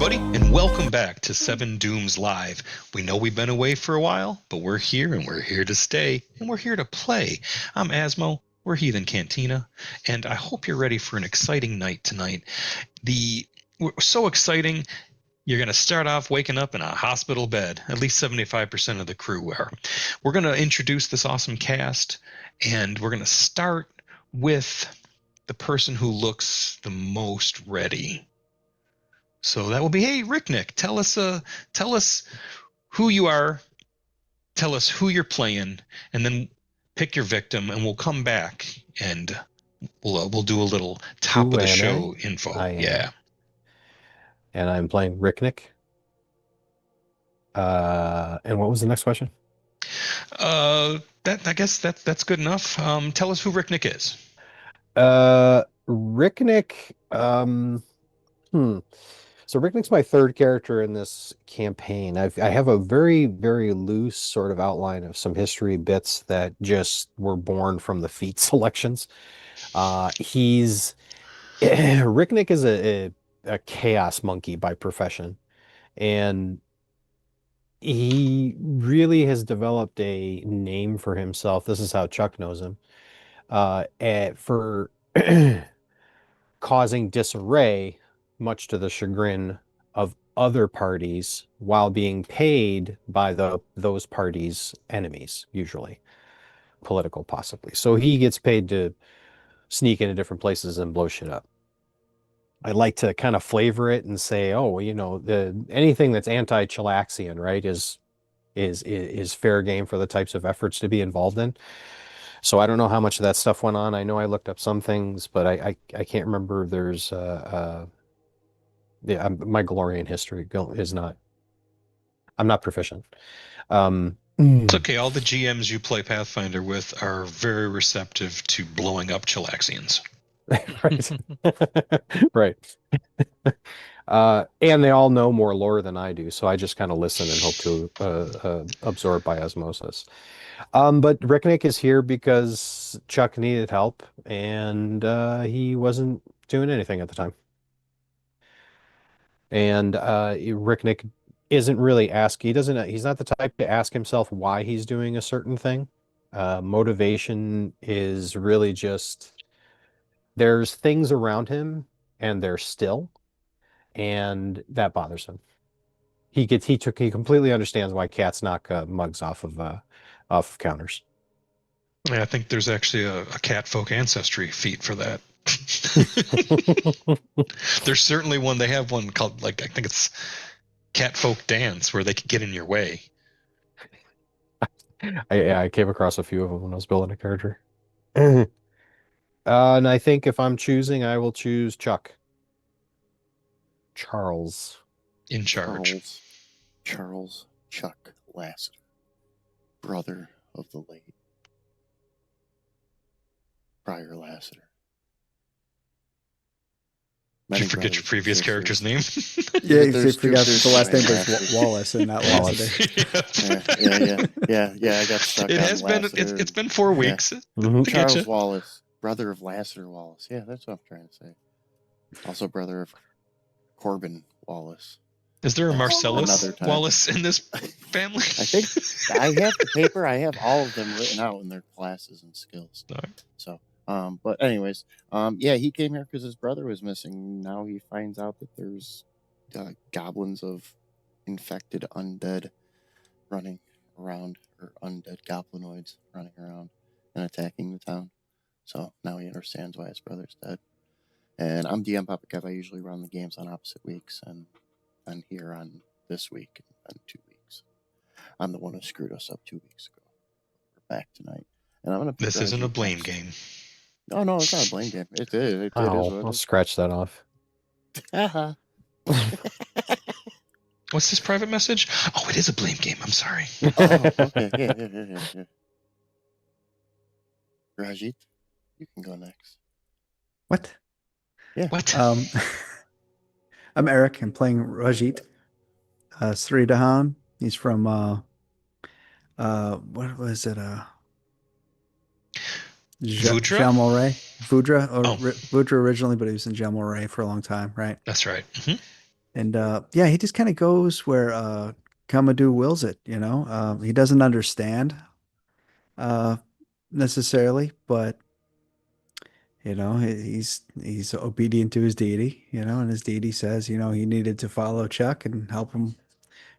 everybody, and welcome back to 7 Dooms Live. We know we've been away for a while, but we're here and we're here to stay, and we're here to play. I'm Asmo, we're Heathen Cantina, and I hope you're ready for an exciting night tonight. We're so exciting, you're going to start off waking up in a hospital bed. At least 75% of the crew are. We're going to introduce this awesome cast, and we're going to start with the person who looks the most ready. So that will be, hey, Ricknick, tell us who you are, tell us who you're playing, and then pick your victim, and we'll come back and we'll do a little top Who of the am show I? info. I am. Yeah. And I'm playing Ricknick. And what was the next question? That I guess that's good enough. Tell us who Ricknick is. Ricknick, hmm. So Ricknick's my third character in this campaign. I have a very, very loose sort of outline of some history bits that just were born from the feat selections. He's Ricknick is a chaos monkey by profession, and he really has developed a name for himself. This is how Chuck knows him, for causing disarray, much to the chagrin of other parties, while being paid by those parties' enemies, usually political, possibly. So he gets paid to sneak into different places and blow shit up. I like to kind of flavor it and say, oh, anything that's anti-Chilaxian, right, is fair game for the types of efforts to be involved in. So I don't know how much of that stuff went on. I know I looked up some things, but I can't remember. There's yeah, my Galorian history is not. I'm not proficient. It's okay. All the GMs you play Pathfinder with are very receptive to blowing up Chilaxians. Right. Right. And they all know more lore than I do, so I just kind of listen and hope to absorb by osmosis. But Ricknick is here because Chuck needed help, and he wasn't doing anything at the time. And Ricknick isn't really he doesn't, he's not the type to ask himself why he's doing a certain thing. Motivation is really just there's things around him and they're still, and that bothers him. He completely understands why cats knock mugs off of counters. Yeah, I think there's actually a cat folk ancestry feat for that. There's certainly one. They have one called, like, I think it's cat folk dance, where they could get in your way. I came across a few of them when I was building a character. And I think if I'm choosing, I will choose Chuck. Charles. In charge. Charles Chuck Lassiter, brother of the late Prior Lassiter. Did you forget your previous character's name? Yeah, you forgot the last name was Wallace and not Lassiter. Yeah. I got stuck. It's been 4 weeks. Yeah. Charles Wallace, brother of Lassiter Wallace. Yeah, that's what I'm trying to say. Also, brother of Corbin Wallace. Is there a Marcellus Wallace in this family? I think I have the paper. I have all of them written out in their classes and skills. Right. So, but anyways, yeah, he came here because his brother was missing. Now he finds out that there's goblins of infected undead running around, or undead goblinoids running around and attacking the town. So now he understands why his brother's dead. And I'm DM Papa Kev. I usually run the games on opposite weeks, and I'm here on this week and 2 weeks. I'm the one who screwed us up 2 weeks ago. We're back tonight, and I'm gonna. This isn't a blame game. No, it's not a blame game. It is. I'll scratch that off. What's this private message? Oh, it is a blame game. I'm sorry. Oh, okay. Yeah. Rajit, you can go next. What? Yeah. What? I'm Eric. I'm playing Rajit. Sri Dahan. He's from what was it? Vudra? Jalmoray. Vudra, Oh. Vudra originally, but he was in Jalmoray for a long time, right? That's right. Mm-hmm. And yeah, he just kind of goes where Kamadou wills it, you know. He doesn't understand uh, necessarily, but you know, he's obedient to his deity, you know, and his deity says, you know, he needed to follow Chuck and help him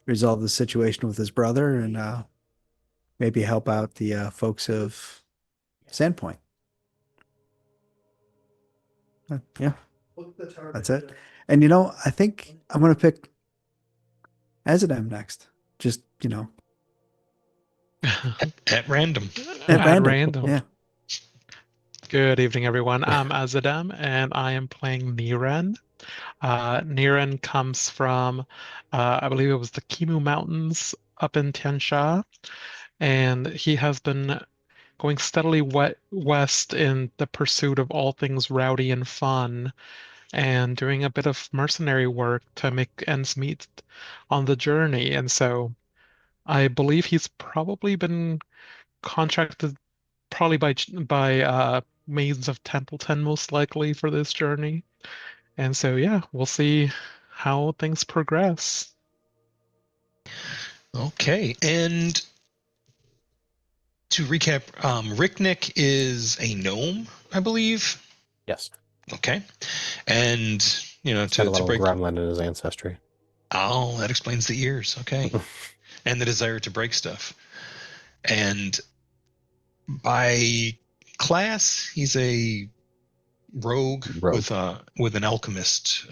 resolve the situation with his brother and maybe help out the folks of Sandpoint. Yeah, that's it. And you know, I think I'm gonna pick Azadam next. Just, you know, At random. at At random. random. Yeah. Good evening, everyone. I'm Azadam, and I am playing Niran. Niran comes from, I believe it was the Kimu Mountains up in Tian Sha, and he has been going steadily west in the pursuit of all things rowdy and fun, and doing a bit of mercenary work to make ends meet on the journey. And so I believe he's probably been contracted probably by Maids of Templeton most likely for this journey. And so yeah, we'll see how things progress. Okay, and to recap, Ricknick is a gnome, I believe. Yes. Okay, and you know He's got a to little break. gremlin in his ancestry. Oh, that explains the ears. Okay, and the desire to break stuff. And by class, he's a rogue, Rogue. with an alchemist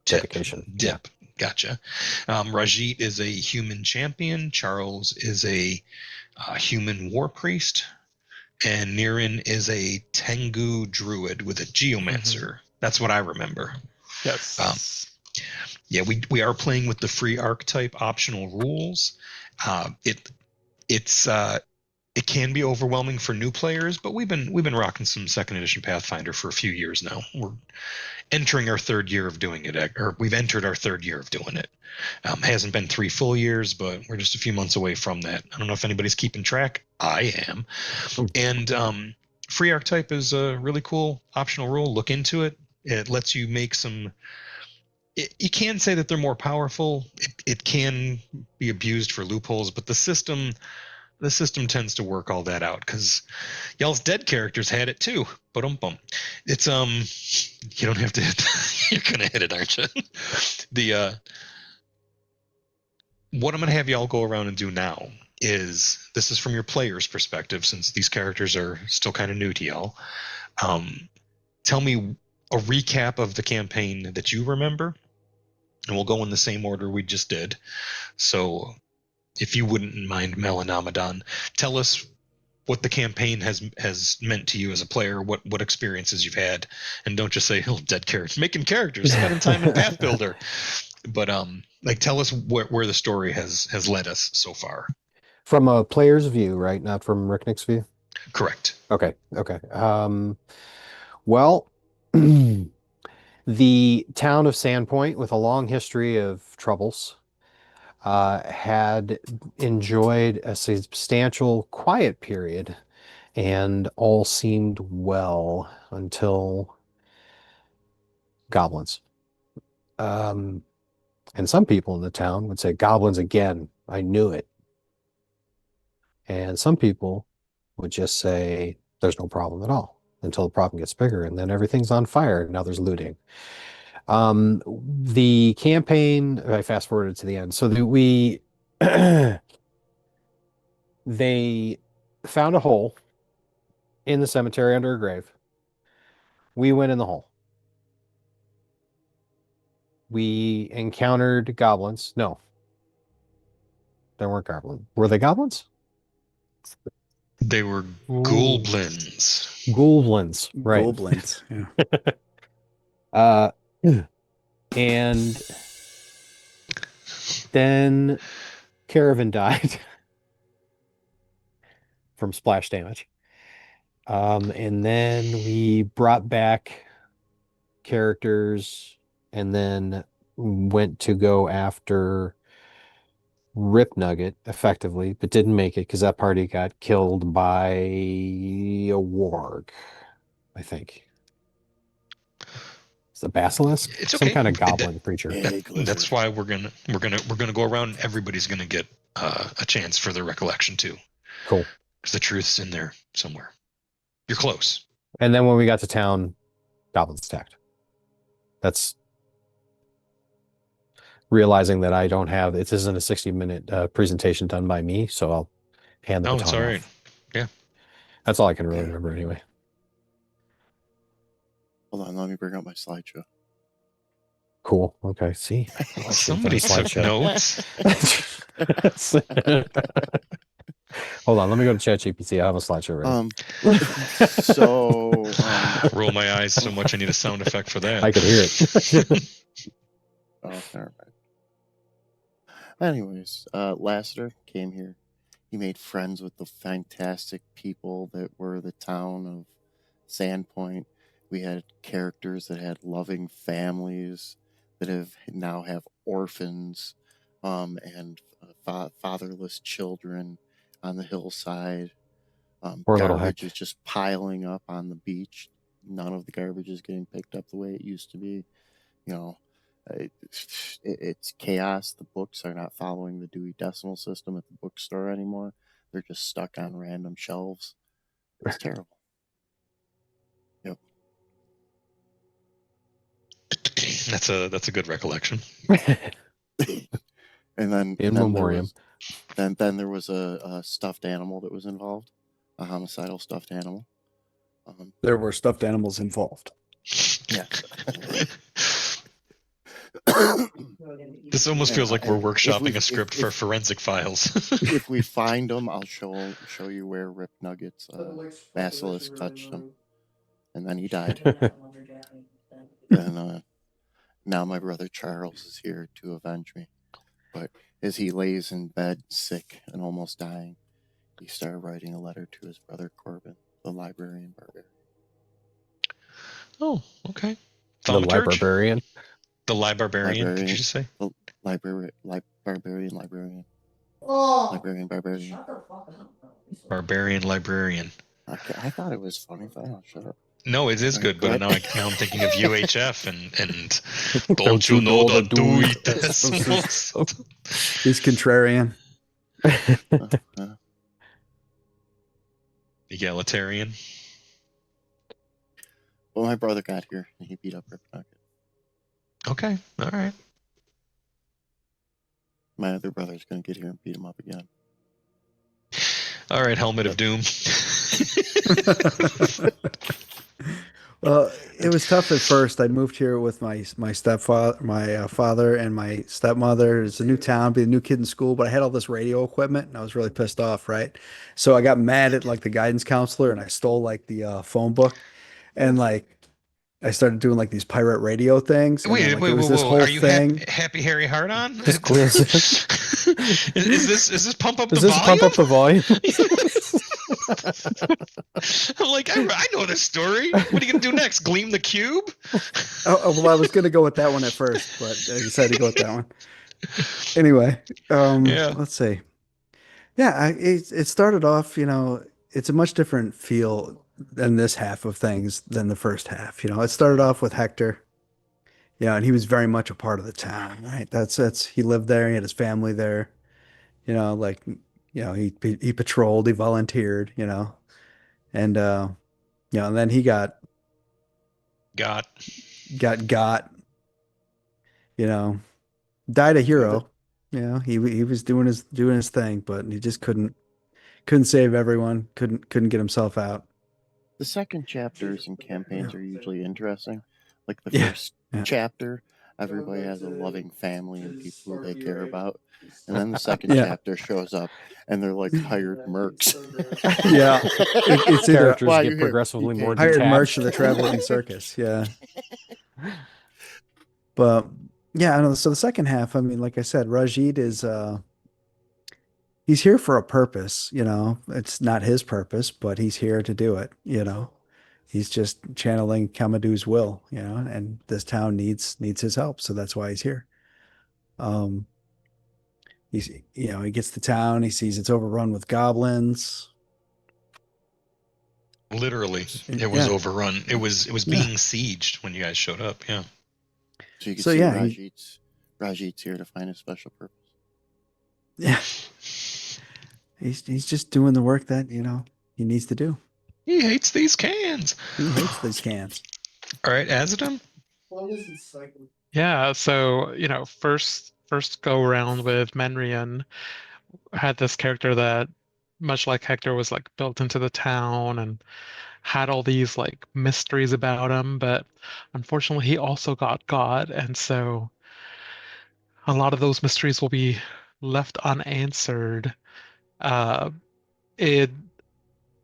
tip. Dedication. Dip. Gotcha. Rajit is a human champion. Charles is a human war priest. And Nirin is a Tengu druid with a geomancer. That's what I remember. Yes. Yeah, we are playing with the free archetype optional rules. It's it can be overwhelming for new players, but we've been rocking some second edition Pathfinder for a few years now. We're entering our third year of doing it, or we've entered our third year of doing it. Hasn't been 3 full years, but we're just a few months away from that. I don't know if anybody's keeping track. I am. And free archetype is a really cool optional rule. Look into it. It lets you make some. You can say that they're more powerful. It can be abused for loopholes, but the system tends to work all that out because y'all's dead characters had it too. But it's you don't have to hit. You're gonna hit it, aren't you? The what I'm gonna have y'all go around and do now is this is from your player's perspective since these characters are still kind of new to y'all. Tell me a recap of the campaign that you remember, and we'll go in the same order we just did. So if you wouldn't mind, Melanomadon, tell us what the campaign has meant to you as a player, what experiences you've had, and don't just say, "Oh, dead characters, making characters, spending time in Path Builder," but like tell us where the story has led us so far. From a player's view, right? Not from Ricknick's view? Correct. Okay. Well, the town of Sandpoint, with a long history of troubles, had enjoyed a substantial quiet period, and all seemed well until goblins. And some people in the town would say, "Goblins again, I knew it." And some people would just say, "There's no problem at all," until the problem gets bigger, and then everything's on fire, and now there's looting. The campaign, I fast forwarded to the end. So they found a hole in the cemetery under a grave. We went in the hole. We encountered goblins. No, there weren't goblins. Were they goblins? They were Ooh. goblins. Goblins, right? Goblins. Yeah. And then Caravan died from splash damage. And then we brought back characters and then went to go after Rip Nugget effectively, but didn't make it because that party got killed by a warg, I think. It's a basilisk. It's Some okay. kind of goblin creature. Big lizard. That's why we're gonna go around. Everybody's gonna get a chance for their recollection too, Cool. because the truth's in there somewhere. You're close. And then when we got to town, goblins attacked. That's realizing that I don't have. It isn't a 60-minute presentation done by me, so I'll hand the No, baton it's all off. right. Yeah. That's all I can really remember anyway. Hold on, let me bring up my slideshow. Cool. Okay. See, Somebody took notes. Hold on. Let me go to ChatGPT. I have a slideshow ready. Roll my eyes so much I need a sound effect for that. I could hear it. Oh, never mind. Anyways, Lassiter came here. He made friends with the fantastic people that were the town of Sandpoint. We had characters that had loving families that now have orphans and fatherless children on the hillside. Poor little Garbage Heck. is just piling up on the beach. None of the garbage is getting picked up the way it used to be. You know, it's chaos. The books are not following the Dewey Decimal System at the bookstore anymore. They're just stuck on random shelves. It's terrible. Yep. That's a good recollection. And then In memoriam. Then there was a stuffed animal that was involved, a homicidal stuffed animal. There were stuffed animals involved. Yeah. This almost feels like we're workshopping if we- a script if- for if- Forensic Files. If we find them, I'll show you where Rip Nugget's basilisk touched him, and then he died. And now my brother Charles is here to avenge me. But as he lays in bed, sick and almost dying, he started writing a letter to his brother Corbin, the librarian barbarian. Oh, okay. The Thaumaturge? librarian. The librarian, did you just say? The librarian. Oh, Librarian barbarian. Barbarian librarian. Okay, I thought it was funny. Shut up. No, it is good, but Right. now I'm thinking of UHF and don't you know the Dewey Decimals? He's contrarian. Egalitarian. Well, my brother got here and he beat up Rip Nugget. Okay, all right. My other brother's going to get here and beat him up again. All right, Helmet of Doom. Well, it was tough at first. I moved here with my stepfather, my father, and my stepmother. It's a new town, be a new kid in school, but I had all this radio equipment, and I was really pissed off, right? So I got mad at like the guidance counselor, and I stole like the phone book, and like I started doing like these pirate radio things. And then, like, it was this whole Are you thing. happy Harry Hard on? Just clear. Is this pump up Does the this volume? pump up the volume? I'm like, I know this story. What are you gonna do next? Gleam the cube? Well, I was gonna go with that one at first, but I decided to go with that one. Anyway, Yeah. let's see. Yeah, it started off, it's a much different feel than this half of things than the first half. It started off with Hector, and he was very much a part of the town, right? That's he lived there, he had his family there, he patrolled, he volunteered, and and then he got, Got. died a hero. He was doing his thing, but he just couldn't save everyone, couldn't get himself out. The second chapters and campaigns are usually interesting. Like the Yeah, first yeah. chapter, everybody has a loving family and people who they care about. And then the second Yeah. chapter shows up and they're like hired mercs. Yeah. It's either Characters Why get you here? progressively You more can't- hired detached. merch of the traveling circus. Yeah. But yeah, I know. So the second half, I mean, like I said, Rajid is he's here for a purpose, It's not his purpose, but he's here to do it, He's just channeling Kamadu's will, and this town needs his help, so that's why he's here. He's he gets to town, he sees it's overrun with goblins. Literally, it was Yeah. overrun. It was Yeah. being sieged when you guys showed up. Yeah. So you can So, see yeah, Rajit's here to find a special purpose. Yeah. He's just doing the work that, he needs to do. He hates these cans. He hates these cans. All right, Azadam. Yeah, so first go around with Menrian had this character that, much like Hector, was like built into the town and had all these like mysteries about him, but unfortunately he also got God, and so a lot of those mysteries will be left unanswered. Uh, it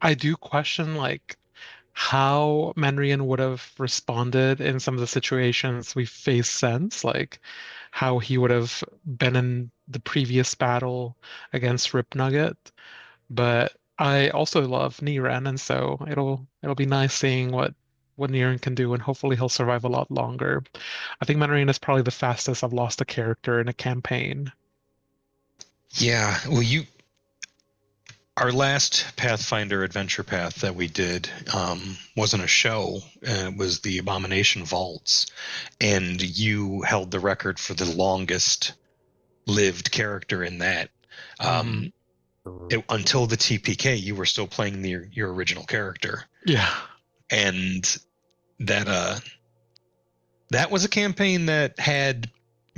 I do question like how Menrian would have responded in some of the situations we faced since, like how he would have been in the previous battle against Rip Nugget. But I also love Niran, and so it'll be nice seeing what Niran can do, and hopefully he'll survive a lot longer. I think Menrian is probably the fastest I've lost a character in a campaign. Yeah. Well, our last Pathfinder adventure path that we did wasn't a show. It was the Abomination Vaults, and you held the record for the longest lived character in that. Until the TPK, you were still playing your original character. Yeah. And that was a campaign that had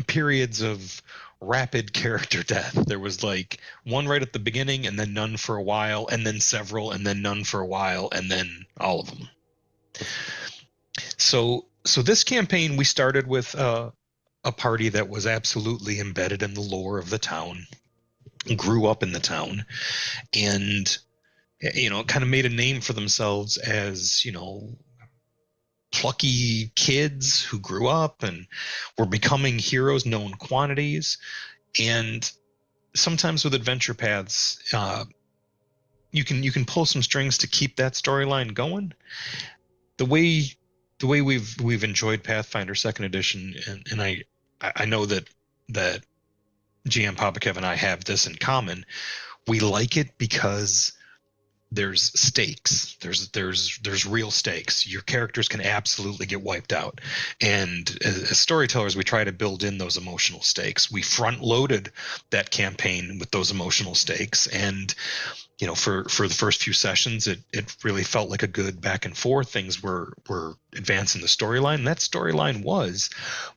periods of rapid character death. There was like one right at the beginning, and then none for a while, and then several, and then none for a while, and then all of them. So this campaign, we started with a party that was absolutely embedded in the lore of the town, grew up in the town, and kind of made a name for themselves as plucky kids who grew up and were becoming heroes, known quantities. And sometimes with adventure paths, you can pull some strings to keep that storyline going. The way we've enjoyed Pathfinder Second Edition, and I know that GM Popikev and I have this in common. We like it because there's stakes. There's real stakes. Your characters can absolutely get wiped out. And as storytellers, we try to build in those emotional stakes. We front loaded that campaign with those emotional stakes. And, for the first few sessions, it really felt like a good back and forth. Things were advancing the storyline. And that storyline was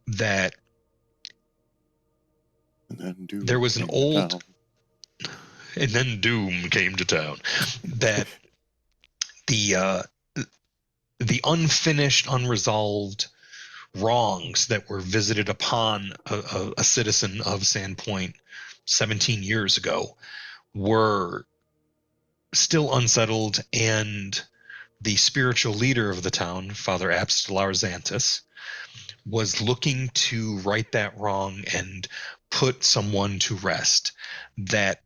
that there was an old... And then Doom came to town. That the unfinished, unresolved wrongs that were visited upon a citizen of Sandpoint 17 years ago were still unsettled, and the spiritual leader of the town, Father Abstelar Xantus, was looking to right that wrong and put someone to rest. That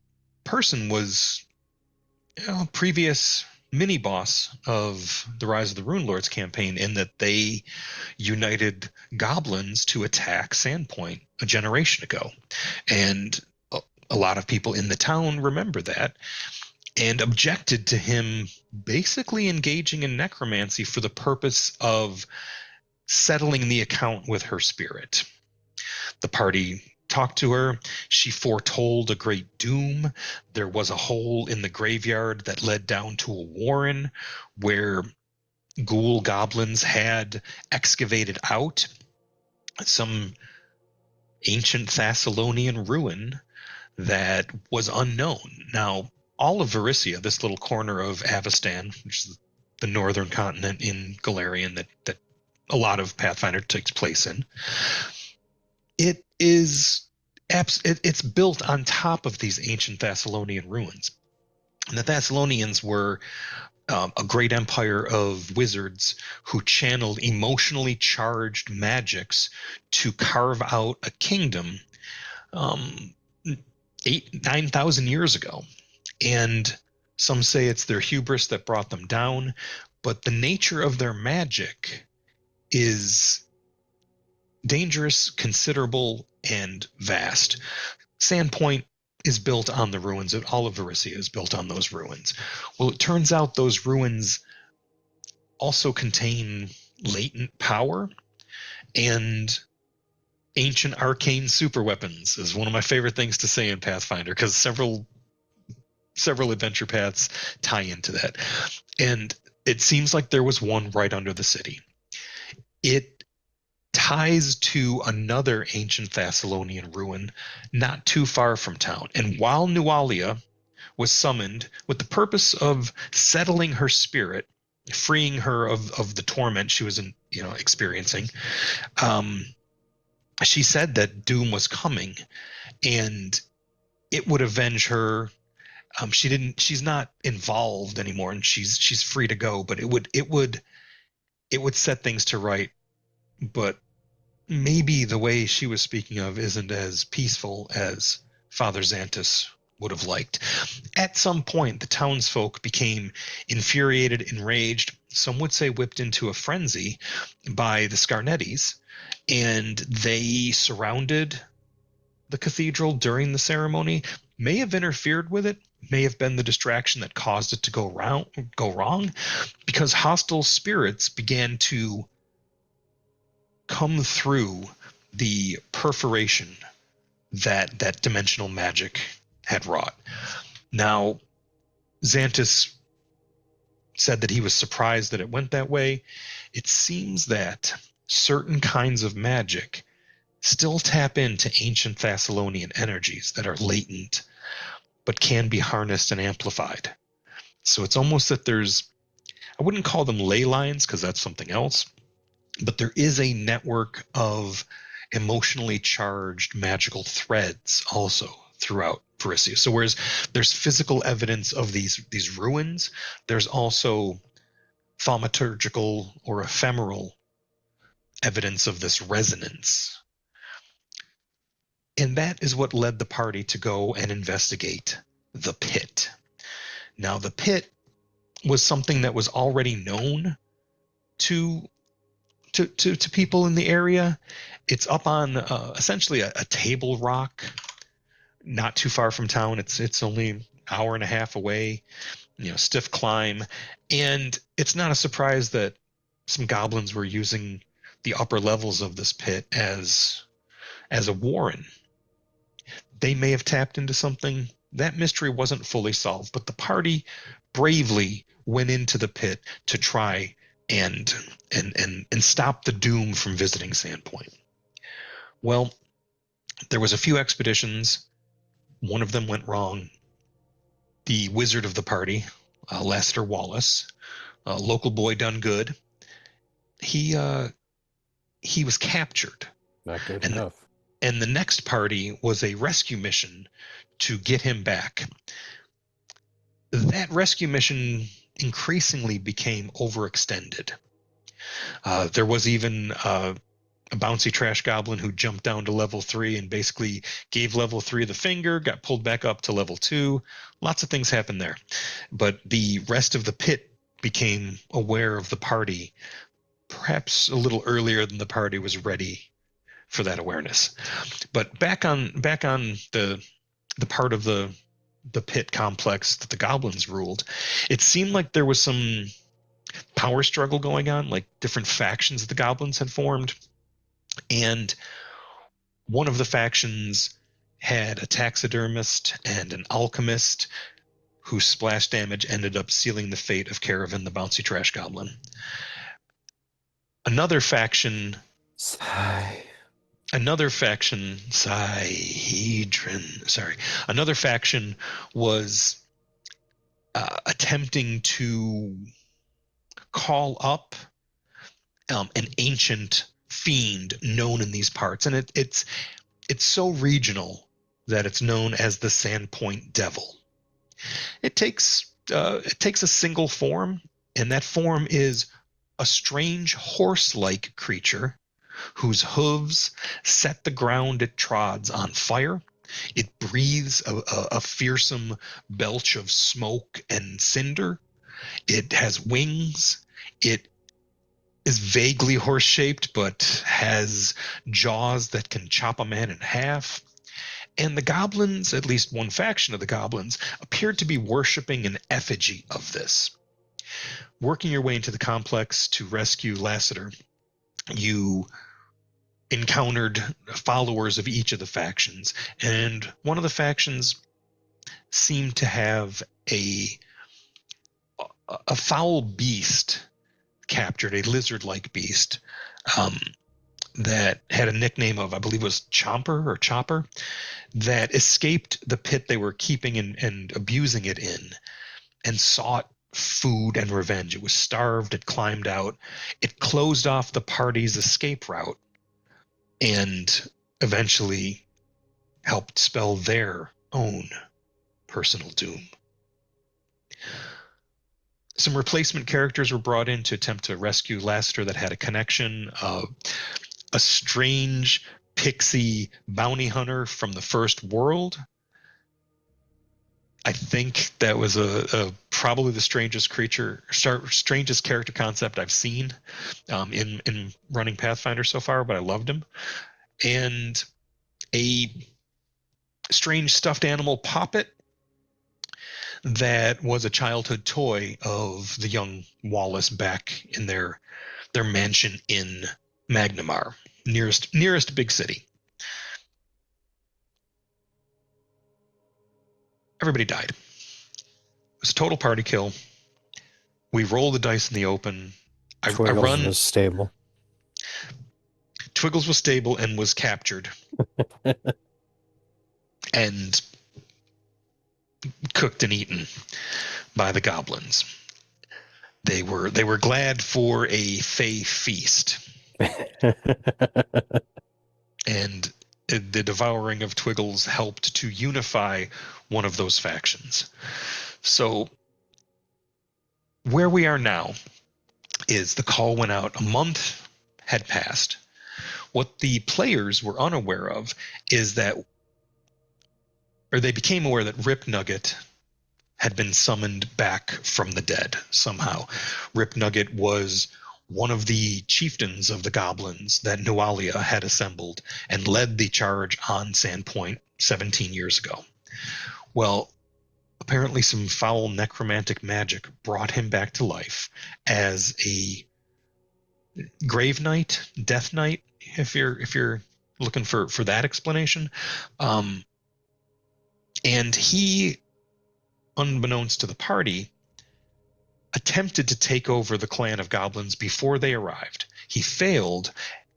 person was previous mini boss of the Rise of the Rune Lords campaign, in that they united goblins to attack Sandpoint a generation ago. And a lot of people in the town remember that and objected to him basically engaging in necromancy for the purpose of settling the account with her spirit. The party talked to her. She foretold a great doom. There was a hole in the graveyard that led down to a warren where ghoul goblins had excavated out some ancient Thessalonian ruin that was unknown. Now, all of Varissia, this little corner of Avestan, which is the northern continent in Galarian that a lot of Pathfinder takes place in, it's built on top of these ancient Thessalonian ruins. And the Thessalonians were a great empire of wizards who channeled emotionally charged magics to carve out a kingdom 9,000 years ago. And some say it's their hubris that brought them down, but the nature of their magic is dangerous, considerable, and vast. Sandpoint is built on the ruins. All of Varissia is built on those ruins. Well, it turns out those ruins also contain latent power and ancient arcane superweapons is one of my favorite things to say in Pathfinder, because several adventure paths tie into that. And it seems like there was one right under the city. It ties to another ancient Thessalonian ruin not too far from town. And while Nualia was summoned with the purpose of settling her spirit, freeing her of the torment she was experiencing, she said that doom was coming and it would avenge her. She's not involved anymore, and she's free to go, but it would set things to right. But maybe the way she was speaking of isn't as peaceful as Father Xantus would have liked. At some point, the townsfolk became infuriated, enraged, some would say whipped into a frenzy by the Scarnettis, and they surrounded the cathedral during the ceremony, may have interfered with it, may have been the distraction that caused it to go wrong, because hostile spirits began to come through the perforation that dimensional magic had wrought. Now, Xantus said that he was surprised that it went that way. It seems that certain kinds of magic still tap into ancient Thessalonian energies that are latent, but can be harnessed and amplified. So it's almost that I wouldn't call them ley lines because that's something else, but there is a network of emotionally charged magical threads also throughout Varisia. So whereas there's physical evidence of these ruins, there's also thaumaturgical or ephemeral evidence of this resonance. And that is what led the party to go and investigate the pit. Now, the pit was something that was already known to people in the area. It's up on essentially a table rock, not too far from town. It's only an hour and a half away, stiff climb. And it's not a surprise that some goblins were using the upper levels of this pit as a warren. They may have tapped into something. That mystery wasn't fully solved, but the party bravely went into the pit to try and stop the doom from visiting Sandpoint. Well, there was a few expeditions. One of them went wrong. The wizard of the party, Lester Wallace, a local boy done good, he was captured. Not good enough. And the next party was a rescue mission to get him back. That rescue mission increasingly became overextended. There was even a bouncy trash goblin who jumped down to level 3 and basically gave level 3 the finger, got pulled back up to level 2. Lots of things happened there. But the rest of the pit became aware of the party, perhaps a little earlier than the party was ready for that awareness. But back on the part of the pit complex that the goblins ruled, it seemed like there was some power struggle going on, like different factions the goblins had formed. And one of the factions had a taxidermist and an alchemist whose splash damage ended up sealing the fate of Caravan, the bouncy trash goblin. Another faction was attempting to call up an ancient fiend known in these parts, and it's so regional that it's known as the Sandpoint Devil. It takes a single form, and that form is a strange horse-like creature whose hooves set the ground it trods on fire. It breathes a fearsome belch of smoke and cinder. It has wings. It is vaguely horse-shaped, but has jaws that can chop a man in half. And the goblins, at least one faction of the goblins, appeared to be worshipping an effigy of this. working your way into the complex to rescue Lassiter, you encountered followers of each of the factions, and one of the factions seemed to have a foul beast captured, a lizard-like beast, that had a nickname of, I believe it was Chopper, that escaped the pit they were keeping and abusing it in, and sought food and revenge. It was starved, it climbed out, it closed off the party's escape route, and eventually helped spell their own personal doom. Some replacement characters were brought in to attempt to rescue Lassiter that had a connection. A strange pixie bounty hunter from the first world. I think that was probably the strangest character concept I've seen in running Pathfinder so far, but I loved him. And a strange stuffed animal poppet that was a childhood toy of the young Wallace back in their mansion in Magnamar, nearest big city. Everybody died. It was a total party kill. We roll the dice in the open. Twiggles was stable. Twiggles was stable and was captured. And cooked and eaten by the goblins. They were glad for a fey feast. And the devouring of Twiggles helped to unify one of those factions. So where we are now is the call went out. A month had passed. What the players were unaware of is that, or they became aware that Rip Nugget had been summoned back from the dead somehow. Rip Nugget was one of the chieftains of the goblins that Nualia had assembled and led the charge on Sandpoint 17 years ago. Well, apparently some foul necromantic magic brought him back to life as a grave knight, death knight, if you're looking for that explanation. And he, unbeknownst to the party, attempted to take over the clan of goblins before they arrived. He failed,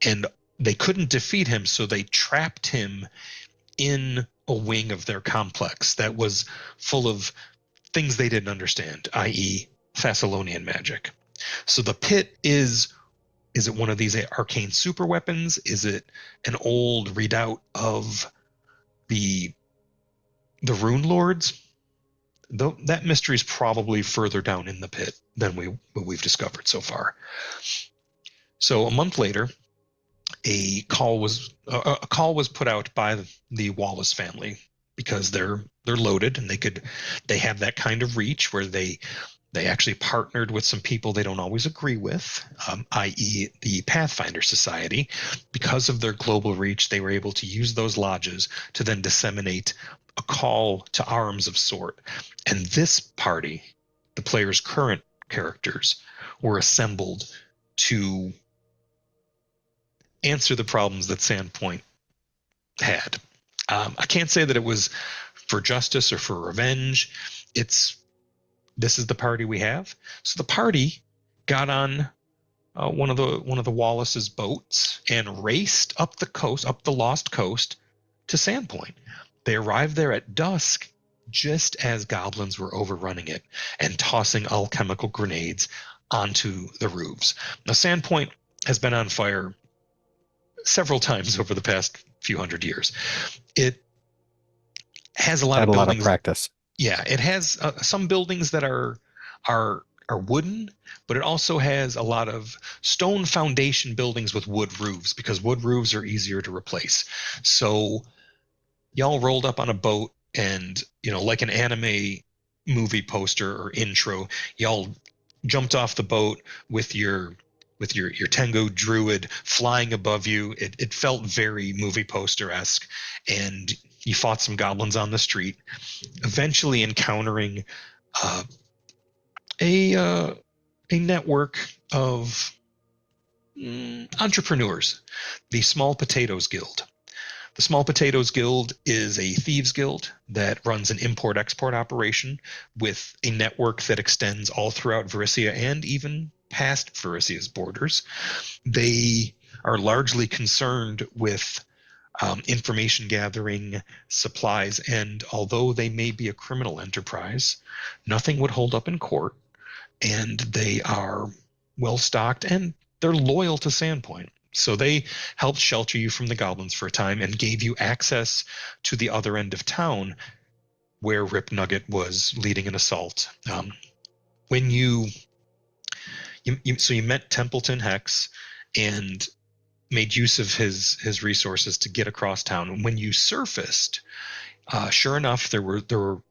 and they couldn't defeat him, so they trapped him in a wing of their complex that was full of things they didn't understand, i.e. Thessalonian magic. So the pit is it one of these arcane super weapons? Is it an old redoubt of the Rune Lords? Though that mystery is probably further down in the pit than we've discovered so far. So a month later, a call was put out by the Wallace family because they're loaded and they have that kind of reach where they actually partnered with some people they don't always agree with, i.e. the Pathfinder Society. Because of their global reach, they were able to use those lodges to then disseminate a call to arms of sort. And this party, the player's current characters, were assembled to answer the problems that Sandpoint had. I can't say that it was for justice or for revenge. This is the party we have. So the party got on one of the Wallace's boats and raced up the coast, up the Lost Coast, to Sandpoint. They arrived there at dusk, just as goblins were overrunning it and tossing alchemical grenades onto the roofs. Now, Sandpoint has been on fire several times over the past few hundred years. It has a lot of practice. Yeah, it has some buildings that are wooden, but it also has a lot of stone foundation buildings with wood roofs because wood roofs are easier to replace. So y'all rolled up on a boat and, like an anime movie poster or intro, y'all jumped off the boat with your Tengu druid flying above you. It felt very movie poster-esque, and you fought some goblins on the street, eventually encountering a a network of entrepreneurs, the Small Potatoes Guild. The Small Potatoes Guild is a thieves guild that runs an import-export operation with a network that extends all throughout Varissia and even past Varissia's borders. They are largely concerned with information gathering, supplies, and although they may be a criminal enterprise, nothing would hold up in court, and they are well stocked and they're loyal to Sandpoint. So they helped shelter you from the goblins for a time and gave you access to the other end of town where Rip Nugget was leading an assault. When you met Templeton Hex and made use of his resources to get across town. And when you surfaced, sure enough, there were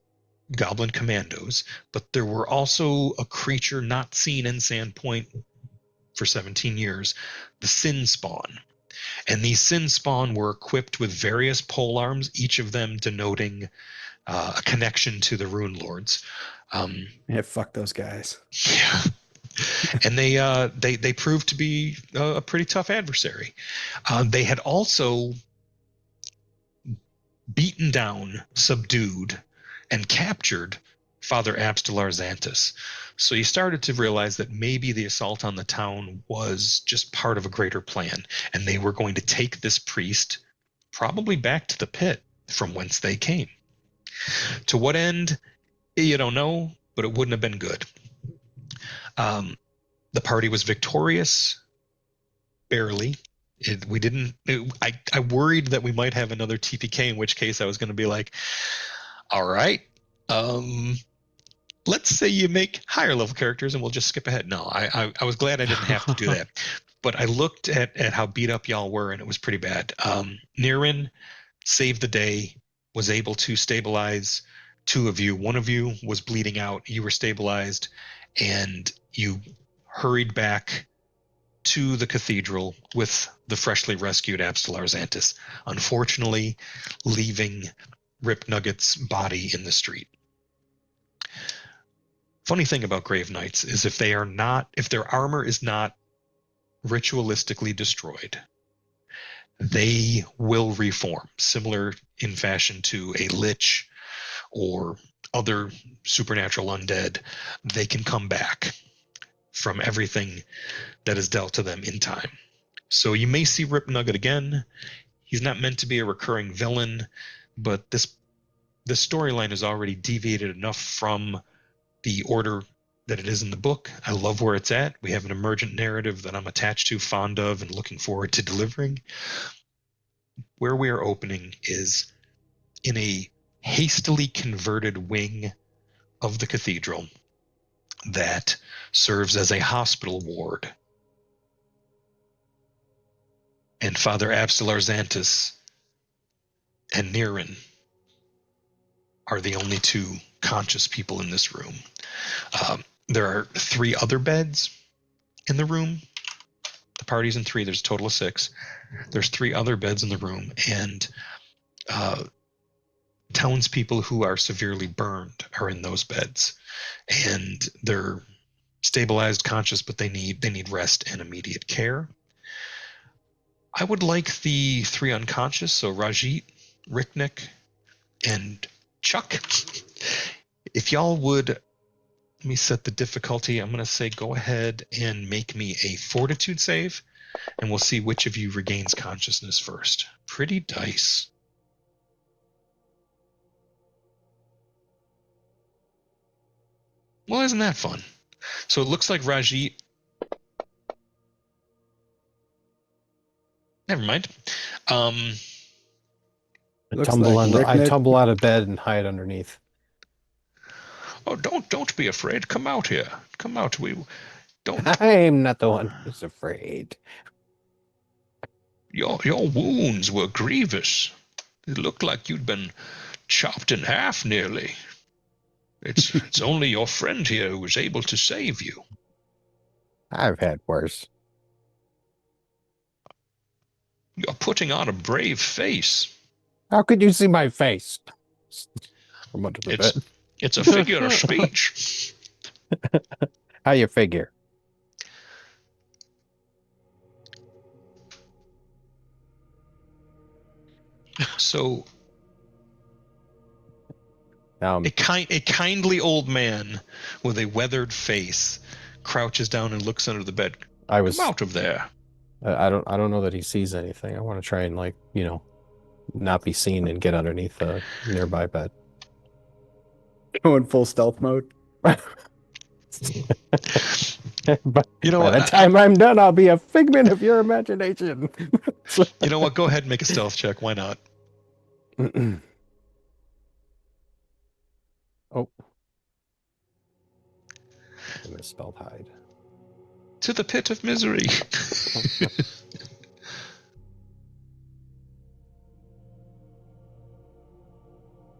goblin commandos, but there were also a creature not seen in Sandpoint for 17 years, the Sin Spawn. And these Sin Spawn were equipped with various pole arms, each of them denoting a connection to the Rune Lords. Yeah, fuck those guys. Yeah. And they proved to be a pretty tough adversary. They had also beaten down, subdued, and captured Father Abstelar Xantus. So you started to realize that maybe the assault on the town was just part of a greater plan, and they were going to take this priest probably back to the pit from whence they came. To what end, you don't know, but it wouldn't have been good. The party was victorious, barely. I worried that we might have another TPK, in which case I was going to be like, all right, let's say you make higher level characters and we'll just skip ahead. No, I was glad I didn't have to do that. But I looked at how beat up y'all were, and it was pretty bad. Niren saved the day, was able to stabilize two of you. One of you was bleeding out. You were stabilized, and you hurried back to the cathedral with the freshly rescued Abstelar Xantus, unfortunately leaving Rip Nugget's body in the street. Funny thing about Grave Knights is if their armor is not ritualistically destroyed, they will reform, similar in fashion to a lich or other supernatural undead. They can come back from everything that is dealt to them in time. So you may see Rip Nugget again. He's not meant to be a recurring villain, but this storyline is already deviated enough from the order that it is in the book. I love where it's at. We have an emergent narrative that I'm attached to, fond of, and looking forward to delivering. Where we are opening is in a hastily converted wing of the cathedral that serves as a hospital ward. And Father Abstelar Xantus and Niren are the only two conscious people in this room. There are 3 other beds in the room. The party's in 3. There's a total of 6. There's 3 other beds in the room, and townspeople who are severely burned are in those beds, and they're stabilized, conscious, but they need rest and immediate care. I would like the 3 unconscious, so Rajit, Ricknick, and Chuck. If y'all would, let me set the difficulty. I'm going to say go ahead and make me a fortitude save, and we'll see which of you regains consciousness first. Pretty dice. Well, isn't that fun? So it looks like Rajit. Never mind. I Looks tumble like under, I Ricknick- tumble out of bed and hide underneath. Oh, don't be afraid. Come out here. Come out. We don't. I'm not the one who's afraid. Your wounds were grievous. It looked like you'd been chopped in half nearly. It's only your friend here who was able to save you. I've had worse. You're putting on a brave face. How could you see my face? From under the bed. It's a figure of speech. How you figure? So Now a kindly old man with a weathered face crouches down and looks under the bed. I was Come out of there. I don't know that he sees anything. I want to try and not be seen and get underneath a nearby bed. Going full stealth mode. But You know by what? the time I'm done, I'll be a figment of your imagination. You know what? Go ahead and make a stealth check. Why not? Oh. I misspelled hide. To the pit of misery.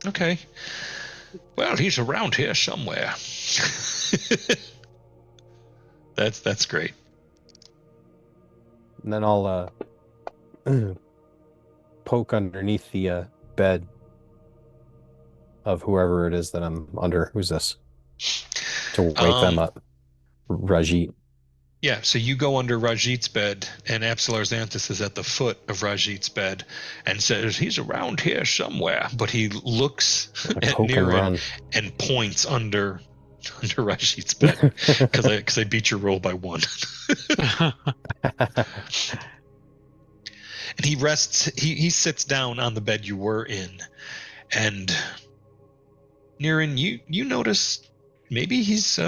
Okay. Well, he's around here somewhere. That's great. And then I'll poke underneath the bed of whoever it is that I'm under. Who's this? To wake them up. Rajit. Yeah, so you go under Rajit's bed, and Apsalar Xanthus is at the foot of Rajit's bed and says, he's around here somewhere. But he looks at Poke and Niran run. and points under Rajit's bed because I beat your roll by 1. And he rests. He sits down on the bed you were in, and Niran, you notice maybe he's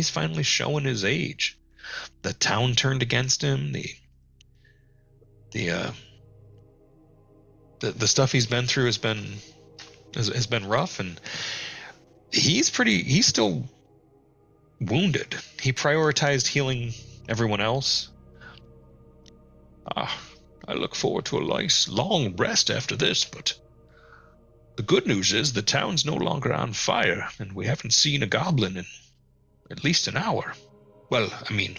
finally showing his age. The town turned against him. The stuff he's been through has been rough, and he's still wounded. He prioritized healing everyone else. I look forward to a nice long rest after this, but the good news is the town's no longer on fire, and we haven't seen a goblin in at least an hour. Well, I mean,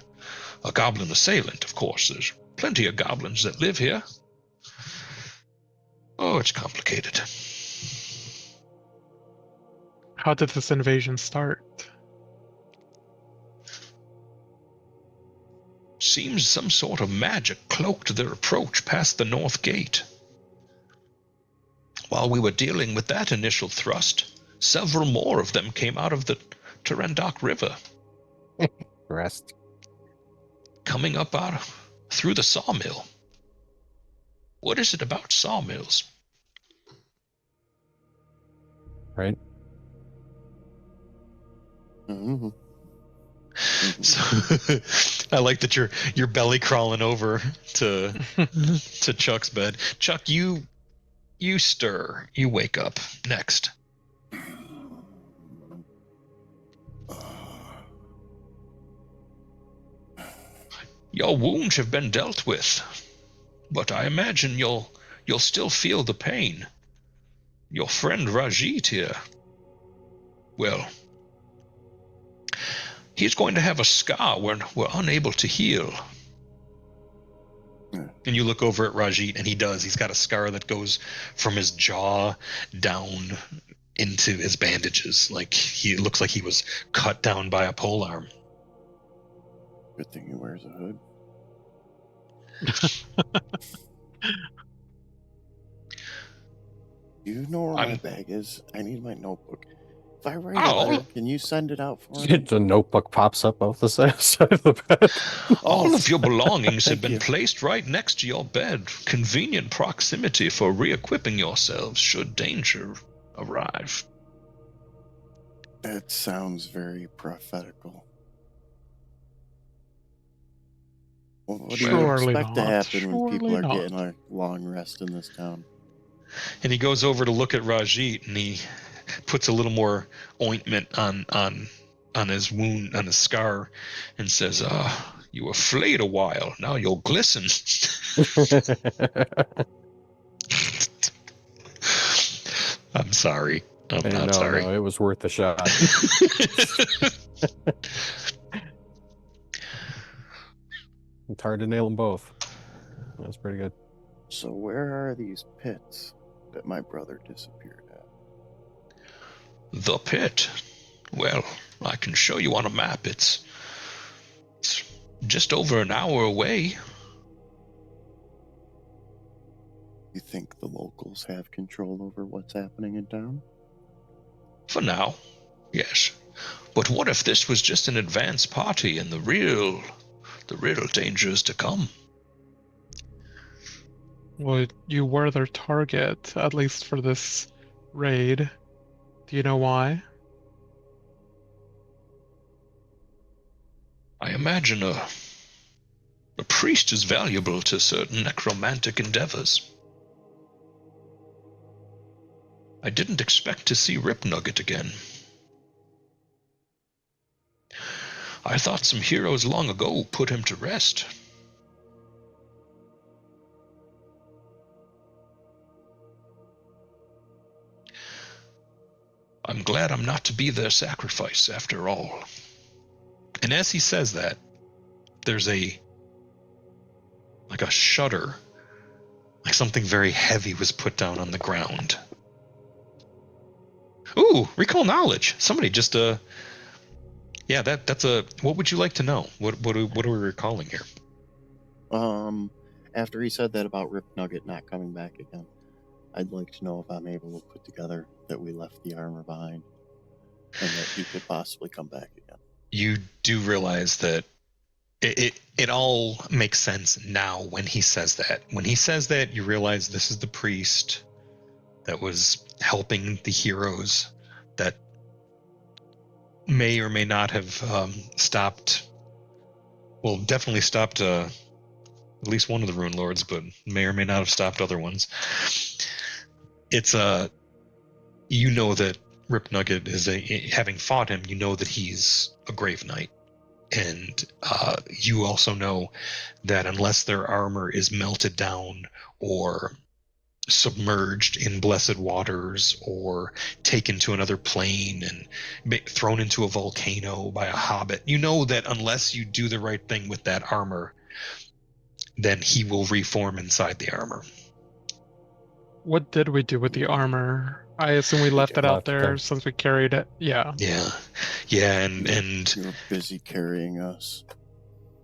a goblin assailant, of course. There's plenty of goblins that live here. Oh, it's complicated. How did this invasion start? Seems some sort of magic cloaked their approach past the north gate. While we were dealing with that initial thrust, several more of them came out of the Turandok River. Rest. Coming up through the sawmill. What is it about sawmills? Right? Mm-hmm. So, I like that you're belly crawling over to Chuck's bed. Chuck, you stir. You wake up. Next. Your wounds have been dealt with, but I imagine you'll still feel the pain. Your friend Rajit here, well, he's going to have a scar we're unable to heal. And you look over at Rajit, and he does. He's got a scar that goes from his jaw down into his bandages. Like, he looks like he was cut down by a polearm. Good thing he wears a hood. You know where my bag is? I need my notebook. If I write a letter, can you send it out for me? The notebook pops up off the side of the bed. All of your belongings have been you. placed right next to your bed. Convenient proximity for re-equipping yourselves should danger arrive. That sounds very prophetical. Well, what do you Surely expect to not. happen when people Surely are not. getting a long rest in this town? And he goes over to look at Rajit, and he puts a little more ointment on his wound, on his scar, and says, you were flayed a while. Now you'll glisten. I'm sorry. I'm not sorry. No, it was worth the shot. It's hard to nail them both. That's pretty good. So where are these pits that my brother disappeared at? The pit. Well, I can show you on a map. It's just over an hour away. You the locals have control over what's happening in town? For now, yes. But what if this was just an advance party and the real dangers to come? Well, you were their target, at least for this raid. Do you know why? I imagine a priest is valuable to certain necromantic endeavors. I didn't expect to see Rip Nugget again. I thought some heroes long ago put him to rest. I'm glad I'm not to be their sacrifice after all. And as he says that, there's a shudder, like something very heavy was put down on the ground. Ooh, recall knowledge. Somebody just yeah, that's a. What would you like to know? What are we recalling here? After he said that about Rip Nugget not coming back again, I'd like to know if I'm able to put together that we left the armor behind and that he could possibly come back again. You do realize that it all makes sense now when he says that. When he says that, you realize this is the priest that was helping the heroes that may or may not have stopped. Well, definitely stopped at least one of the Rune Lords, but may or may not have stopped other ones. It's you know that Rip Nugget is having fought him. You know that he's a Grave Knight, and you also know that unless their armor is melted down or submerged in blessed waters or taken to another plane and thrown into a volcano by a hobbit, you know that unless you do the right thing with that armor, then he will reform inside the armor. What did we do with the armor? I assume we left it out Left there it. since we carried it. Yeah. Yeah, and You're busy carrying us.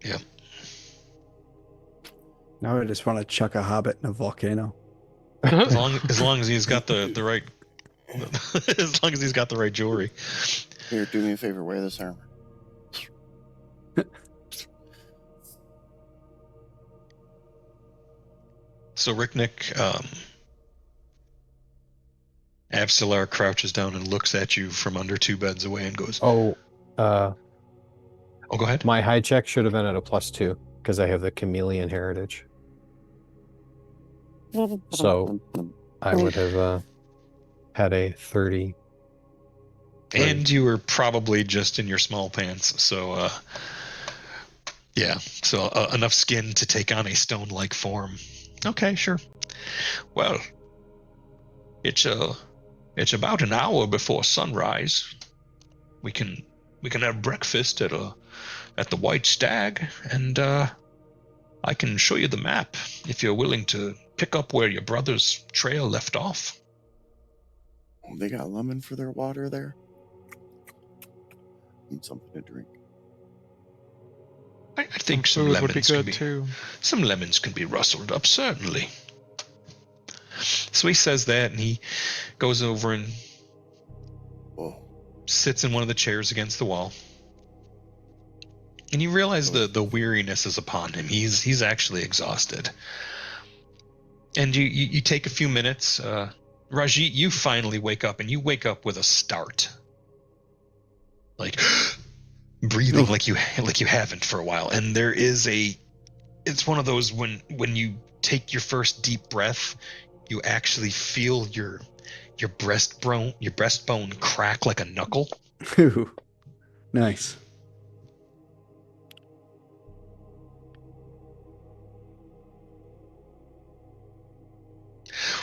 yeah. Now I just want to chuck a hobbit in a volcano. As long as he's got the right as long as he's got the right jewelry. Here, do me a favor, wear this armor. So Ricknick, Avsilar crouches down and looks at you from under two beds away and goes, Oh, "Oh, go ahead." my high check should have been at a +2 because I have the chameleon heritage. So I would have had a 30. And you were probably just in your small pants, so yeah, so enough skin to take on a stone-like form. Okay, sure. Well, it's about an hour before sunrise. We can have breakfast at the White Stag, and I can show you the map if you're willing to pick up where your brother's trail left off. They got lemon for their water there? Need something to drink. I think some food would be lemons good can too. some lemons can be rustled up, certainly. So he says that, and he goes over and sits in one of the chairs against the wall. And you realize the weariness is upon him. He's actually exhausted. And you take a few minutes. Rajit, you finally wake up, and you wake up with a start. Like breathing like you haven't for a while. And there is it's one of those when you take your first deep breath, you actually feel your breastbone crack like a knuckle. Ooh, nice.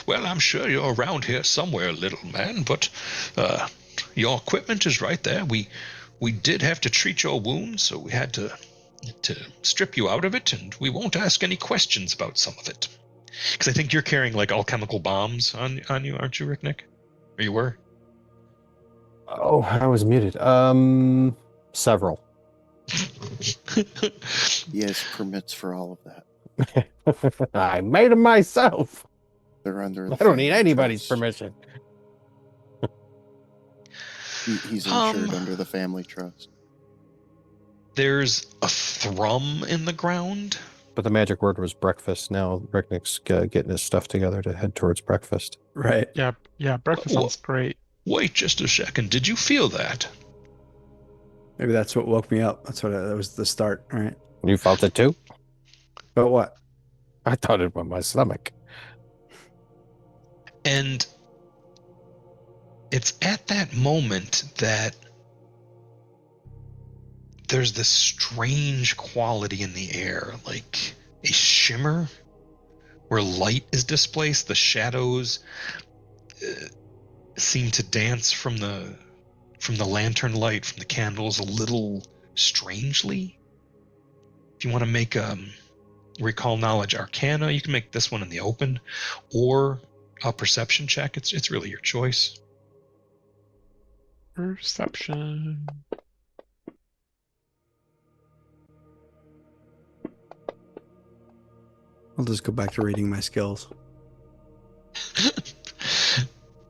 Well, I'm sure you're around here somewhere, little man, but your equipment is right there. We did have to treat your wound, so we had to strip you out of it, and we won't ask any questions about some of it. Because I think you're carrying like alchemical bombs on you, aren't you, Ricknick? Or you were? Oh, I was muted. Several. He has permits for all of that. I made them myself. They're under. I don't need family anybody's trust. permission. He's insured under the family trust. There's a thrum in the ground. But the magic word was breakfast. Now Ricknick's getting his stuff together to head towards breakfast. Right. Yeah, breakfast sounds great. Wait just a second. Did you feel that? Maybe that's what woke me up. That was the start, right? You felt it too? But what? I thought it went my stomach. And it's at that moment that there's this strange quality in the air, like a shimmer where light is displaced. The shadows seem to dance from the lantern light, from the candles, a little strangely. If you want to make recall knowledge arcana, you can make this one in the open, or a perception check. It's really your choice. Perception. I'll just go back to reading my skills.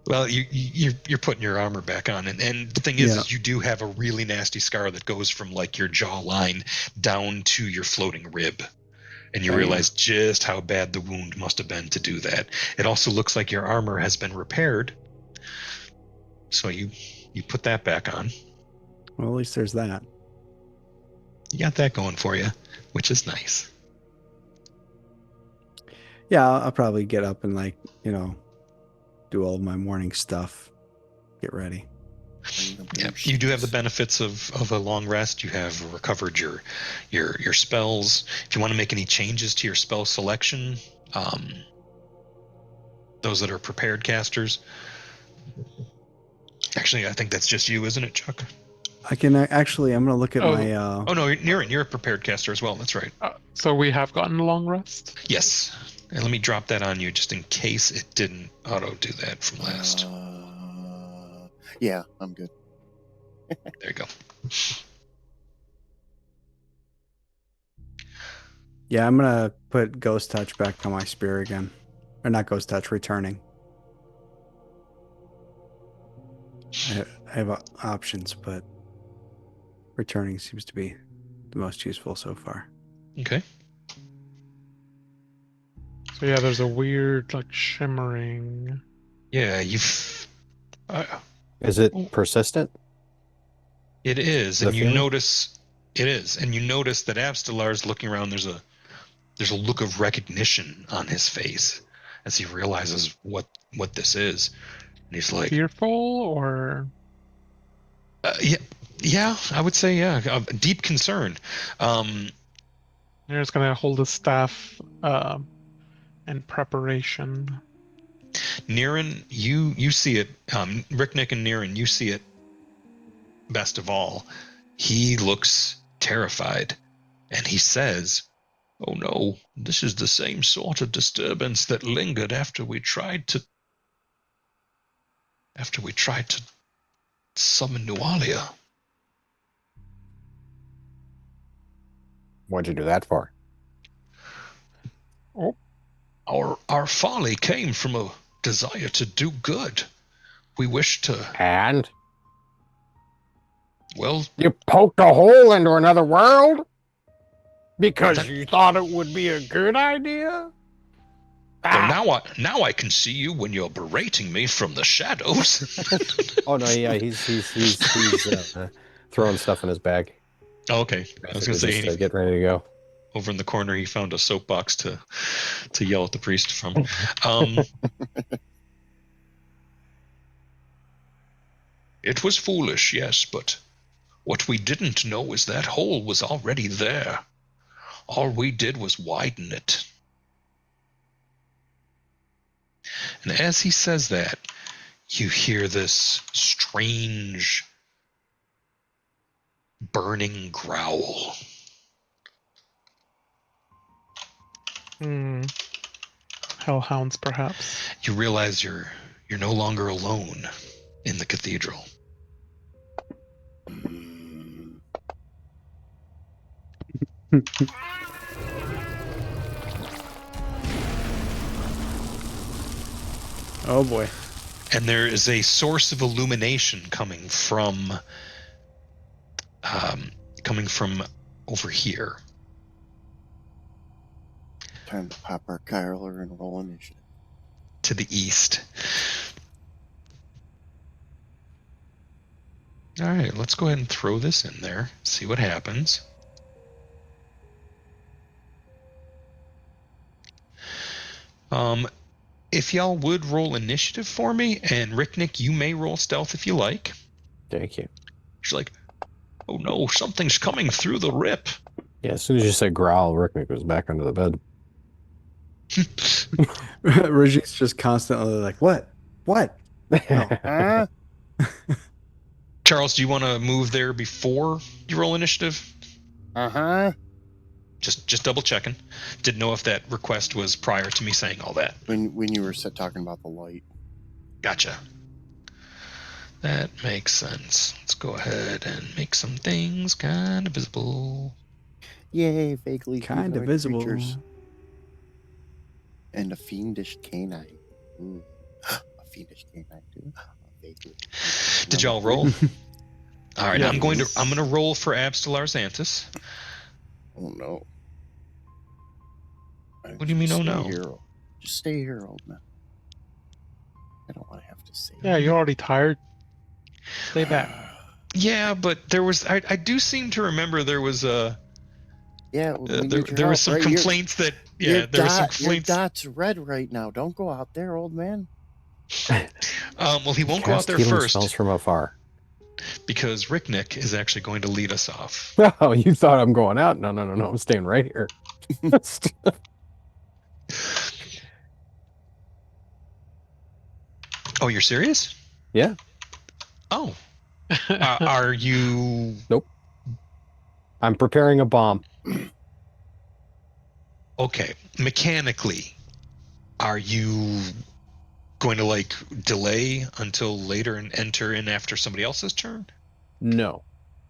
Well, you're putting your armor back on, and the thing is you do have a really nasty scar that goes from like your jawline down to your floating rib, and you realize just how bad the wound must have been to do that. It also looks like your armor has been repaired, so you put that back on. Well, at least there's that. You got that going for you, which is nice. Yeah, I'll probably get up and do all of my morning stuff. Get ready. Yeah, you do have the benefits of a long rest. You have recovered your spells. If you want to make any changes to your spell selection, those that are prepared casters. Actually, I think that's just you, isn't it, Chuck? I can actually. I'm gonna look at my. Oh no, you're a prepared caster as well. That's right. So we have gotten a long rest. Yes. And let me drop that on you just in case it didn't auto do that from last. Yeah, I'm good. There you go. Yeah, I'm gonna put Ghost Touch back on my spear again, or not Ghost Touch, returning. I have options, but returning seems to be the most useful so far. Okay. So yeah, there's a weird like shimmering. Yeah, you've. Is it persistent? It is, The and you feeling? notice it is, and you notice that Avstelar's looking around. There's a look of recognition on his face as he realizes what this is, and he's like, Fearful or yeah, I would say deep concern. Near's gonna hold his staff in preparation. Niren, you see it. Ricknick and Niren, you see it best of all. He looks terrified, and he says, "Oh no, this is the same sort of disturbance that lingered after we tried to summon Nualia." What'd you do that for? Oh, Our folly came from a desire to do good. We wish to, And well, you poked a hole into another world because you thought it would be a good idea? well, now I can see you when you're berating me from the shadows. Oh no, yeah, he's throwing stuff in his bag. Oh, okay. I was going to say, Just, getting ready to go. over in the corner, he found a soapbox to yell at the priest from. It was foolish, yes, but what we didn't know is that hole was already there. All we did was widen it. And as he says that, you hear this strange burning growl. hellhounds, perhaps. You realize you're no longer alone in the cathedral. Oh boy. And there is a source of illumination coming from over here. Time to pop our Kyler and roll initiative. To the east. All right, let's go ahead and throw this in there. See what happens. If y'all would roll initiative for me, and Ricknick, you may roll stealth if you like. Thank you. She's like, oh no, something's coming through the rip. Yeah, as soon as you said growl, Ricknick was back under the bed. Regis just constantly like, what? What? Oh. Huh? Charles, do you want to move there before you roll initiative? Uh-huh. Just double checking. Didn't know if that request was prior to me saying all that. When you were talking about the light. Gotcha. That makes sense. Let's go ahead and make some things kind of visible. Yay, vaguely Kind of humanoid visible. creatures. And a fiendish canine. Ooh. A fiendish canine too. Vaguely. Did y'all roll? All right, Yeah. I'm going to roll for Abstelar Xanthus. Oh no. What do you mean, oh no? Just stay here, old man. I don't want to have to say Yeah, you're already tired. Stay back. Yeah, but there was I do seem to remember there was a Yeah, there was some complaints that there was some complaints. Your dot's red right now. Don't go out there, old man. Well, he won't go out Cast there healing first spells from afar. because Ricknick is actually going to lead us off. Oh, you thought I'm going out? No, I'm staying right here. Oh, you're serious? Yeah. Oh, are you? Nope. I'm preparing a bomb. Okay, mechanically, are you going to like delay until later and enter in after somebody else's turn? No.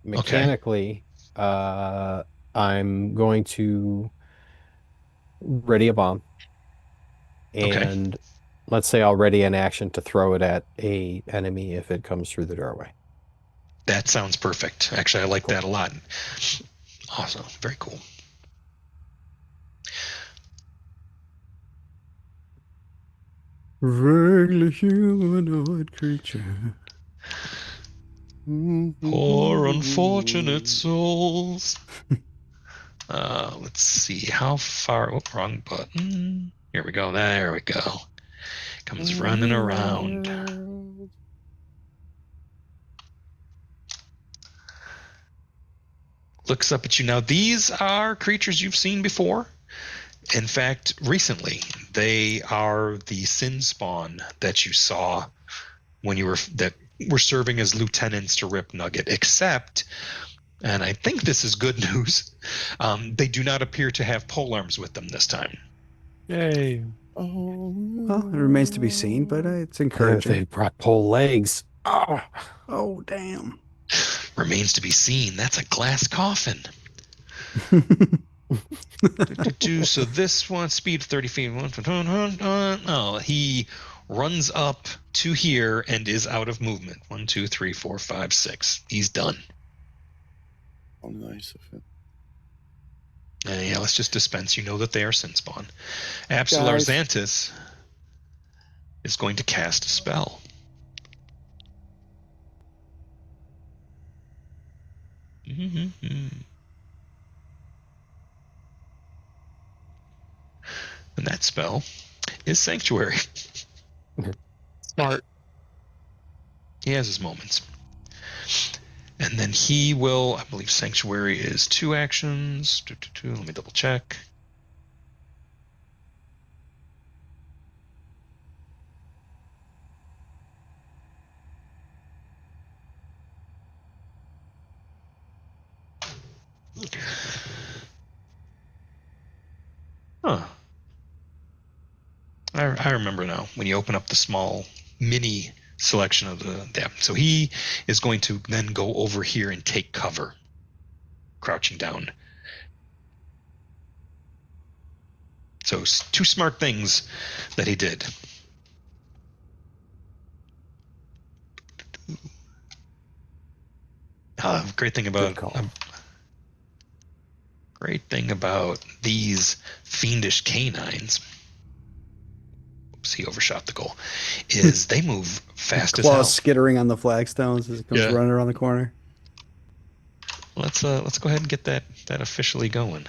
Mechanically, I'm going to ready a bomb. And let's say I'll ready an action to throw it at a enemy if it comes through the doorway. That sounds perfect. Actually, I like that a lot. Awesome. Very cool. Vaguely humanoid creature. Poor unfortunate souls. Let's see how far. Oh, wrong button. Here we go. There we go. Comes running around. Looks up at you. Now, these are creatures you've seen before. In fact, recently, they are the sin spawn that you saw when you were serving as lieutenants to Rip Nugget, except, and I think this is good news, they do not appear to have polearms with them this time. Yay. Well, it remains to be seen, but it's They encouraging. brought pole legs. Oh, damn. Remains to be seen. That's a glass coffin. So this one, speed 30 feet. Oh, he runs up to here and is out of movement. 1, 2, 3, 4, 5, 6. He's done. Oh, nice of him. Yeah, let's just dispense. You know that they are sin spawn. Abstelar Xanthus is going to cast a spell. And that spell is Sanctuary. Smart. He has his moments. And then he will, I believe Sanctuary is 2 actions. Let me double check. Huh. I remember now when you open up the small mini selection of the so he is going to then go over here and take cover, crouching down. So 2 smart things that he did. Great thing Good call. great thing about these fiendish canines. Oops, he overshot the goal. Is they move fast as hell. Claws skittering on the flagstones as it comes Yeah. running around the corner. Let's go ahead and get that officially going.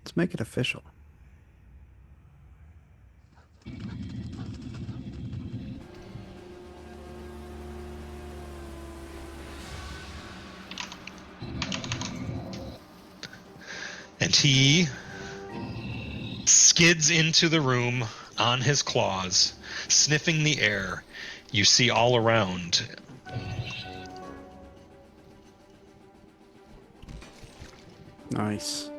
Let's make it official. And he skids into the room on his claws, sniffing the air. You see all around. Nice.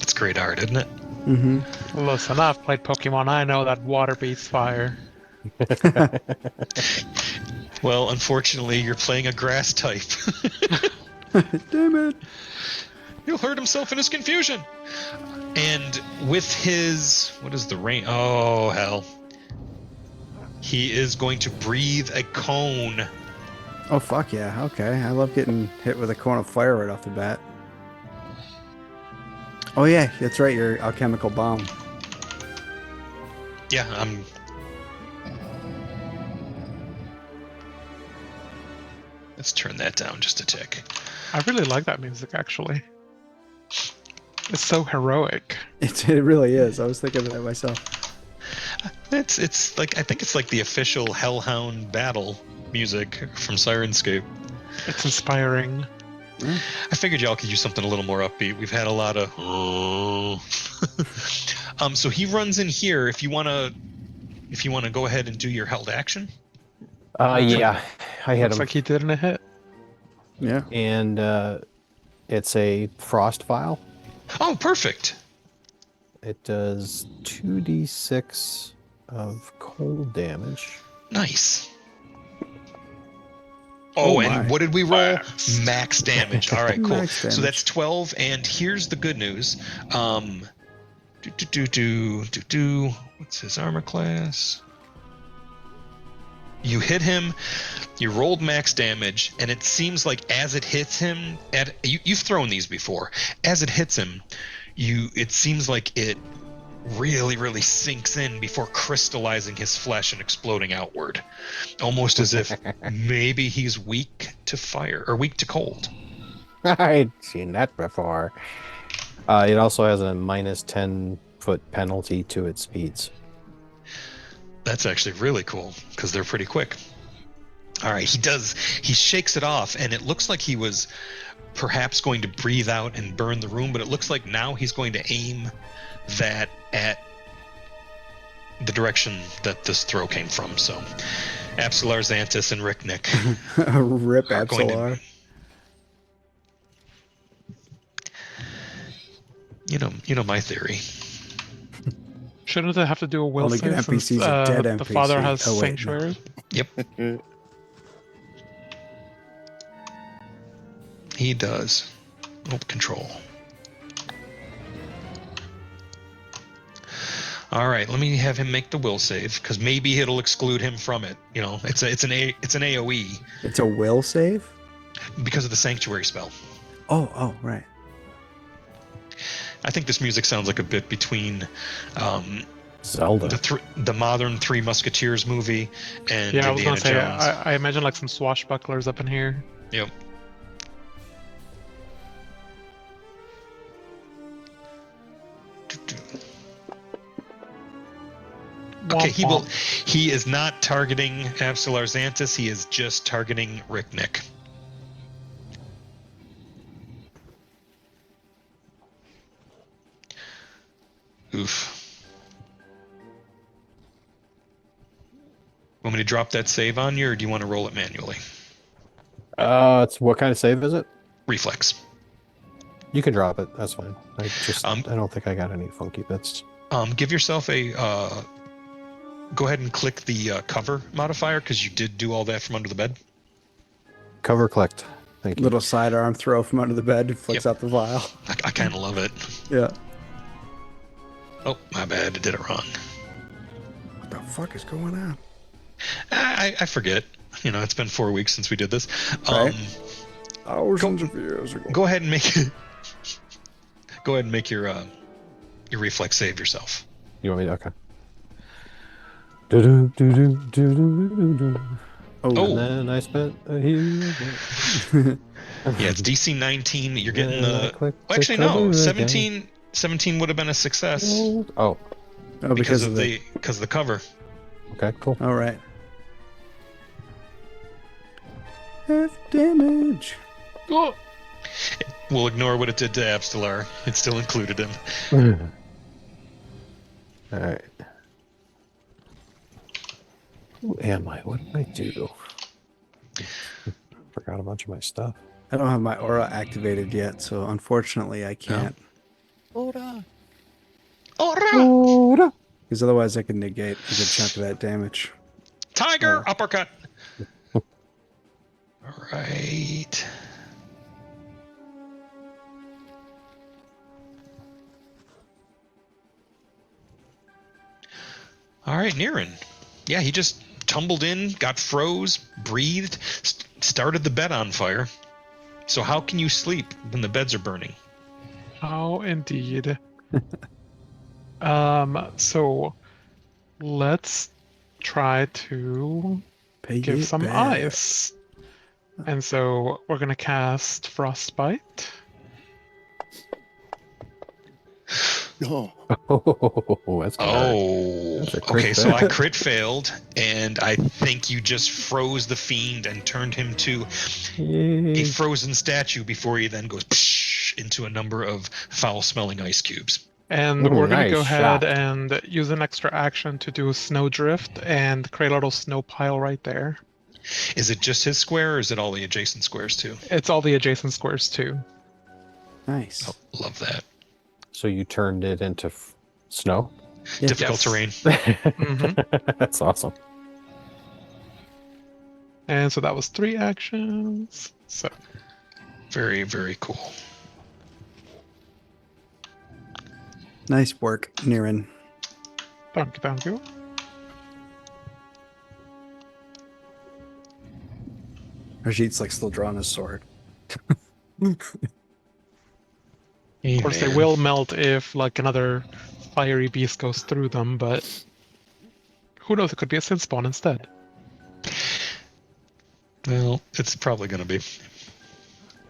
It's great art, isn't it? Mm-hmm. Listen, I've played Pokemon. I know that water beats fire. Well, unfortunately, you're playing a grass type. Damn it. He'll hurt himself in his confusion. And with his... What is the range? Oh, hell. He is going to breathe a cone. Oh, fuck yeah. Okay. I love getting hit with a cone of fire right off the bat. Oh, yeah. That's right. Your alchemical bomb. Yeah, I'm... Let's turn that down just a tick. I really like that music, actually. It's so heroic. It really is. I was thinking of that myself. It's like, I think it's like the official Hellhound battle music from Sirenscape. It's inspiring. I figured y'all could use something a little more upbeat. We've had a lot of so he runs in here. If you wanna go ahead and do your held action. Yeah, I had Looks him. like he didn't hit. Yeah. And it's a frost vial. Oh, perfect. It does 2d6 of cold damage. Nice. Oh, my. and what did we roll? Max. Max damage. All right, cool. Max So damage. that's 12, and here's the good news. What's his armor class? You hit him, you rolled max damage, and it seems like as it hits him, you've thrown these before. As it hits him, it seems like it really, really sinks in before crystallizing his flesh and exploding outward. Almost as if maybe he's weak to fire, or weak to cold. I'd seen that before. It also has a minus 10-foot penalty to its speeds. That's actually really cool, because they're pretty quick. All right, he shakes it off, and it looks like he was perhaps going to breathe out and burn the room, but it looks like now he's going to aim that at the direction that this throw came from. So, Absolar, Xanthus, and Ricknick. Rip are going to- Absolar. You know my theory. Shouldn't they have to do a will Only save good since NPCs are dead the father NPCs. has Oh, wait, no. sanctuary? Yep, he does. Oh, control. All right, let me have him make the will save, because maybe it'll exclude him from it. You know, it's an AOE It's a will save? because of the sanctuary spell. Oh, right. I think this music sounds like a bit between Zelda. the modern Three Musketeers movie and Yeah, I was Indiana gonna say, Jones. I imagine like some swashbucklers up in here. Yep. Okay, Womp womp. he is not targeting Absolar Xanthus, he is just targeting Ricknick. Oof. Want me to drop that save on you, or do you want to roll it manually? It's what kind of save is it? Reflex. You can drop it. That's fine. I don't think I got any funky bits. Give yourself a go ahead and click the cover modifier, because you did do all that from under the bed. Cover clicked. Thank you. Little sidearm throw from under the bed and flicks Yep. out the vial. I kind of love it. Yeah. Oh, my bad. I did it wrong. What the fuck is going on? I forget. It's been 4 weeks since we did this. Right. Thousands of years ago. Go ahead and make your reflex save yourself. You want me to? Okay. Do-do-do-do-do-do-do-do. Oh. And then I spent a huge... Yeah, it's DC 19. You're getting And I the... clicked Actually, the cover no. 17 would have been a success again. Oh, because of the cover. okay, cool. All right. Half damage. Oh, We'll ignore what it did to Abstellar. It still included him. All right. Who am I? What did I do? Forgot a bunch of my stuff. I don't have my aura activated yet, so unfortunately I can't. Ora. Ora! Because otherwise I could negate a good chunk of that damage. Tiger! Uppercut! All right. All right, Niren. Yeah, he just tumbled in, got froze, breathed, started the bed on fire. So how can you sleep when the beds are burning? oh, indeed. So let's try to Pay give it some back. ice. And so we're gonna cast Frostbite. Oh, Oh, that's good. Oh, That's a crit okay. So I fail. crit failed, and I think you just froze the fiend and turned him to a Yay. frozen statue before he then goes psh, into a number of foul-smelling ice cubes. And Ooh, we're gonna nice go ahead shot. and use an extra action to do a snowdrift and create a little snow pile right there. Is it just his square, or is it all the adjacent squares too? It's all the adjacent squares too. Nice. Oh, love that. So you turned it into snow? Yeah. Difficult Yes. terrain. That's awesome. And so that was 3 actions. So Very, very cool. Nice work, Niren. thank you. Rajit's like still drawing his sword. Of course, they will melt if like another fiery beast goes through them, but who knows? It could be a sin spawn instead. Well, it's probably going to be.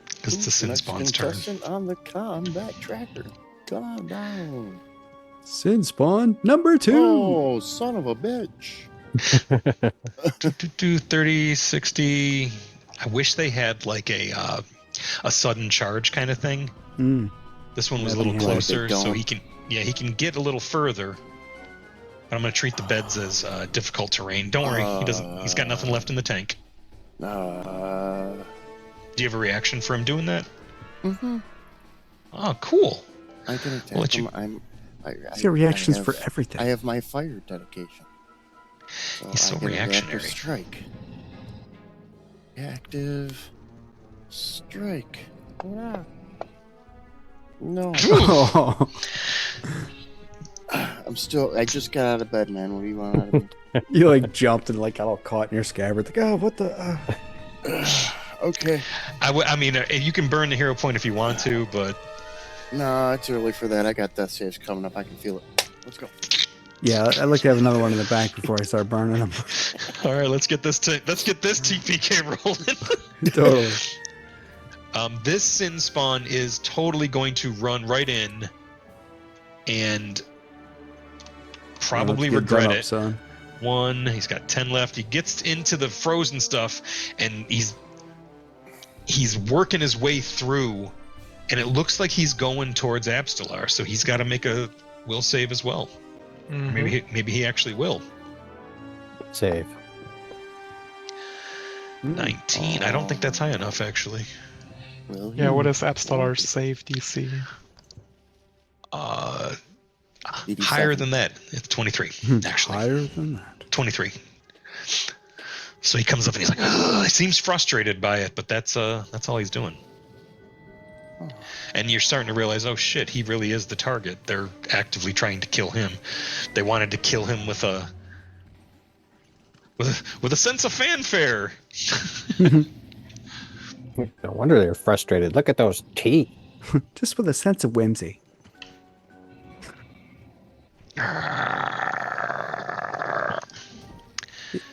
Because it's the sin next spawn's turn. contestant on the combat tracker. Come on down. Sin spawn number 2. Oh, son of a bitch. 30, 60. I wish they had like a sudden charge kind of thing. Mm. This one was a Yeah, little they closer, so don't. he can get a little further. But I'm going to treat the beds as difficult terrain. Don't worry, he's got nothing left in the tank. Do you have a reaction for him doing that? Mm-hmm. Oh, cool. I can attack We'll let you- him. He's got reactions I have- for everything. I have my fire dedication. He's so I get a reactive reactionary. strike. Reactive strike. Hurrah. No. Oh. I just got out of bed, man. What do you want out of me? You like jumped and like got all caught in your scabbard. Like, oh, what the? Okay. I mean, you can burn the hero point if you want to, but No, it's early for that. I got death saves coming up. I can feel it. Let's go. Yeah, I'd like to have another one in the bank before I start burning them. all right, let's get this TPK rolling. Totally. This sin spawn is totally going to run right in and probably Let's get done regret up, it. son. He's got 10 left. He gets into the frozen stuff, and he's working his way through, and it looks like he's going towards Abstellar, so he's got to make a will save as well. Mhm. Maybe he actually will. Save. 19. I don't think that's high enough, actually. Will Yeah, you? what is Abstellar's save DC? Higher than that. It's 23, actually. Higher than that. 23. So he comes up and he's like, "Ugh," he seems frustrated by it, but that's all he's doing. Oh. And you're starting to realize, oh shit, he really is the target. They're actively trying to kill him. They wanted to kill him with a with a sense of fanfare. No wonder they're frustrated. Look at those teeth. Just with a sense of whimsy.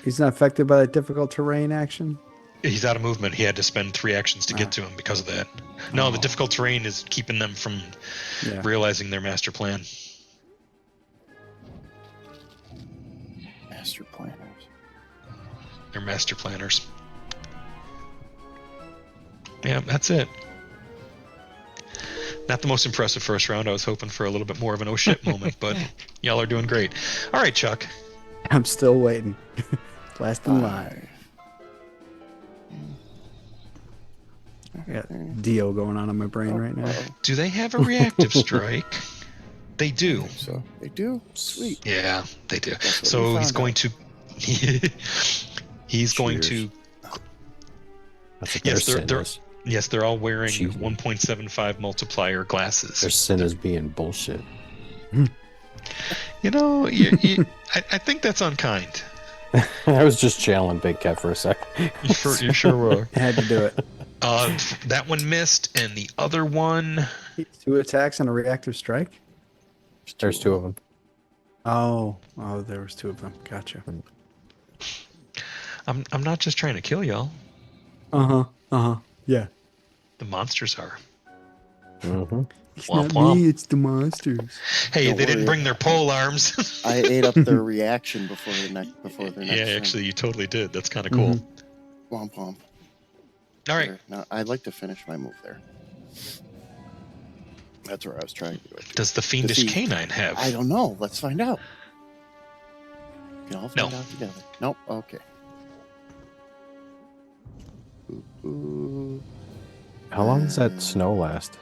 He's not affected by that difficult terrain action? He's out of movement. He had to spend 3 actions to get to him because of that. No, the Oh. difficult terrain is keeping them from Yeah. realizing their master plan. Master planners. They're master planners. Yeah, that's it. Not the most impressive first round. I was hoping for a little bit more of an oh shit moment, but y'all are doing great. All right, Chuck. I'm still waiting. Last in line. I got Dio going on in my brain right now. Do they have a reactive strike? They do. So they do. Sweet. Yeah, they do. That's what we So he's found going out. to. He's going Cheaters. to. That's what Yes, their they're- sin they're- is. Yes, they're all wearing Cheating. 1.75 multiplier glasses. Their sin is being bullshit. You know, I think that's unkind. I was just channeling Big Cat for a sec. You sure were. Had to do it. That one missed, and the other one. 2 attacks and a reactive strike? There's 2 of them. Oh, there was 2 of them. Gotcha. I'm not just trying to kill y'all. Yeah. The monsters are. Mm-hmm. It's Womp not womp. me, it's the monsters. Hey, Don't they didn't worry. bring their pole arms. I ate up their reaction before their next. Yeah, turn. actually, you totally did. That's kind of cool. Womp womp. All right. There. Now I'd like to finish my move there. That's where I was trying to do it. Does the fiendish see- canine have? I don't know. Let's find out. We can all find No. out together. Nope. Okay. Ooh. How long does that snow last?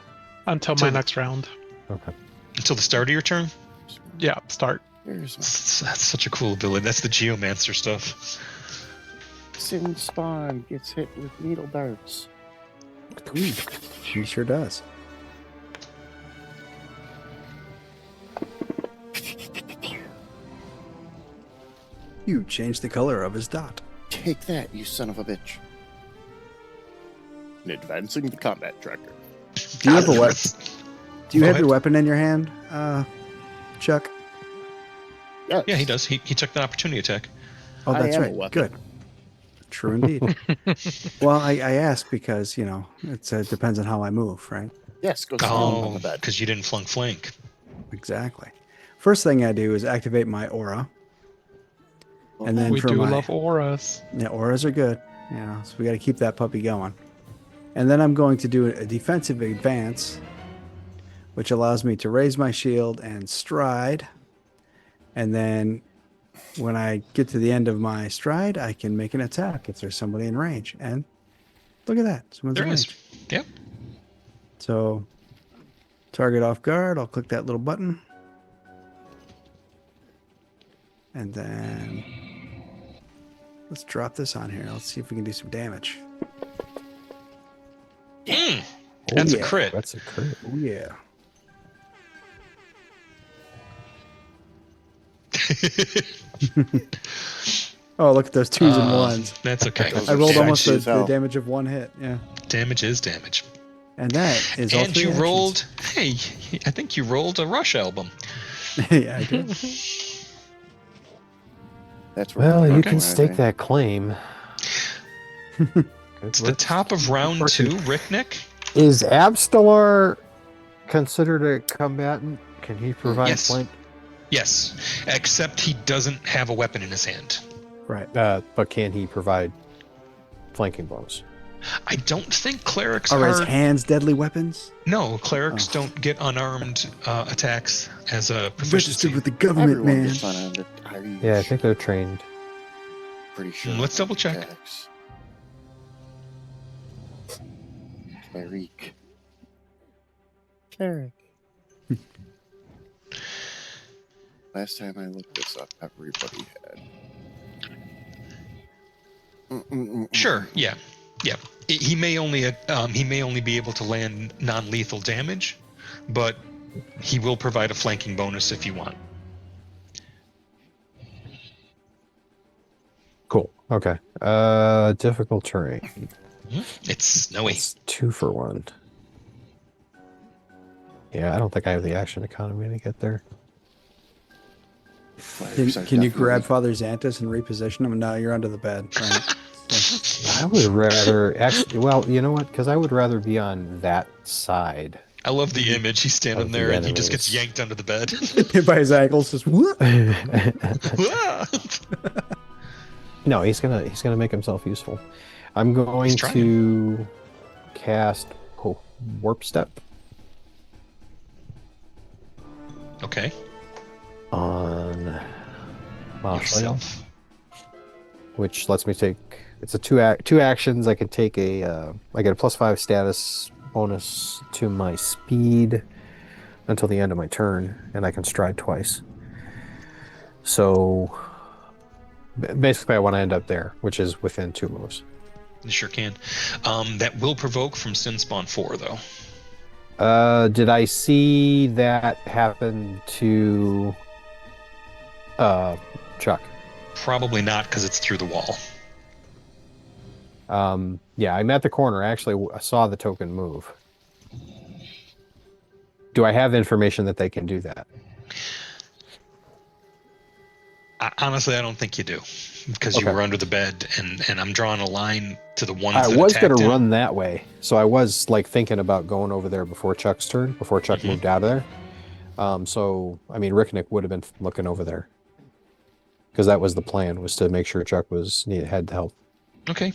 Until my Till- next round. Okay. Until the start of your turn? Yeah, start. Here's my That's such a cool ability. That's the Geomancer stuff. Sin Spawn gets hit with needle darts. He sure does. You changed the color of his dot. Take that, you son of a bitch. And advancing the combat tracker. Do you have a weapon? Do you Go have your ahead. weapon in your hand, Chuck? Yes. Yeah, he does. He took that opportunity attack. Oh, I that's am a right. weapon. Good. True indeed. Well, I ask because, you know, it depends on how I move, right? Yes, go sit down on Oh, the bed. because you didn't flunk flank. Exactly. First thing I do is activate my aura. And then We for do my- love auras. Yeah, auras are good. You know, so we got to keep that puppy going. And then I'm going to do a defensive advance, which allows me to raise my shield and stride. And then when I get to the end of my stride, I can make an attack if there's somebody in range. And look at that. Someone's There in is. range. Yep. So target off guard. I'll click that little button. And then let's drop this on here. Let's see if we can do some damage. Mm, that's yeah. a crit. That's a crit. Oh, yeah. Oh, look at those twos and ones. That's okay. Those I are rolled sexy almost the as hell. damage of 1 hit. Yeah. Damage is damage. And that is all And 3 you actions. rolled. Hey, I think you rolled a Rush album. Yeah, I did. That's where Well, the you fuck can am I, stake right? that claim. It's the top of round 2, Ricknick. Is Abstellar considered a combatant? Can he provide Yes. flank? Yes, except he doesn't have a weapon in his hand. Right. But can he provide flanking bonus? I don't think clerics Are his are. hands deadly weapons? No, clerics Oh. don't get unarmed attacks as a Registered proficiency. with the government, Everyone man. gets unarmed. Are you Yeah, I think they're trained. pretty sure. Let's double check. Attacks. Cleric. Cleric. Last time I looked this up, everybody had. Sure. Yeah. Yeah. He may only be able to land non-lethal damage, but he will provide a flanking bonus if you want. Cool. Okay. Difficult terrain. It's snowy. It's 2 for 1. Yeah, I don't think I have the action economy to get there. Can you grab Father Xantus and reposition him? No, you're under the bed, right? I would rather actually. Well, you know what? Because I would rather be on that side. I love the image. He's standing Of the there and he just gets enemies. yanked under the bed. Hit by his ankles, just whoop. No, he's gonna make himself useful. I'm going He's trying. to cast Warp Step Okay. on Marshall, Yourself. which lets me take. It's a two actions. I can take a. I get a +5 status bonus to my speed until the end of my turn, and I can stride twice. So basically, I want to end up there, which is within 2 moves. You sure can. That will provoke from Sin Spawn 4, though. Did I see that happen to Chuck? Probably not, because it's through the wall. Yeah, I'm at the corner. I actually saw the token move. Do I have information that they can do that? Honestly, I don't think you do, because you Okay. were under the bed, and I'm drawing a line to the ones I that was attacked going to him. run that way, so I was like thinking about going over there before Chuck's turn, before Chuck moved out of there. So I mean, Ricknick would have been looking over there because that was the plan, was to make sure Chuck had help. Okay.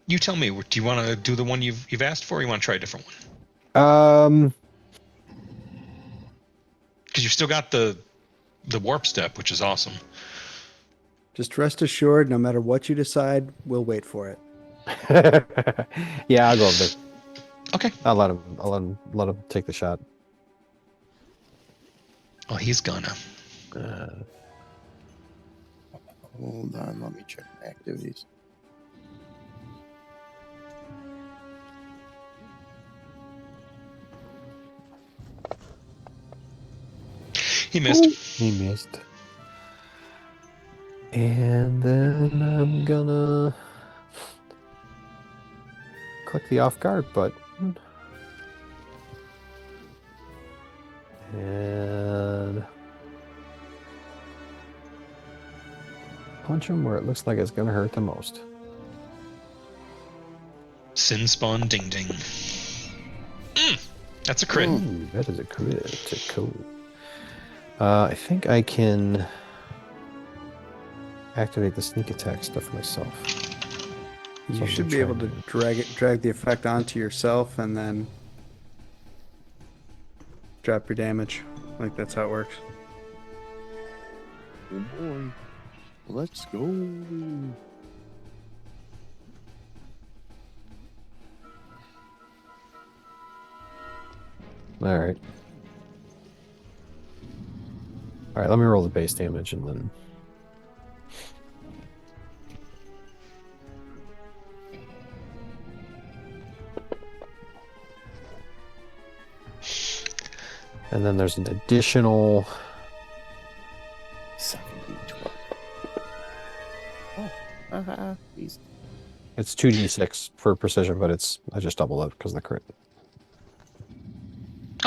You tell me. Do you want to do the one you've asked for, or you want to try a different one? Because you've still got the warp step, which is awesome. Just rest assured, no matter what you decide, we'll wait for it. Yeah, I'll go over there. Okay. I'll let him take the shot. Oh, he's gonna. Hold on, let me check my activities. He missed. He missed. And then I'm gonna click the off guard button. And punch him where it looks like it's gonna hurt the most. Sin Spawn ding ding. That's a crit. Ooh, that is a critical. I think I can activate the sneak attack stuff myself. You So should I'm be able trying to drag the effect onto yourself and then drop your damage. Like that's how it works. Oh boy. Let's go. All right. All right, let me roll the base damage and then. And then there's an additional. 7d12. Oh, he's It's 2d6 for precision, but I just doubled it because of the crit.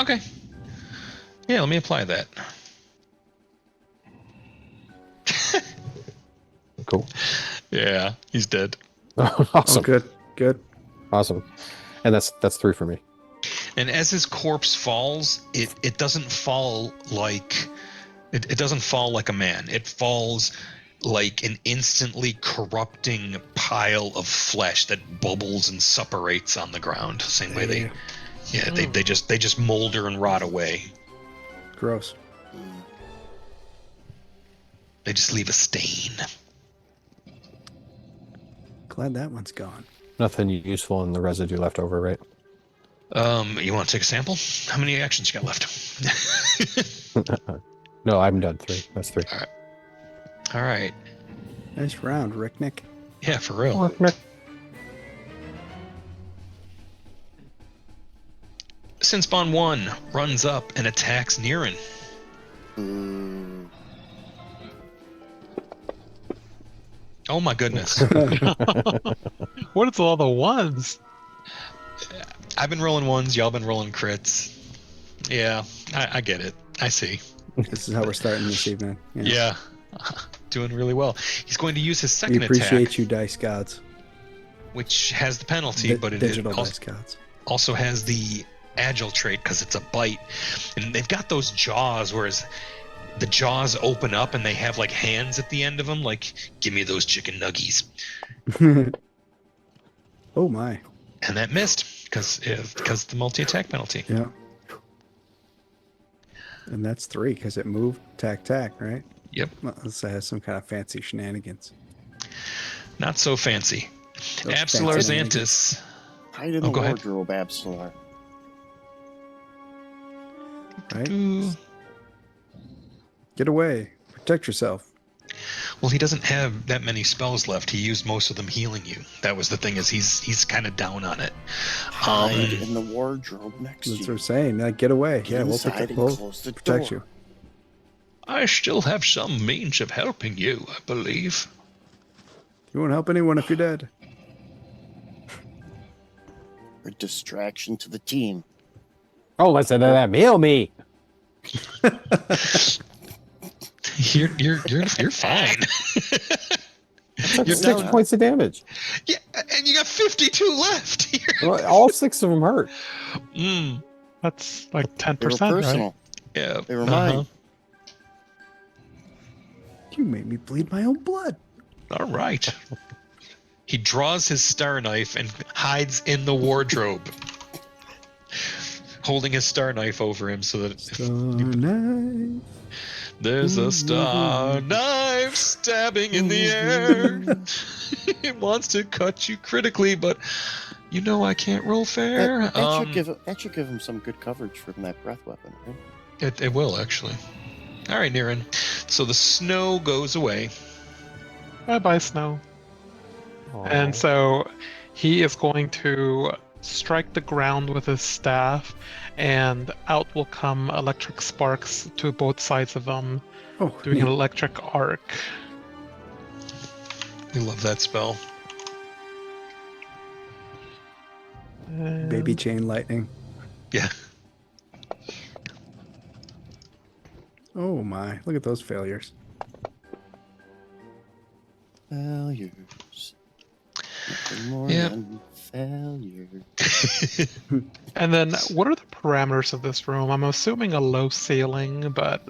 Okay. Yeah, let me apply that. Cool. Yeah, he's dead. Awesome. Oh, good. Awesome. And that's 3 for me. And as his corpse falls, it doesn't fall like it doesn't fall like a man. It falls like an instantly corrupting pile of flesh that bubbles and suppurates on the ground. Same way they just molder and rot away. Gross. They just leave a stain. Glad that one's gone. Nothing useful in the residue left over, right? You want to take a sample? How many actions you got left? No, I'm done. 3. That's 3. All right. Nice round, Ricknick. Yeah, for real. Sin Spawn 1 runs up and attacks Niran. Oh my goodness. What is all the ones? I've been rolling ones, y'all been rolling crits. Yeah, I get it. I see. This is how we're starting this evening. Yeah. Doing really well. He's going to use his We second appreciate attack, you, dice gods. which has the penalty, but it Digital also, dice gods. also has the agile trait because it's a bite. And they've got those jaws, whereas the jaws open up and they have like hands at the end of them, like, give me those chicken nuggies. Oh my. And that missed because of the multi-attack penalty. Yeah. And that's 3 because it moved tack, right? Yep. Well, this has some kind of fancy shenanigans. Not so fancy. Those Absolar fancy Xanthus. Hide in Oh, the go ahead. wardrobe, Absolar. Right? Ooh. Get away. Protect yourself. Well, he doesn't have that many spells left. He used most of them healing you. That was the thing, is he's kind of down on it. Hide in the wardrobe next That's to what you. I'm saying. Like, get away. Get Yeah, we'll inside and we'll close the protect door. you. I still have some means of helping you, I believe. You won't help anyone if you're dead. A distraction to the team. Oh, listen to that. Heal me. You're fine. That's You're 6 down. points of damage. Yeah, and you got 52 left here. Well, all 6 of them hurt. That's like 10%, They were right? personal. Yeah. They were mine. You made me bleed my own blood. All right. He draws his star knife and hides in the wardrobe, holding his star knife over him so that Star knife. there's a star knife stabbing in the air. It wants to cut you critically, but you know I can't roll fair. That should give him some good coverage from that breath weapon, right? It will, actually. All right, Niren. So the snow goes away. Bye-bye, Snow. Aw. And so he is going to strike the ground with his staff, and out will come electric sparks to both sides of him, Oh, doing neat. an electric arc. We love that spell. Baby And chain lightning. Yeah. Oh my. Look at those failures. Failures. Nothing more Yeah. than failure. And then, what are the parameters of this room? I'm assuming a low ceiling, but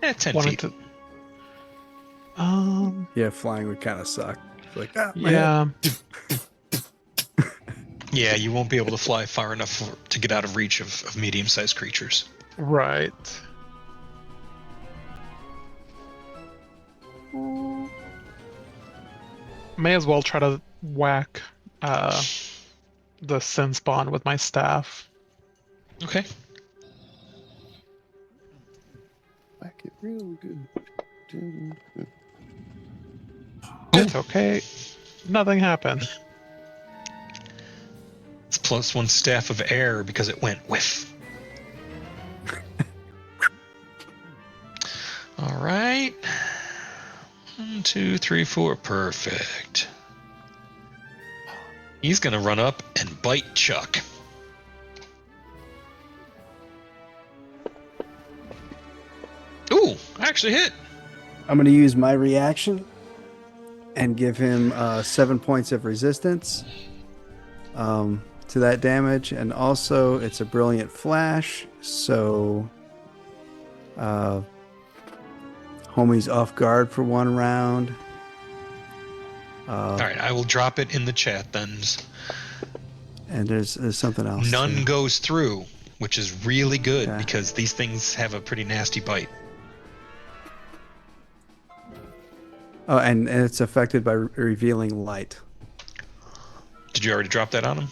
10 wanted feet. to. Yeah, flying would kind of suck. It's like, my head. Yeah. Yeah, you won't be able to fly far enough to get out of reach of medium-sized creatures. Right. May as well try to whack the sin spawn with my staff. Okay. Whack it real good. It's okay. Nothing happened. It's +1 staff of air because it went whiff. All right. 1, 2, 3, 4. Perfect. He's going to run up and bite Chuck. Ooh, actually hit. I'm going to use my reaction and give him 7 points of resistance to that damage. And also, it's a brilliant flash, so homie's off guard for 1 round. All right, I will drop it in the chat then. And there's something else. None too. goes through, which is really good Okay. because these things have a pretty nasty bite. Oh, and it's affected by revealing light. Did you already drop that on him?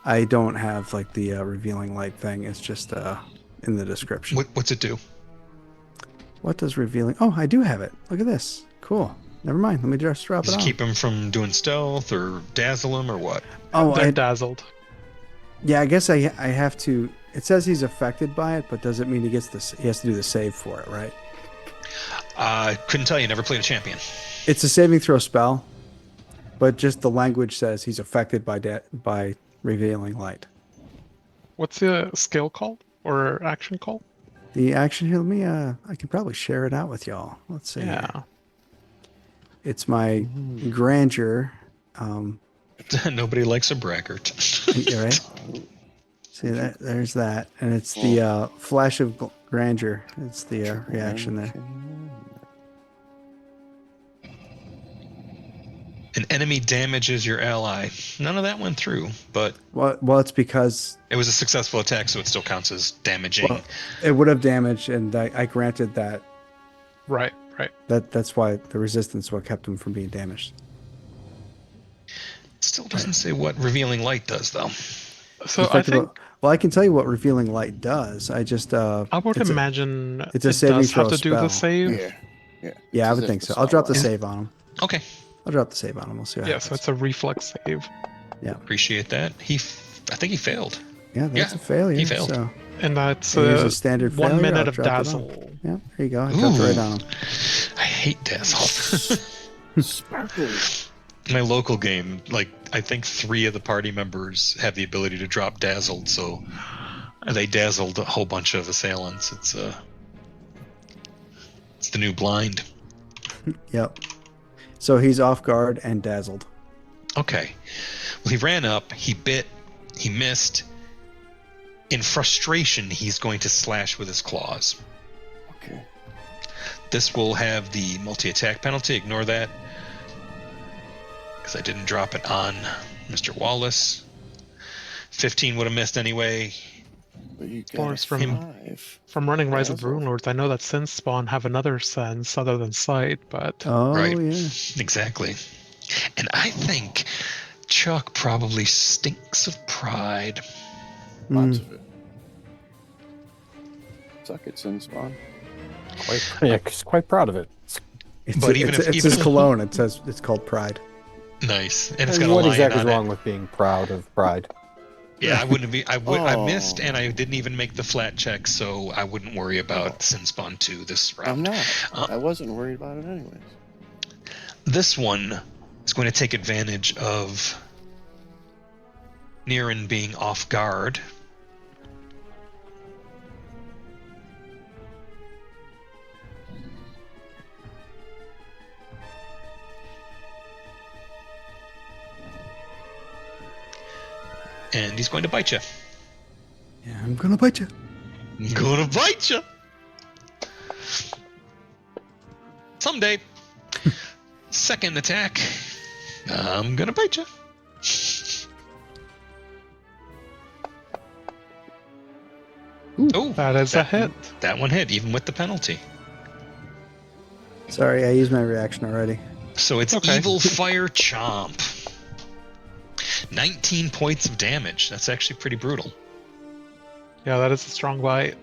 I don't have like the revealing light thing. It's just in the description. What's it do? What does revealing? Oh, I do have it. Look at this. Cool. Never mind. Let me just drop Does it it on. keep him from doing stealth or dazzle him or what? Oh, They're dazzled. yeah. I guess I have to. It says he's affected by it, but does it mean he gets this? He has to do the save for it, right? I couldn't tell you. Never played a champion. It's a saving throw spell, but just the language says he's affected by revealing light. What's the skill called or action called? The action here, let me I can probably share it out with y'all. Let's see. Yeah. Here. It's my grandeur. Nobody likes a braggart. Yeah, right? See that? There's that, and it's the flash of grandeur. It's the reaction there. An enemy damages your ally. None of that went through, but Well, it's because it was a successful attack, so it still counts as damaging. well, it would have damaged, and I granted that. Right. That's why the resistance what kept him from being damaged. Still doesn't say what revealing light does, though. So I think Well, I can tell you what revealing light does. I just I would imagine it's a it saving does have throw to do the spell. save. Yeah, I would think so. I'll drop the save. save on him. Okay, I'll drop the save on him. We'll see what Yeah, happens. so it's a reflex save. appreciate that. I think he failed. Yeah, that's Yeah, a failure. he failed. So And that's here's a standard 1 failure. minute I'll of drop it on. dazzle. Yeah, there you go. I dropped it right on him. I hate Dazzle. Sparkly. My local game, like, I think 3 of the party members have the ability to drop Dazzled, so they dazzled a whole bunch of assailants. It's the new blind. Yep. So he's off guard and dazzled. Okay. Well, he ran up, he bit, he missed. In frustration, he's going to slash with his claws. Okay. This will have the multi-attack penalty. Ignore that. Because I didn't drop it on Mr. Wallace. 15 would have missed anyway. But you got Force a from him. 5. From running Rise of the Dazzle. Rune Lords, I know that Sin Spawn have another sense other than sight, but Oh Right. yeah. Exactly. And I think Chuck probably stinks of pride. Lots Mm. of it. Suck it, Sin Spawn. Quite proud of it. It's, But it's his cologne. It says it's called Pride. Nice. And it's got a What lion exactly is on wrong it. with being proud of pride? Yeah, I wouldn't be. I missed, Oh. and I didn't even make the flat check, so I wouldn't worry about Sin Spawn 2 this round. I'm not. Uh, I wasn't worried about it anyways. This one is going to take advantage of Niren being off guard. And he's going to bite you. Yeah, I'm gonna bite you. Gonna bite you. Someday. Second attack. I'm gonna bite you. Oh, that is a hit. That one hit, even with the penalty. Sorry, I used my reaction already. So it's Okay. Evil Fire Chomp. 19 points of damage. That's actually pretty brutal. Yeah, that is a strong bite.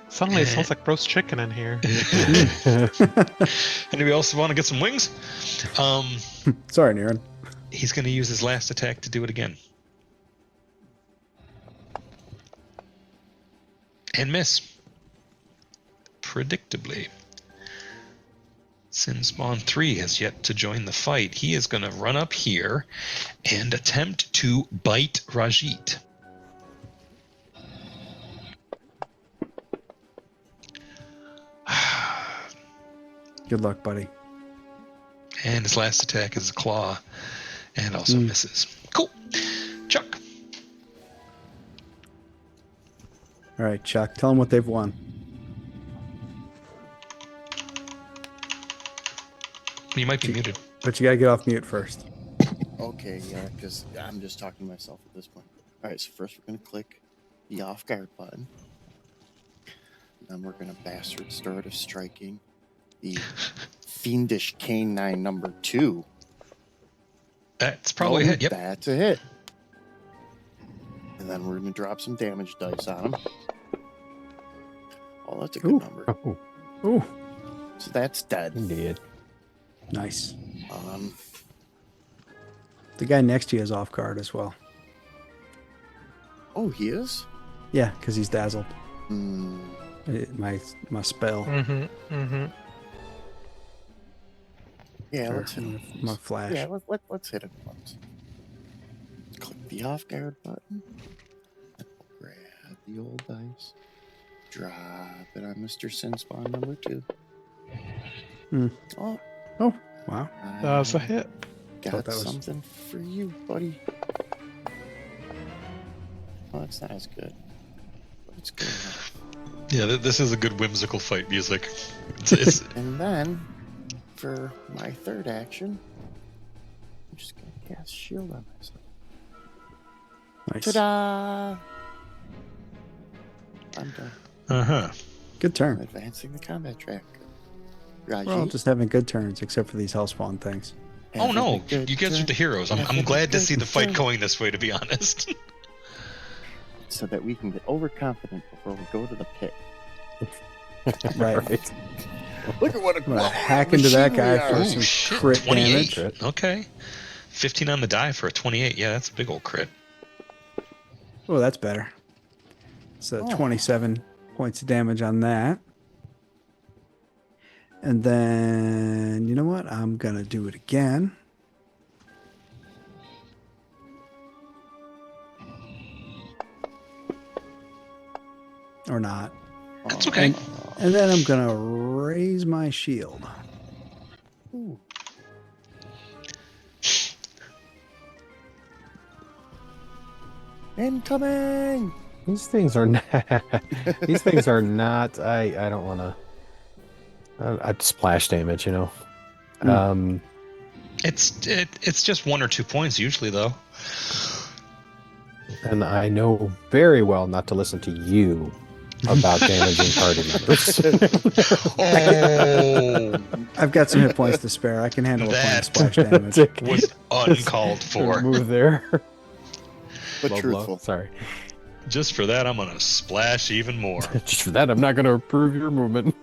Suddenly it smells like roast chicken in here. Anybody else want to get some wings? Sorry, Niren. He's going to use his last attack to do it again. And miss. Predictably. Sin Spawn 3 has yet to join the fight. He is going to run up here and attempt to bite Rajit. Good luck, buddy. And his last attack is a claw and also misses. Cool. Chuck. All right, Chuck. Tell them what they've won. You might be muted. But you gotta get off mute first. Okay, yeah, because I'm just talking to myself at this point. All right, so first we're going to click the off guard button. Then we're going to bastard start of striking the fiendish canine number 2. That's probably a hit. Yep. That's a hit. And then we're going to drop some damage dice on him. Oh, that's a good Ooh. number. Oh, Ooh, So that's dead. indeed. nice. The guy next to you is off guard as well. Oh, he is? Yeah, because he's dazzled. Hmm. My spell. Mm-hmm. Mm-hmm. Yeah, Sure, let's hit him. I'm gonna flash. Yeah, let's hit him once. Click the off guard button. And we'll grab the old dice. Drop it on Mr. Sin Spawn number 2. Hmm. Oh, Wow. That was a hit. got Thought that was- something for you, buddy. Oh, that's not as good. But it's good enough. Yeah, this is a good whimsical fight music. It's And then, for my third action, I'm just going to cast shield on myself. Nice. Ta-da! I'm done. uh-huh. Good I'm turn. advancing the combat track. Raji, We're all just having good turns, except for these hellspawn things. Oh having a no, good you guys are turn the heroes. I'm Having a glad to good see the fight turn. going this way, to be honest. so that we can get overconfident before we go to the pit. Right. Look at what a I'm gonna quality hack into that machine we guy are. for Ooh, some shit, crit 28. damage. Okay. 15 on the die for a 28. Yeah, that's a big old crit. Oh, that's better. So Oh. 27 points of damage on that. And then, you know what? I'm going to do it again. Or not. That's okay. And then I'm going to raise my shield. Ooh. Incoming! These things are not. These things are not. I don't want to. I'd splash damage, you know. Mm. It's just 1 or 2 points usually, though. And I know very well not to listen to you about damaging party members. Oh, I've got some hit points to spare. I can handle a point of That splash damage. was uncalled for. Move there. But Low blow. truthful. Sorry. Just for that, I'm gonna splash even more. Just for that, I'm not going to approve your movement.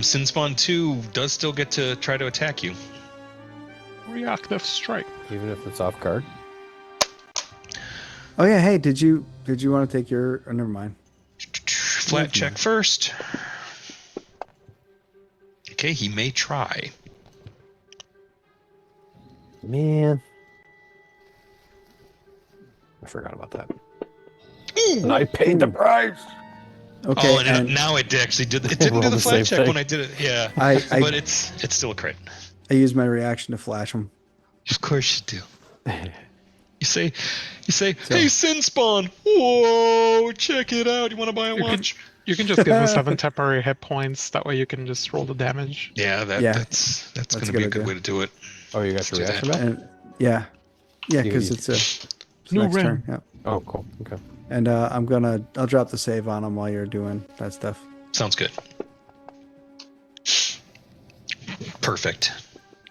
Sin Spawn 2 does still get to try to attack you. Reactive strike. Even if it's off guard. Oh yeah, hey, did you want to take your? Oh, never mind. Flat check first. Okay, he may try. Man. I forgot about that. And I paid the price. Okay, Oh, and now it actually did. It didn't do Roll the the flat same check thing. when I did it. Yeah, I but it's still a crit. used my reaction to flash him. Of course you do. You say, So- hey, Sin Spawn. Whoa, check it out. You want to buy a You can- watch? You can just give him 7 temporary hit points. That way you can just roll the damage. Yeah, Yeah. that's That's going a to be a good good idea. way to do it. Oh, you got your do that. reaction back? And yeah, You- because you- it's a New next rim. turn. Yeah. Oh, cool. Okay. And I'll drop the save on him while you're doing that stuff. Sounds good. Perfect.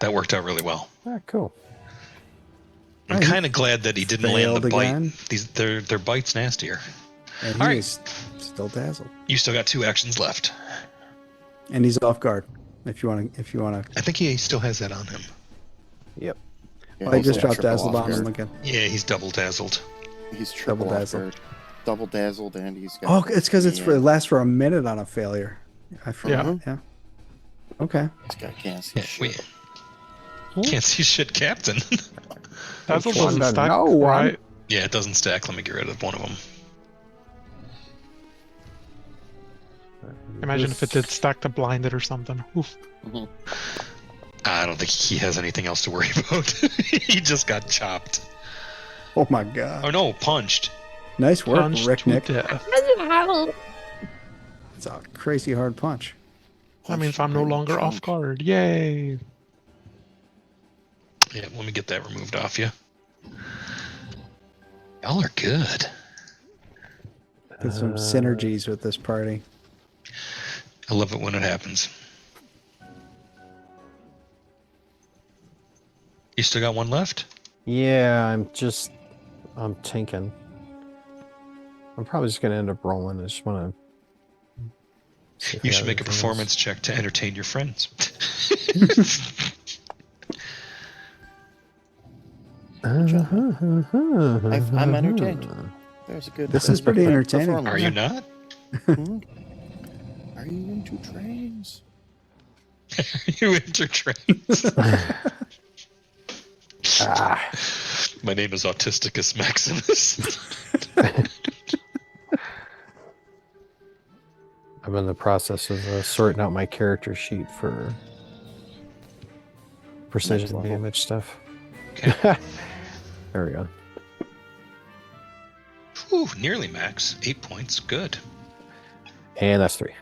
That worked out really well. Ah, cool. I'm Right. kind of glad that he didn't land the Failed bite. again. Their bite's nastier. And he All right. is still dazzled. You still got 2 actions left. And he's off guard. If you want to, I think he still has that on him. Yep. Yeah, I he's just a dropped triple dazzle off on him guard. again. Yeah, he's double dazzled. He's triple Double off dazzled. guard. Double dazzled, and he's got. Oh, it's because it yeah, lasts for a minute on a failure. I forgot. Yeah. Okay. He's got can't Yeah, see shit. can't see shit, Captain. That's Which also one? doesn't stack, No one. right? Yeah, it doesn't stack. Let me get rid of one of them. Imagine if it did stack to blinded or something. Oof. Mhm. I don't think he has anything else to worry about. He just got chopped. Oh my god. Oh no, punched. Nice work, Punched Rick to Nick. death. It's a crazy hard punch. That means I'm no longer off guard. Yay! Yeah, let me get that removed off you. Y'all are good. There's some synergies with this party. I love it when it happens. You still got one left? Yeah, I'm tinking. I'm probably just going to end up rolling. I just want to. You should make a performance check to entertain your friends. I'm entertained. There's a good. This there's is pretty a good entertaining. performance. Are you not? Hmm? Are you into trains? You enter trance. Ah, My name is Autisticus Maximus. I'm in the process of sorting out my character sheet for precision level. damage stuff. Okay. There we go. Ooh, nearly max. 8 points. Good. And that's 3.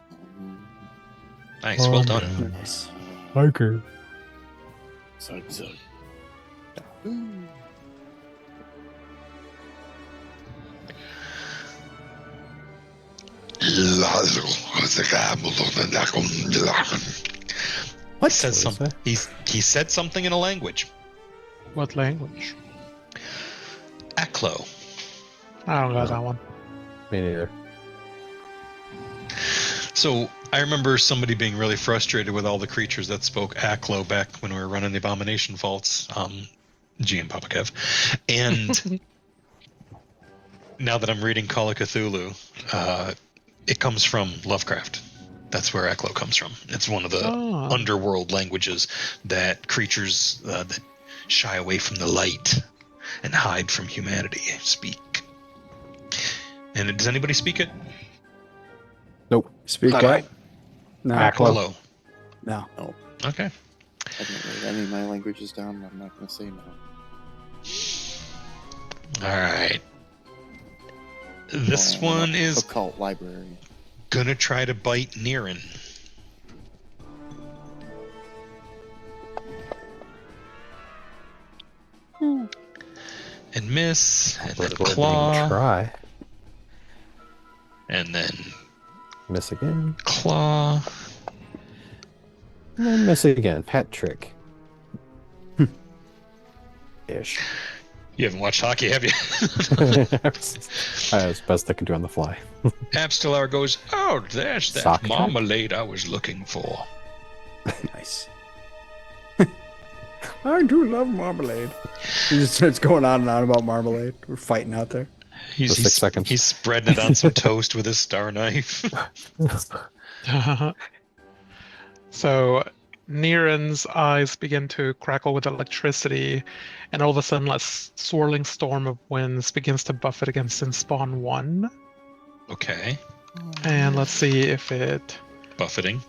Nice. Well done. Nice. Okay. Zug, zug. What says What is something? that? He said something in a language. What language? Aklo. I don't got No. that one. Me neither. So I remember somebody being really frustrated with all the creatures that spoke Aklo back when we were running the Abomination Vaults, GM Papa Kev. And now that I'm reading Call of Cthulhu, it comes from Lovecraft. That's where Aklo comes from. It's one of the Oh. underworld languages that creatures that shy away from the light and hide from humanity speak. And does anybody speak it? Nope. Speak Not what? right. No. Aklo. No. Okay. I didn't write any of my languages down. I'm not going to say no. All right. This one is occult library. gonna try to bite Niran. And miss, and then Let's go ahead and claw, try. and then Miss again. claw. And then miss again. Hat trick. Ish. You haven't watched hockey, have you? That's best I can do on the fly. Abstelar goes, oh, there's that Sock check? marmalade I was looking for. Nice. I do love marmalade. He just starts going on and on about marmalade. We're fighting out there. He's, For 6 seconds. He's spreading it on some toast with his star knife. So Niran's eyes begin to crackle with electricity, and all of a sudden, a swirling storm of winds begins to buffet against Spawn 1. Okay. And let's see if it. Buffeting.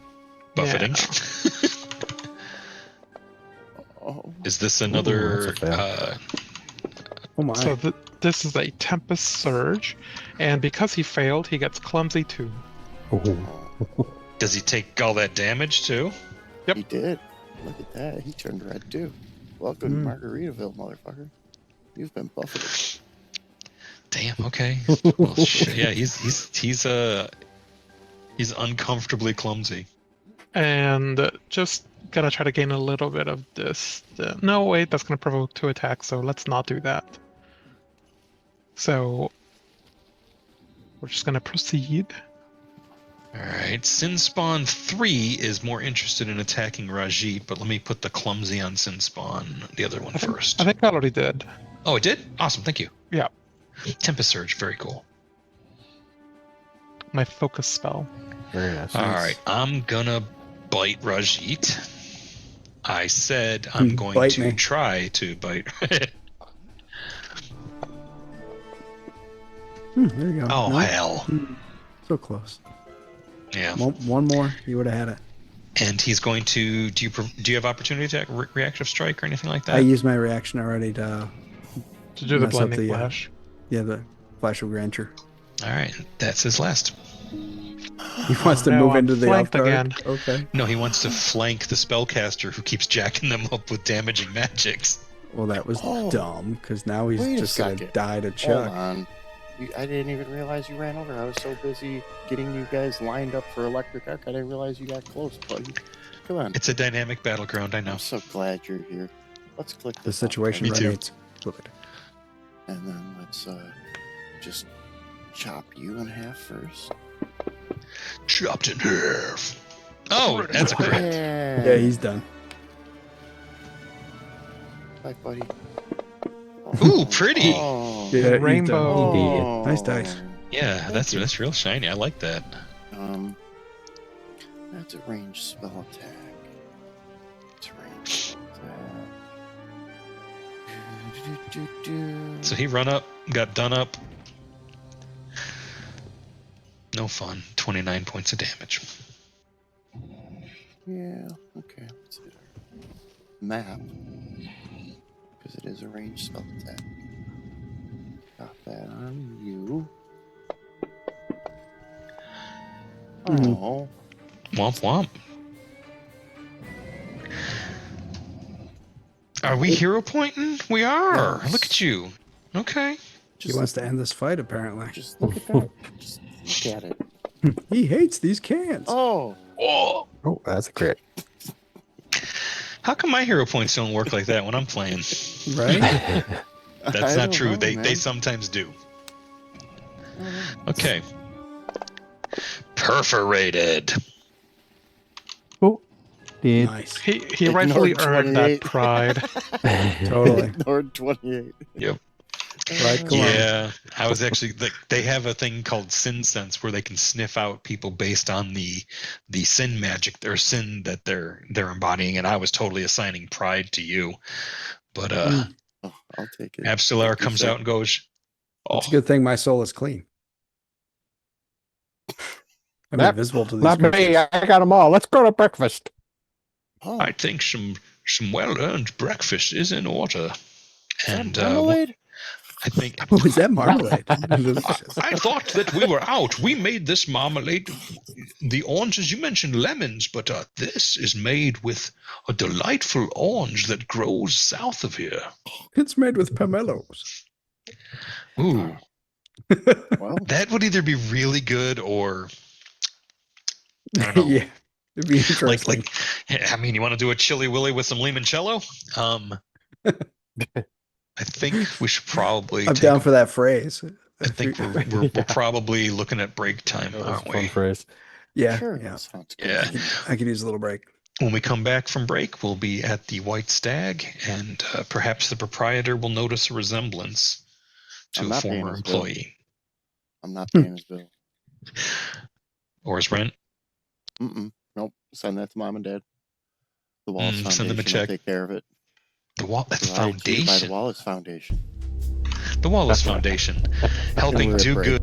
Oh, Is this Ooh, another that's a fail. Oh my. So this is a Tempest Surge, and because he failed, he gets clumsy too. Ooh. does he take all that damage too? Yep. He did. Look at that. He turned red too. Welcome to Margaritaville, motherfucker. You've been buffeted. Damn. Okay. Well, yeah, he's uncomfortably clumsy. And just gonna try to gain a little bit of this. No, wait, that's gonna provoke 2 attacks, so let's not do that. So we're just gonna proceed. All right. Sinspawn 3 is more interested in attacking Rajit, but let me put the clumsy on Sinspawn, the other one first. I think I already did. Oh, it did? Awesome. Thank you. Yeah, Tempest Surge. Very cool. my focus spell. Very nice. All right. I'm gonna bite Rajit. I said I'm going Bite to me. try to bite. There you go. Oh, No? hell. So close. Yeah. One more, you would have had it. And he's going to. Do you have opportunity to reactive strike or anything like that? I used my reaction already to To do the mess up blinding the, flash. the flash of grandeur. All right. That's his last. He wants to no, move I'm into the elf flanked guard. again. Okay. No, he wants to flank the spellcaster who keeps jacking them up with damaging magics. Well, that was Oh. dumb because now he's Wait a just gonna second. die to Hold Chuck. on. I didn't even realize you ran over. I was so busy getting you guys lined up for electric arc. I didn't realize you got close, buddy. Come on. It's a dynamic battleground, I know. I'm so glad you're here. Let's click The this situation Me too. resonates. Look at it. And then let's just chop you in half first. Chopped in half. Oh, that's a crit. Yeah, he's done. Bye, buddy. Ooh, pretty. Oh. Yeah, he's Rainbow. done. Oh. Nice dice. Yeah, that's real shiny. I like that. That's a ranged spell attack. So he run up, got done up. No fun. 29 points of damage. Yeah, okay. Let's hit our map. Because it is a ranged spell attack. Got that on you. Mhm. Oh. Womp womp. Are we hero pointing? We are. Yes. Look at you. Okay. He wants to end this fight, apparently. Just look at that. Just look at it. He hates these cans. Oh. Oh. Oh, that's a crit. How come my hero points don't work like that when I'm playing? Right? That's I not don't true. know, They man. sometimes do. I don't know. Okay. Perforated. Oh, did Nice. He Ignored rightfully earned that 28. pride. Totally. Ignored 28. Yep. Right, come on. Yeah, I was actually like, they have a thing called sin sense where they can sniff out people based on the sin magic or sin that they're embodying, and I was totally assigning pride to you. But Mm. Oh, I'll take it. Absalar Like you comes said. out and goes, "Oh, It's a good thing my soul is clean. I'm Not- invisible to these not me. creatures. I got them all. Let's go to breakfast. Oh, I think some well-earned breakfast is in order." is that And marmalade? I think Oh, is that marmalade? Delicious. I thought that we were out. We made this marmalade. The oranges, you mentioned lemons, but this is made with a delightful orange that grows south of here. It's made with pomelos. Ooh, Well, that would either be really good or I don't know. Yeah, it'd be interesting. I mean, you want to do a chili willy with some limoncello? I think we should probably. I'm down for that phrase. I think we're probably looking at break time, That was aren't a fun we? phrase. Yeah, sure. yeah. That sounds good. Yeah. I could use a little break. When we come back from break, we'll be at the White Stag, and perhaps the proprietor will notice a resemblance to I'm a not paying former his bill. employee. I'm not paying his bill. Or his rent. Nope. Send that to mom and dad. The Wallace Foundation Send them a check. will take care of it. The Provided to you by Foundation. the Wallace Foundation. The Wallace Foundation. Helping we're at do break. good.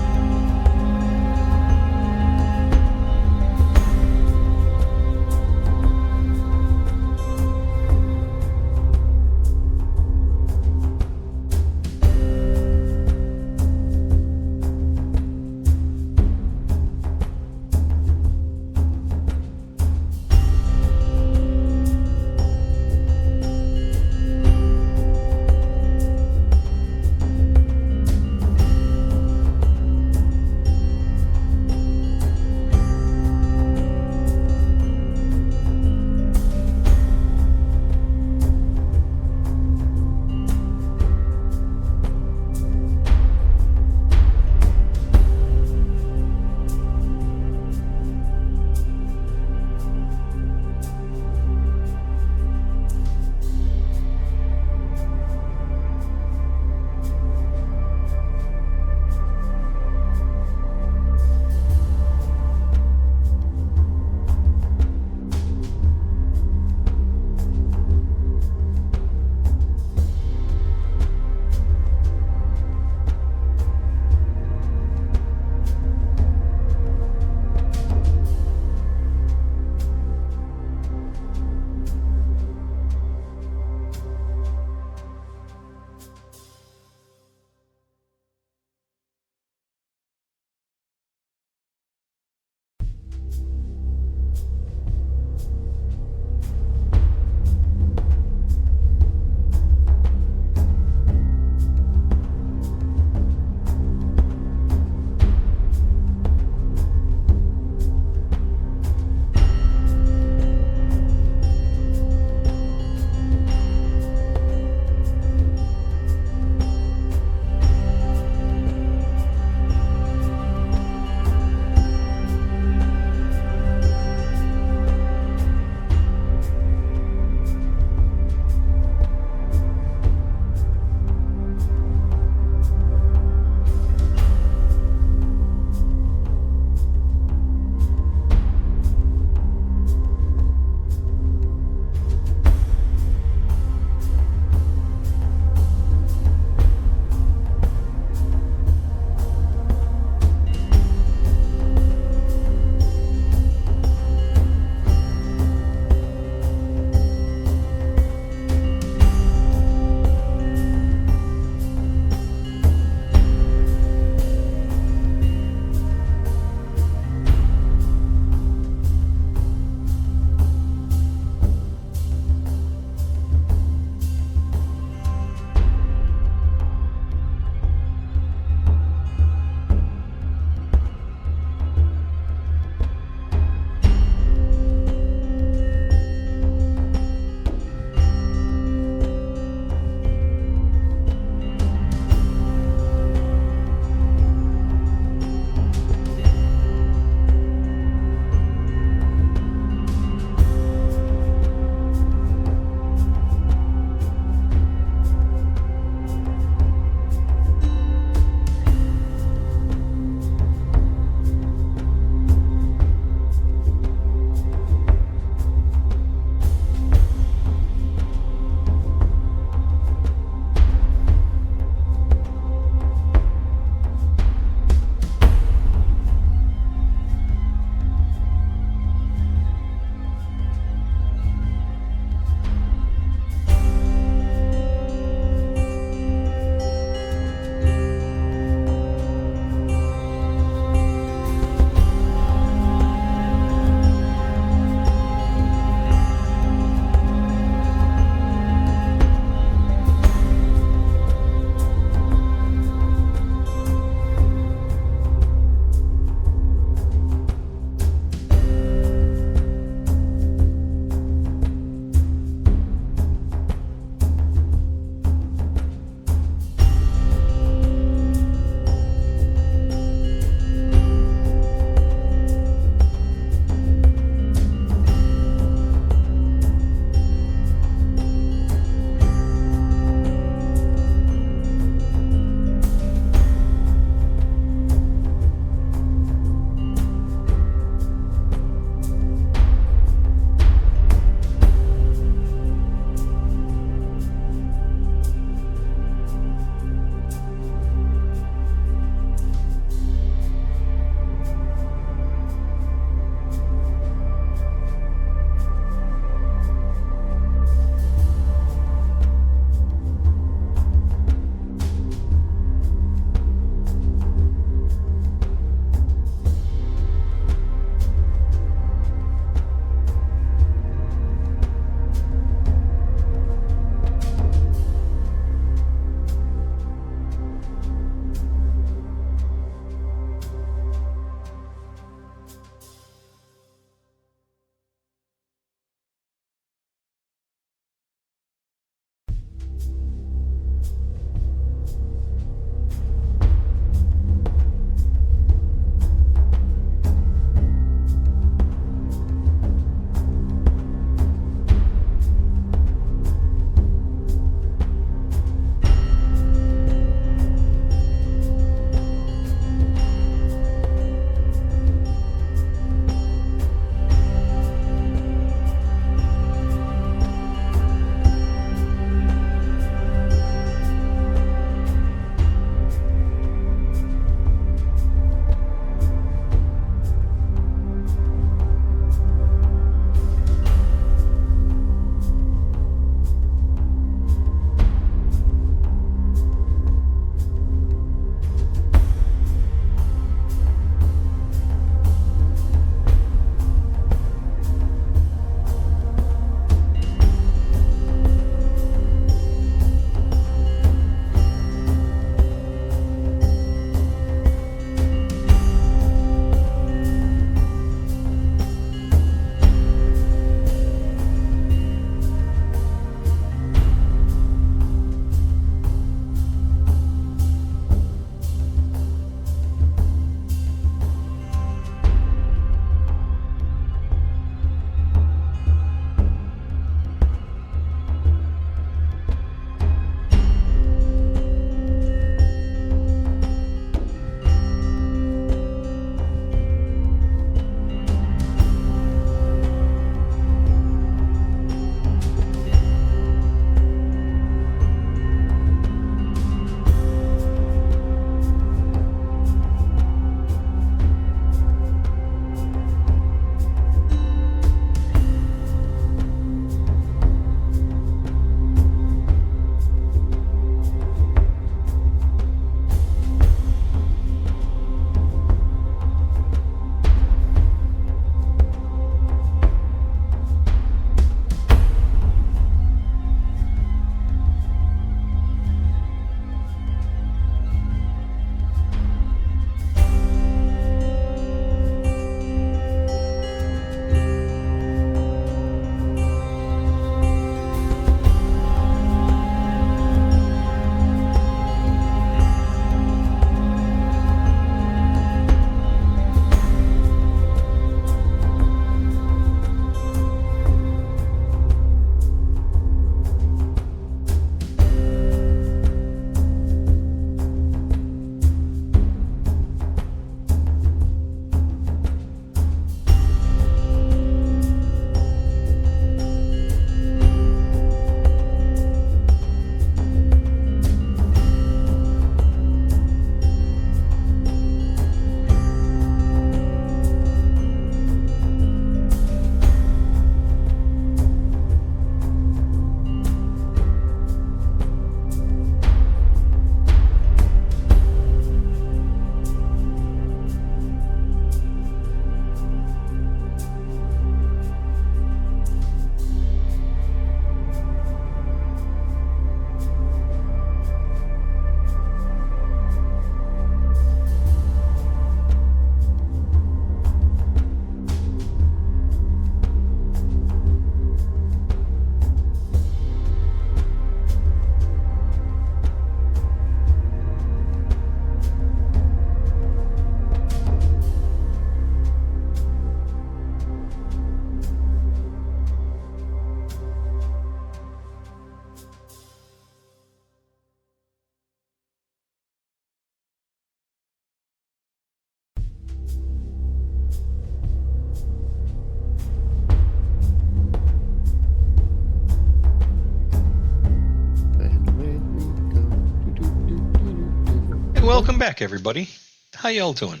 Welcome back, everybody. How y'all doing?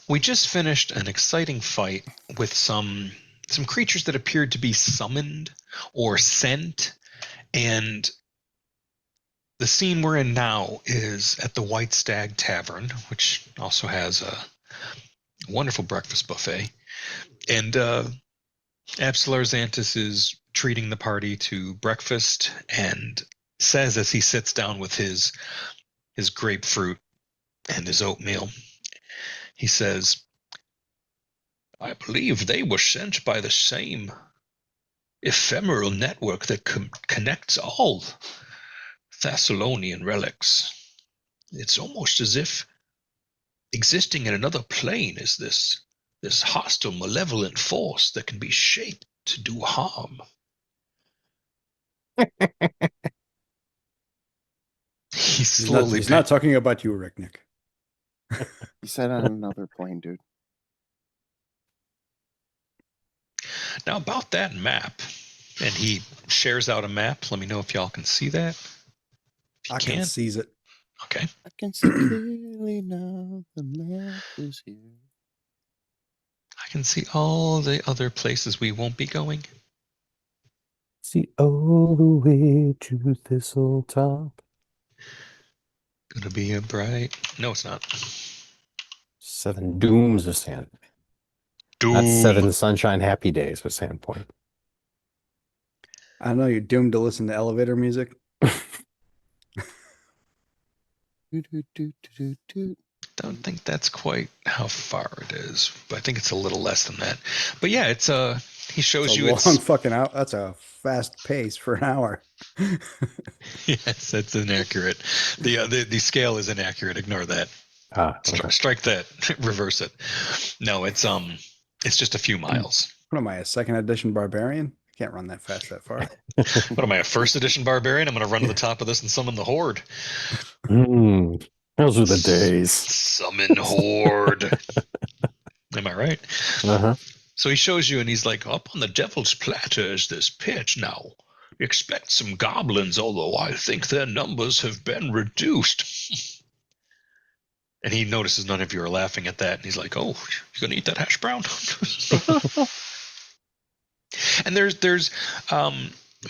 We just finished an exciting fight with some creatures that appeared to be summoned or sent, and the scene we're in now is at the White Stag Tavern, which also has a wonderful breakfast buffet. And Absalar Xantus is treating the party to breakfast and says as he sits down with his grapefruit and his oatmeal, he says, I believe they were sent by the same ephemeral network that connects all Thessalonian relics. It's almost as if existing in another plane is this hostile, malevolent force that can be shaped to do harm. He's not talking about you, Rick, Nick. He said on another plane, dude. Now about that map, and he shares out a map. Let me know if y'all can see that. If you I can seize it. Okay. I can see clearly now the map is here. I can see all the other places we won't be going. See all the way to Thistletop. Gonna be a bright. No, it's not. 7 Dooms of Sand. Doom. Not 7 Sunshine Happy Days with Sandpoint. I know you're doomed to listen to elevator music. Don't think that's quite how far it is, but I think it's a little less than that. But yeah, it's he shows you it's a long fucking hour. That's a fast pace for an hour. Yes, that's inaccurate. The scale is inaccurate. Ignore that. Okay. Strike that. Reverse it. No, it's just a few miles. What am I, a second edition barbarian? I can't run that fast that far. What am I, a first edition barbarian? I'm going to run to the top of this and summon the horde. Those were the days. Summon horde. Am I right? Uh-huh. So he shows you, and he's like, up on the Devil's Platter is this pit. Now, expect some goblins, although I think their numbers have been reduced. And he notices none of you are laughing at that, and he's like, oh, you going to eat that hash brown? And there's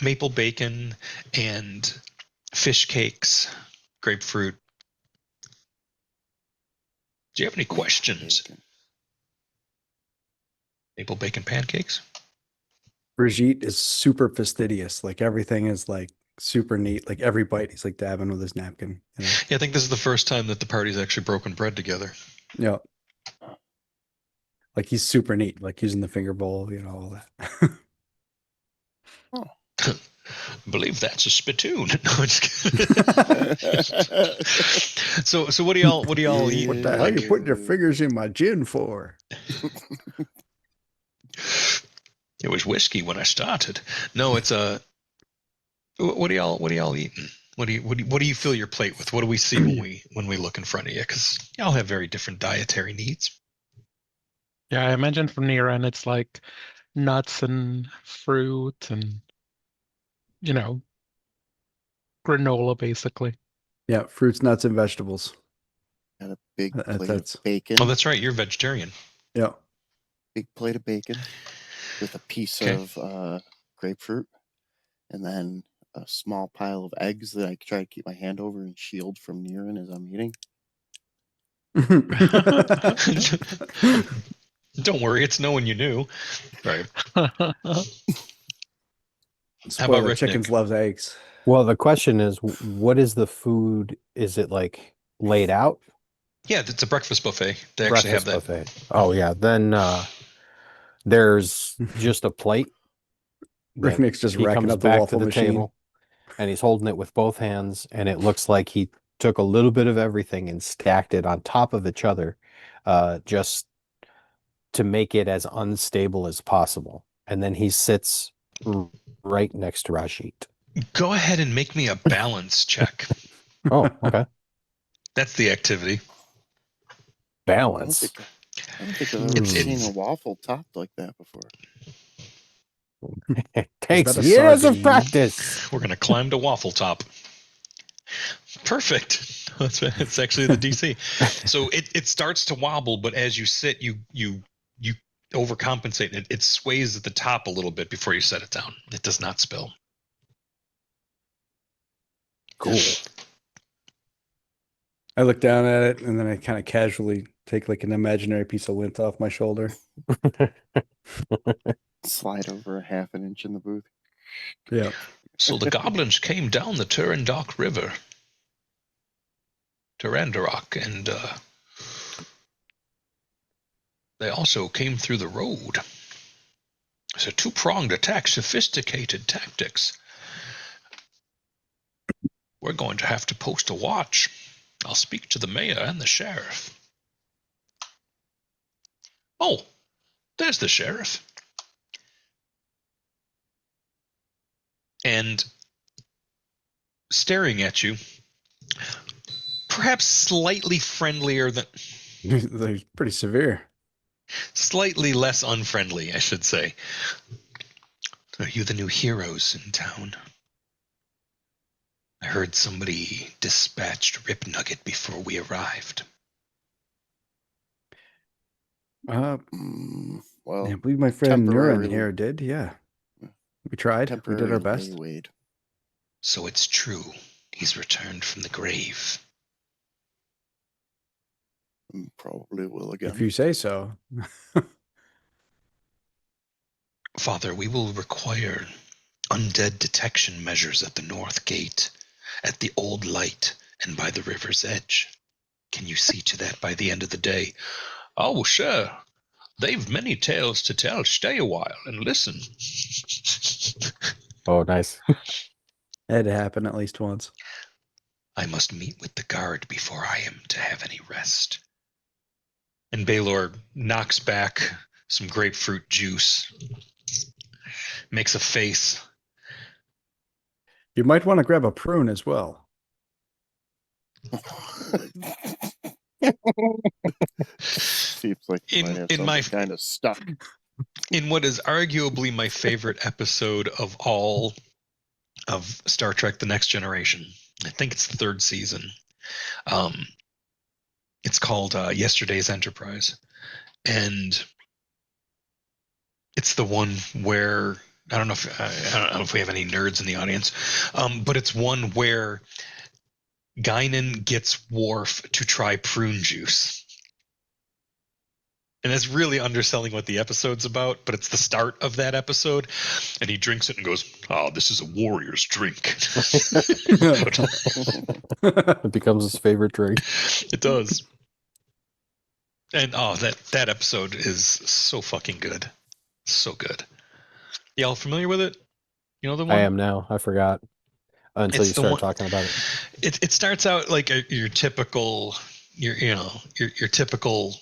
maple bacon and fish cakes, grapefruit. Do you have any questions? Maple bacon pancakes? Brigitte is super fastidious. Like everything is like super neat. Like every bite he's like dabbing with his napkin. You know? Yeah, I think this is the first time that the party's actually broken bread together. Yeah. Like he's super neat, like using the finger bowl, you know, all that. Oh. I believe that's a spittoon. No, I'm just kidding. So what do y'all eat? What the hell are you putting your fingers in my gin for? It was whiskey when I started. No, it's what are y'all eating? What do you fill your plate with? What do we see when we look in front of you? Because y'all have very different dietary needs. Yeah, I imagine from Niran it's like nuts and fruit and, you know, granola basically. Yeah, fruits, nuts, and vegetables. Got a big plate That's of bacon. Oh, that's right. You're vegetarian. Yeah. Big plate of bacon with a piece of grapefruit, and then a small pile of eggs that I try to keep my hand over and shield from Niran as I'm eating. Don't worry, it's no one you knew. Right. Spoiler, Rick chickens Nick? loves eggs. Well, the question is, what is the food? Is it like laid out? Yeah, it's a breakfast buffet. They actually have that. Buffet. Oh yeah, then there's just a plate. Rick Nick's just he racking comes up the back waffle to the machine. table, and he's holding it with both hands, and it looks like he took a little bit of everything and stacked it on top of each other, just to make it as unstable as possible. And then he sits right next to Rajit. Go ahead and make me a balance check. Oh, okay. That's the activity. Balance. I don't think I've ever seen a waffle topped like that before. It takes that a years of sardine? practice. We're going to climb to waffle top. Perfect. It's actually the DC. So it starts to wobble, but as you sit, you overcompensate. It sways at the top a little bit before you set it down. It does not spill. Cool. I look down at it and then I kind of casually take like an imaginary piece of lint off my shoulder. Slide over a half an inch in the booth. Yeah. So the goblins came down the Turandok River, Turandarok, and they also came through the road. It's a two-pronged attack, sophisticated tactics. We're going to have to post a watch. I'll speak to the mayor and the sheriff. Oh, there's the sheriff. And staring at you, perhaps slightly friendlier than... They're pretty severe. Slightly less unfriendly, I should say. Are you the new heroes in town? I heard somebody dispatched Rip Nugget before we arrived. Well, I believe my friend Nurin temporarily- here did. Yeah, we tried. We did our best. Wade. So it's true. He's returned from the grave. Probably will again. If you say so. Father, we will require undead detection measures at the north gate, at the old light, and by the river's edge. Can you see to that by the end of the day? Oh, sure. They've many tales to tell. Stay a while and listen. Oh, nice. It had to happen at least once. I must meet with the guard before I am to have any rest. And Baylor knocks back some grapefruit juice, makes a face. You might want to grab a prune as well. Seems like you In- might have in my- something kind of stuck. In what is arguably my favorite episode of all of Star Trek The Next Generation, I think it's the third season. It's called Yesterday's Enterprise. And it's the one where I don't know if we have any nerds in the audience, but it's one where Guinan gets Worf to try prune juice. And that's really underselling what the episode's about, but it's the start of that episode. And he drinks it and goes, "Oh, this is a warrior's drink." It becomes his favorite drink. It does. And that episode is so fucking good. So good. Y'all familiar with it? You know the one? I am now. I forgot until It's you the start one- talking about it. It starts out like your typical your typical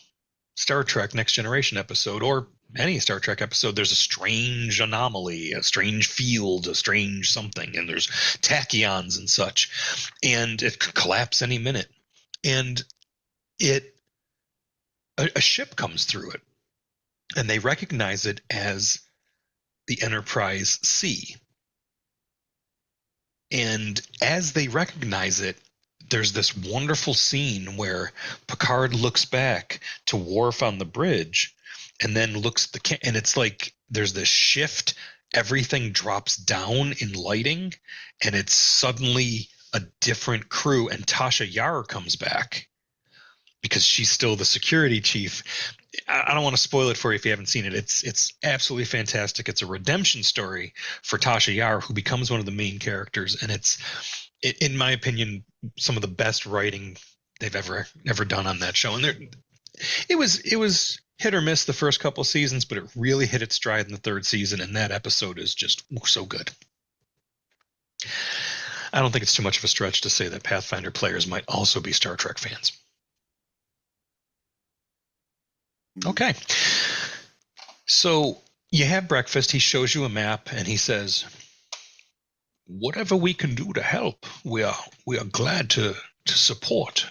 Star Trek Next Generation episode, or any Star Trek episode. There's a strange anomaly, a strange field, a strange something, and there's tachyons and such, and it could collapse any minute. And a ship comes through it, and they recognize it as the Enterprise C. And as they recognize it, there's this wonderful scene where Picard looks back to Worf on the bridge and then looks at and it's like there's this shift. Everything drops down in lighting, and it's suddenly a different crew. And Tasha Yar comes back because she's still the security chief. I don't want to spoil it for you if you haven't seen it. It's absolutely fantastic. It's a redemption story for Tasha Yar, who becomes one of the main characters, and it's, in my opinion, some of the best writing they've ever done on that show. And it was hit or miss the first couple of seasons, but it really hit its stride in the third season, and that episode is just so good. I don't think it's too much of a stretch to say that Pathfinder players might also be Star Trek fans. Okay. So you have breakfast. He shows you a map, and he says, "Whatever we can do to help, we are glad to support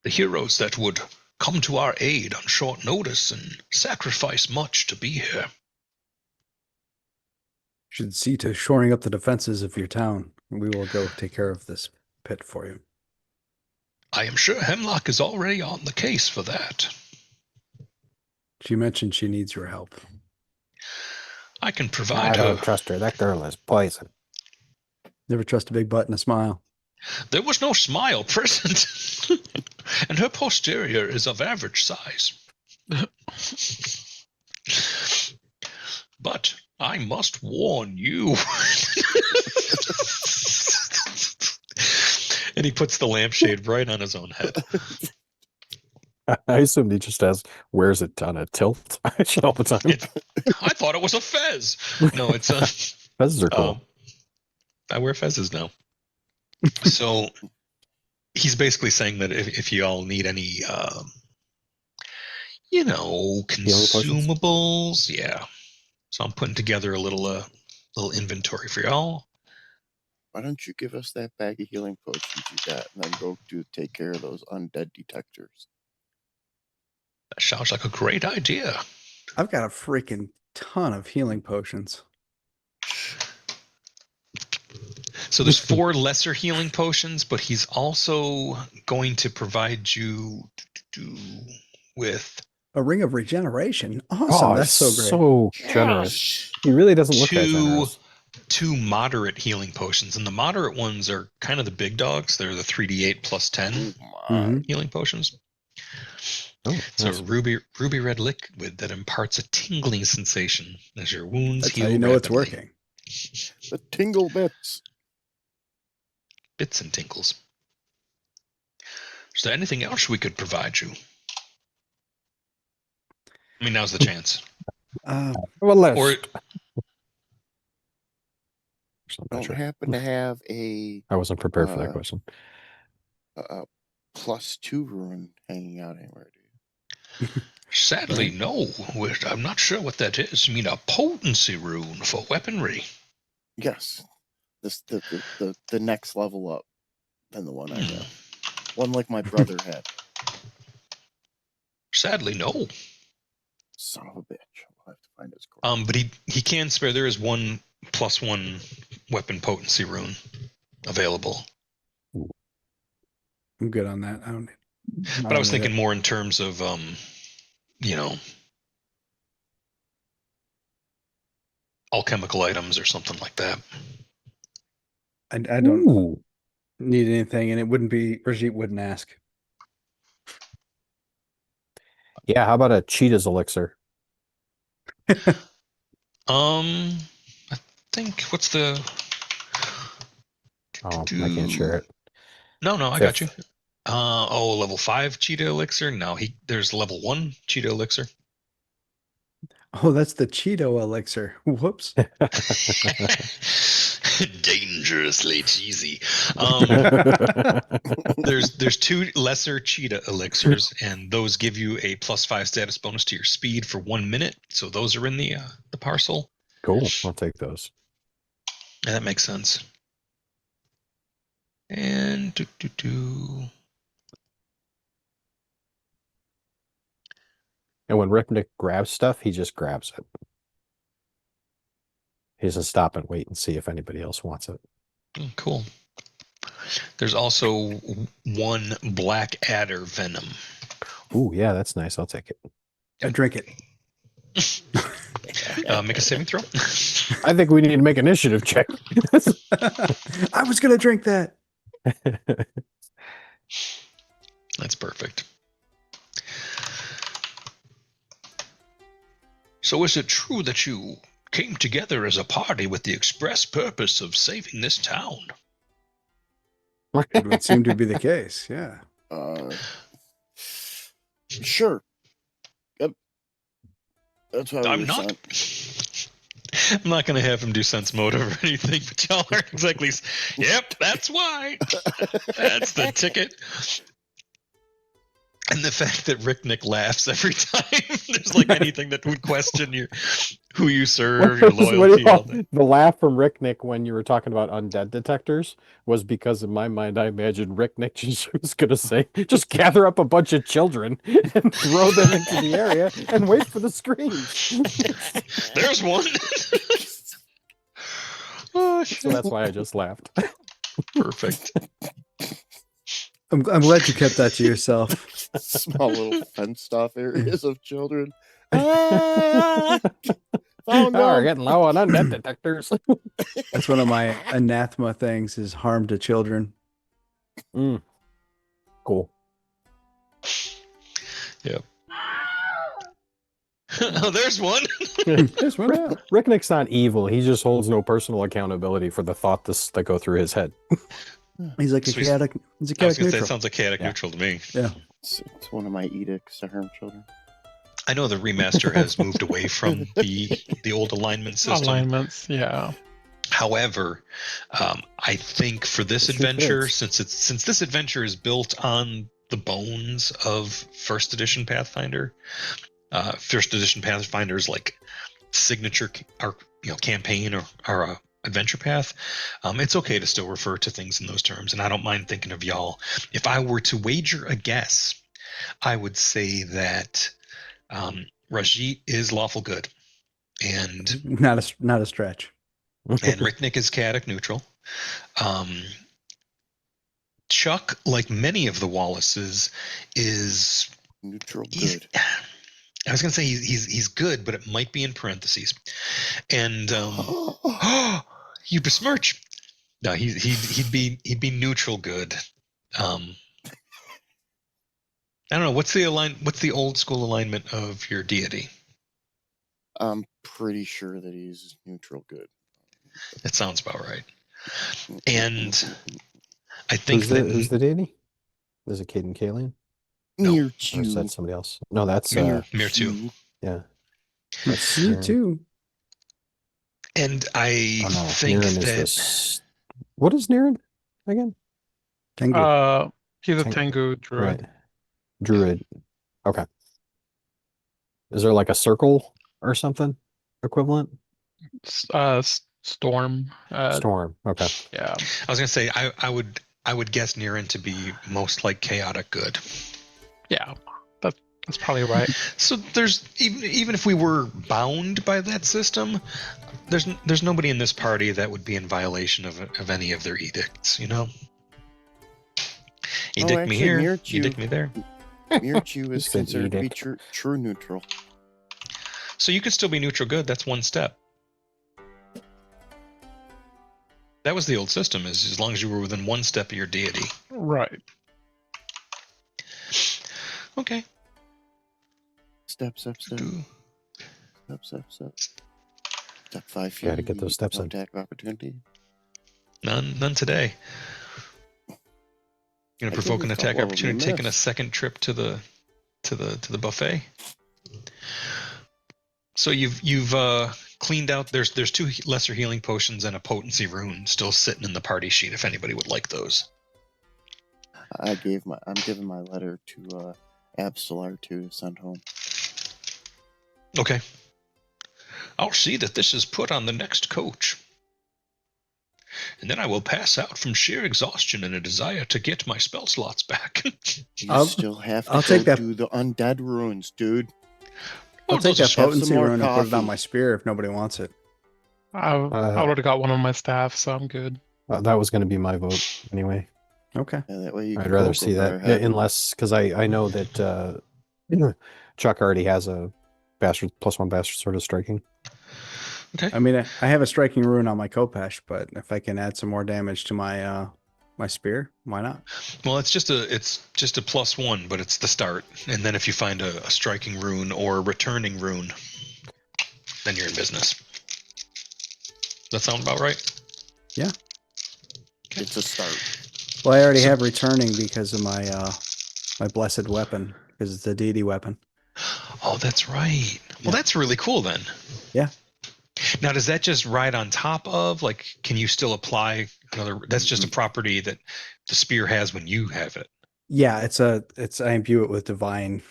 the heroes that would come to our aid on short notice and sacrifice much to be here." Should see to shoring up the defenses of your town. We will go take care of this pit for you. I am sure Hemlock is already on the case for that. She mentioned she needs your help. I can I provide her. don't trust her. That girl is poison. Never trust a big butt and a smile. There was no smile present, and her posterior is of average size. But I must warn you. And he puts the lampshade right on his own head. I assumed he just wears it on a tilt all the time. I thought it was a fez. No, it's a. Fezzes are cool. I wear fezzes now. So he's basically saying that if you all need any, consumables, yeah. So I'm putting together a little inventory for y'all. Why don't you give us that bag of healing potions you got, and then go take care of those undead detectors? That sounds like a great idea. I've got a freaking ton of healing potions. So there's 4 lesser healing potions, but he's also going to provide you with A ring of regeneration. Awesome. That's so great. So generous. He really doesn't look that generous. 2 moderate healing potions, and the moderate ones are kind of the big dogs. They're the 3d8 plus 10 healing potions. Oh, it's a ruby red liquid that imparts a tingling sensation as your wounds That's heal how you know rapidly. it's working. The tingle bits. Bits and tingles. Is there anything else we could provide you? I mean, now's the chance. Or don't happen to have a... I wasn't prepared for that question. +2 rune hanging out anywhere, do you? Sadly, no. I'm not sure what that is. You mean a potency rune for weaponry? Yes. The next level up than the one I got. One like my brother had. Sadly, no. Son of a bitch. I'll have to find his core. But he can spare. There is 1 +1 weapon potency rune available. I'm good on that. But I was thinking more in terms of alchemical items or something like that. I don't need anything, and it wouldn't be... Brigitte wouldn't ask. Yeah, how about a cheetah's elixir? I think what's the... Oh, I can't share it. No, I got you. Level 5 cheetah elixir? No, there's level 1 cheetah elixir. Oh, that's the Cheeto elixir. Whoops. Dangerously cheesy. There's 2 lesser cheetah elixirs, and those give you a +5 status bonus to your speed for 1 minute. So those are in the parcel. Cool. I'll take those. Yeah, that makes sense. And And when Ripnick grabs stuff, he just grabs it. He doesn't stop and wait and see if anybody else wants it. Cool. There's also 1 black adder venom. Ooh, yeah, that's nice. I'll take it. I drink it. Make a saving throw. I think we need to make an initiative check. I was going to drink that. That's perfect. So is it true that you came together as a party with the express purpose of saving this town? It would seem to be the case, yeah. Sure. Yep. That's why I'm not going to have him do sense motive or anything, but y'all are exactly... Yep, that's why. That's the ticket. And the fact that Rick Nick laughs every time there's like anything that would question who you serve, your loyalty. The laugh from Rick Nick when you were talking about undead detectors was because in my mind I imagined Rick Nick was going to say, just gather up a bunch of children and throw them into the area and wait for the screams. There's one. So that's why I just laughed. Perfect. I'm glad you kept that to yourself. Small little fenced off areas of children. Ah! Found Oh, we're them. getting low on undead detectors. That's one of my anathema things is harm to children. Cool. Yep. Oh, there's one. This one, Ricknick's not evil. He just holds no personal accountability for the thoughts that go through his head. He's like a Sweet. chaotic. He's a I was chaotic gonna say it neutral. sounds like chaotic Yeah. neutral to me. Yeah. It's one of my edicts to harm children. I know the remaster has moved away from the old alignment system. Alignments, yeah. However, I think for this It sure adventure, fits. since this adventure is built on the bones of first edition Pathfinder, first edition Pathfinder's like signature campaign or adventure path, it's okay to still refer to things in those terms, and I don't mind thinking of y'all. If I were to wager a guess, I would say that Rajit is lawful good, and Not a stretch. and Ricknick is chaotic neutral. Chuck, like many of the Wallaces, is Neutral he's- good. I was gonna say he's good, but it might be in parentheses. And you besmirch. No, he'd be neutral good. I don't know what's the old school alignment of your deity. I'm pretty sure that he's neutral good. That sounds about right. And I think Who's the deity? Is it Caden Kalian? No. Near Or is you. that somebody else? No, that's Mirtu. yeah. That's you Niren. too. And I Oh no, think Niren is that this. What is Niren again? Tengu. He's a Teng- Tengu druid. Right, druid. Okay. Is there like a circle or something equivalent? Storm. Storm. Okay. Yeah. I was gonna say I would guess Niren to be most like chaotic good. Yeah. That's probably right. So there's even if we were bound by that system, there's nobody in this party that would be in violation of any of their edicts, you know? Edict me actually, here, Mirtu- edict me there. Mirtu is said considered to be edict. true neutral. So you could still be neutral good. That's one step. That was the old system, is as long as you were within one step of your deity. Right. Okay. Step. Do- Step. Step 5. Gotta get those steps in. Attack of opportunity. None today. Gonna I provoke think an we attack felt opportunity, well taking a remiss. second trip to the buffet. So you've cleaned out. There's 2 lesser healing potions and a potency rune still sitting in the party sheet. If anybody would like those. I'm giving my letter to Absolar to send home. Okay. I'll see that this is put on the next coach. And then I will pass out from sheer exhaustion and a desire to get my spell slots back. You still have to I'll take that- do the undead runes, dude. I'll take those are that smart. potency some more rune and put it on coffee. my spear if nobody wants it. I already got one on my staff, so I'm good. That was going to be my vote anyway. Okay. Yeah, that way you I'd can rather go see over that, our head. unless because I know that Chuck already has a bastard +1 bastard sword of striking. Okay. I mean, I have a striking rune on my Kopesh, but if I can add some more damage to my my spear, why not? Well, it's just a +1, but it's the start. And then if you find a striking rune or a returning rune, then you're in business. Does that sound about right? Yeah. It's a start. Well, I already have returning because of my my blessed weapon, because it's a deity weapon. Oh, that's right. Well, Yeah. that's really cool then. Yeah. Now, does that just ride on top of, like, can you still apply another? That's just a property that the spear has when you have it. Yeah, it's I imbue it with divine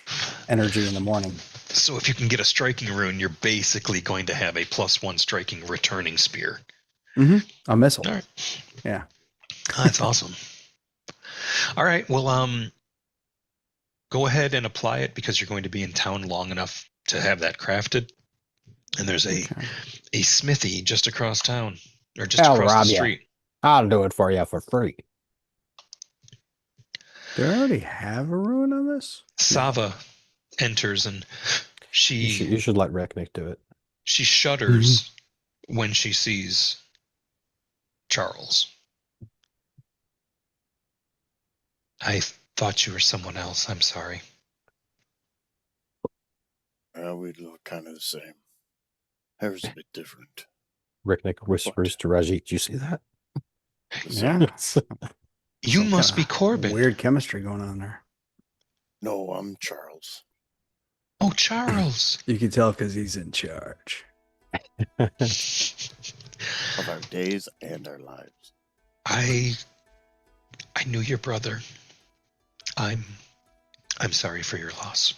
energy in the morning. So if you can get a striking rune, you're basically going to have a +1 striking returning spear. A missile. All right. Yeah. Oh, that's awesome. All right. Well, go ahead and apply it because you're going to be in town long enough to have that crafted. And there's a smithy just across town, or just I'll across rob the ya. street. I'll do it for you for free. Do I already have a rune on this? Sava enters and You should let Reknik do it. she shudders when she sees Charles. I thought you were someone else. I'm sorry. We look kind of the same. Hair's a bit different. Reknik whispers to Rajik, "Do you see that?" Yeah. You Some must be kinda Corbin. Weird chemistry going on there. No, I'm Charles. Oh, Charles. You can tell because he's in charge. Of our days and our lives. I knew your brother. I'm sorry for your loss.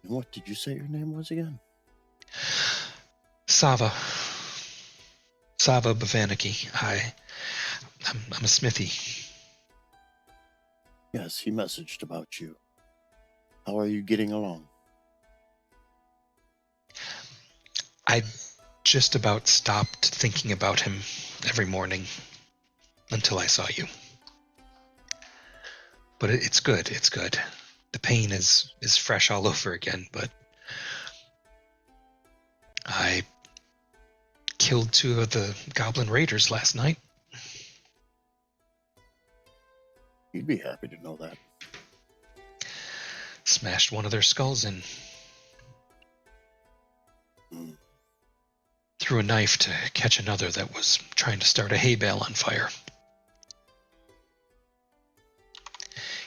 And what did you say your name was again? Sava Bavaniki. I'm a smithy. Yes, he messaged about you. How are you getting along? I just about stopped thinking about him every morning until I saw you. But it's good. It's good. The pain is fresh all over again, but I killed 2 of the goblin raiders last night. You'd be happy to know that. Smashed one of their skulls in. Threw a knife to catch another that was trying to start a hay bale on fire.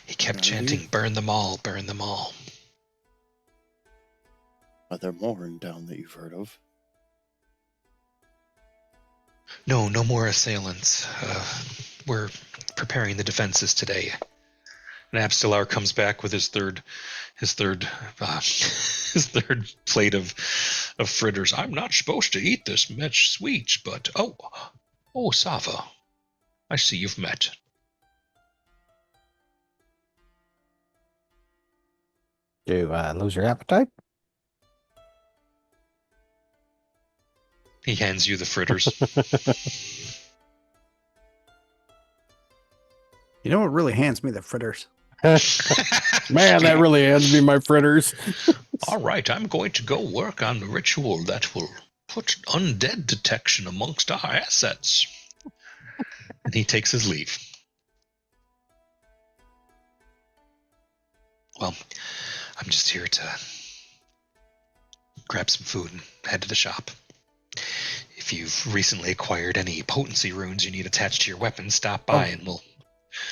He kept chanting, "Burn them all, burn them all." Are there more in town that you've heard of? No more assailants. We're preparing the defenses today. And Abstelar comes back with his third plate of fritters. I'm not supposed to eat this much sweets, but oh, Sava, I see you've met. Do you lose your appetite? He hands you the fritters. You know what really hands me the fritters? Man, that really hands me my fritters. All right, I'm going to go work on the ritual that will put undead detection amongst our assets. And he takes his leave. Well, I'm just here to grab some food and head to the shop. If you've recently acquired any potency runes you need attached to your weapon, stop by and we'll...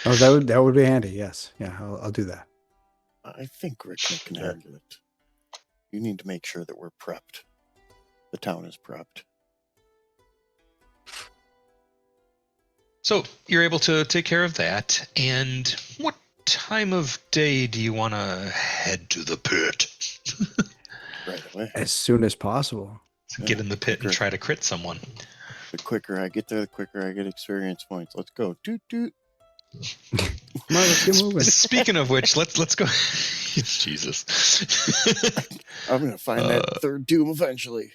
Oh, that would be handy. Yes, yeah, I'll do that. I think Rick can handle it. You need to make sure that we're prepped. The town is prepped. So you're able to take care of that. And what time of day do you want to head to the pit? Right away. As soon as possible. Get in the pit and try to crit someone. The quicker I get there, the quicker I get experience points. Let's go. Toot toot. Come on, let's get moving. Speaking of which, let's go. Jesus. I'm gonna find that third doom eventually.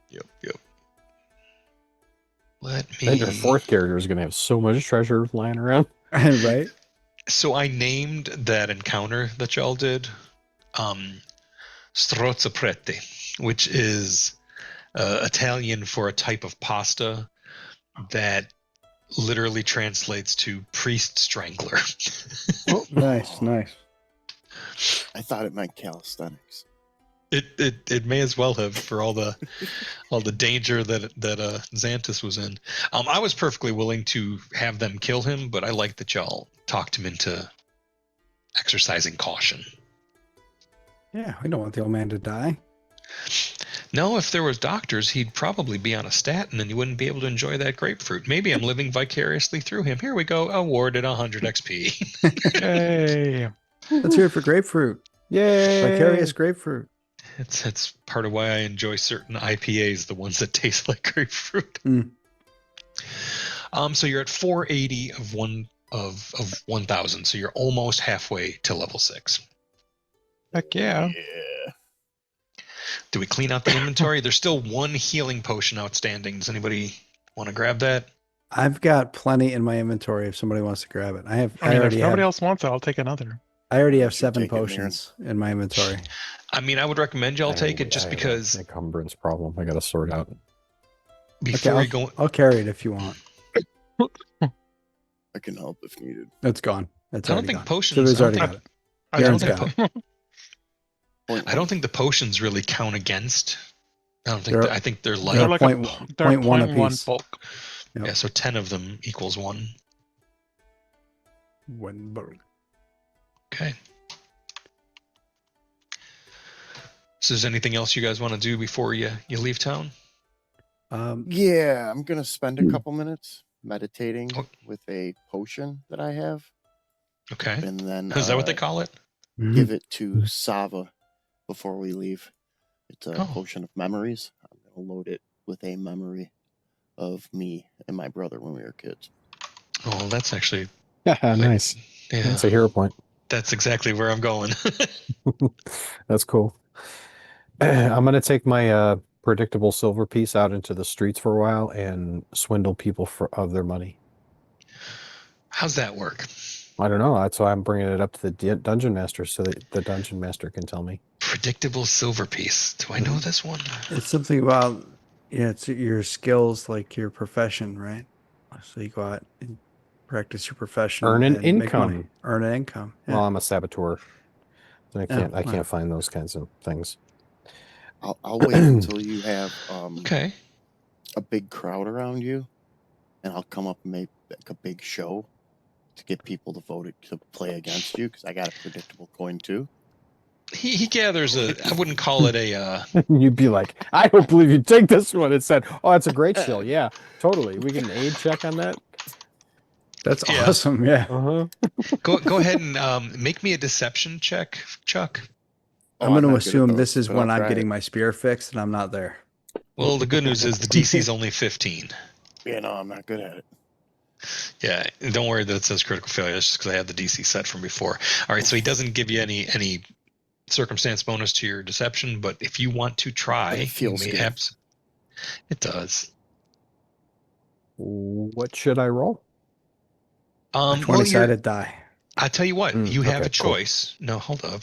Yep. Let me. And your 4th character is going to have so much treasure lying around. Right? So I named that encounter that y'all did, Strozzo Prete, which is Italian for a type of pasta that literally translates to priest strangler. Oh, nice. I thought it meant calisthenics. It may as well have, for all the danger that Xanthus was in. I was perfectly willing to have them kill him, but I like that y'all talked him into exercising caution. Yeah, we don't want the old man to die. No, if there was doctors, he'd probably be on a statin and you wouldn't be able to enjoy that grapefruit. Maybe I'm living vicariously through him. Here we go. Awarded 100 XP. Yay. Let's hear it for grapefruit. Yay! Vicarious grapefruit. It's part of why I enjoy certain IPAs, the ones that taste like grapefruit. So you're at 480 of 1,000. So you're almost halfway to level 6. Heck yeah. Yeah. Do we clean out the inventory? There's still 1 healing potion outstanding. Does anybody want to grab that? I've got plenty in my inventory if somebody wants to grab it. I I mean, if already nobody have. else wants it, I'll take another. I already Why have don't you 7 take it, Niran? potions in my inventory. I mean, I would recommend y'all I take have it just I have because an encumbrance problem. I got to sort out. Okay, before you go. I'll carry it if you want. I can help if needed. It's gone. It's I don't already think gone. potions. Somebody's I don't already think, got it. I Darren's took got it. Point I don't think the potions really count against. I don't think. They're- I think they're they're light. like point- they're point one 0.1 apiece. bulk. Yep. Yeah, so 10 of them equals 1. Okay. So is there anything else you guys want to do before you leave town? Yeah, I'm gonna spend a couple minutes meditating Oh. with a potion that I have, Okay. and then Is that what they call it? give it to Sava before we leave. It's a Oh. potion of memories. I'm gonna load it with a memory of me and my brother when we were kids. Oh, that's actually Nice. yeah. That's a hero point. That's exactly where I'm going. That's cool. I'm going to take my predictable silver piece out into the streets for a while and swindle people of their money. How's that work? I don't know. That's why I'm bringing it up to the dungeon master so that the dungeon master can tell me. Predictable silver piece. Do I know this one? It's something about, it's your skills, like your profession, right? So you go out and practice your profession. Earn an and make money. income. Earn an income. Yeah. Well, I'm a saboteur. So I Oh, can't wow. find those kinds of things. I'll wait until you have Okay. a big crowd around you, and I'll come up and make like a big show to get people to vote to play against you because I got a predictable coin too. He gathers a. I wouldn't call it a. You'd be like, I don't believe you take this one. It said, oh, that's a great shill. Yeah, totally. We get an aid check on that. That's Yeah. awesome. Yeah. Uh-huh. Go ahead and make me a deception check, Chuck. Oh, I'm going not to good at assume those, this is but when I'll I'm try getting it. my spear fixed and I'm not there. Well, the good news is the DC is only 15. Yeah, no, I'm not good at it. Yeah, don't worry that it says critical failure. It's just because I have the DC set from before. All right, so he doesn't give you any circumstance bonus to your deception, but if you want to try, It feels you may good. it does. What should I roll? A Well, 20-sided die. I tell you what, you have okay, a choice. Cool. No, hold up.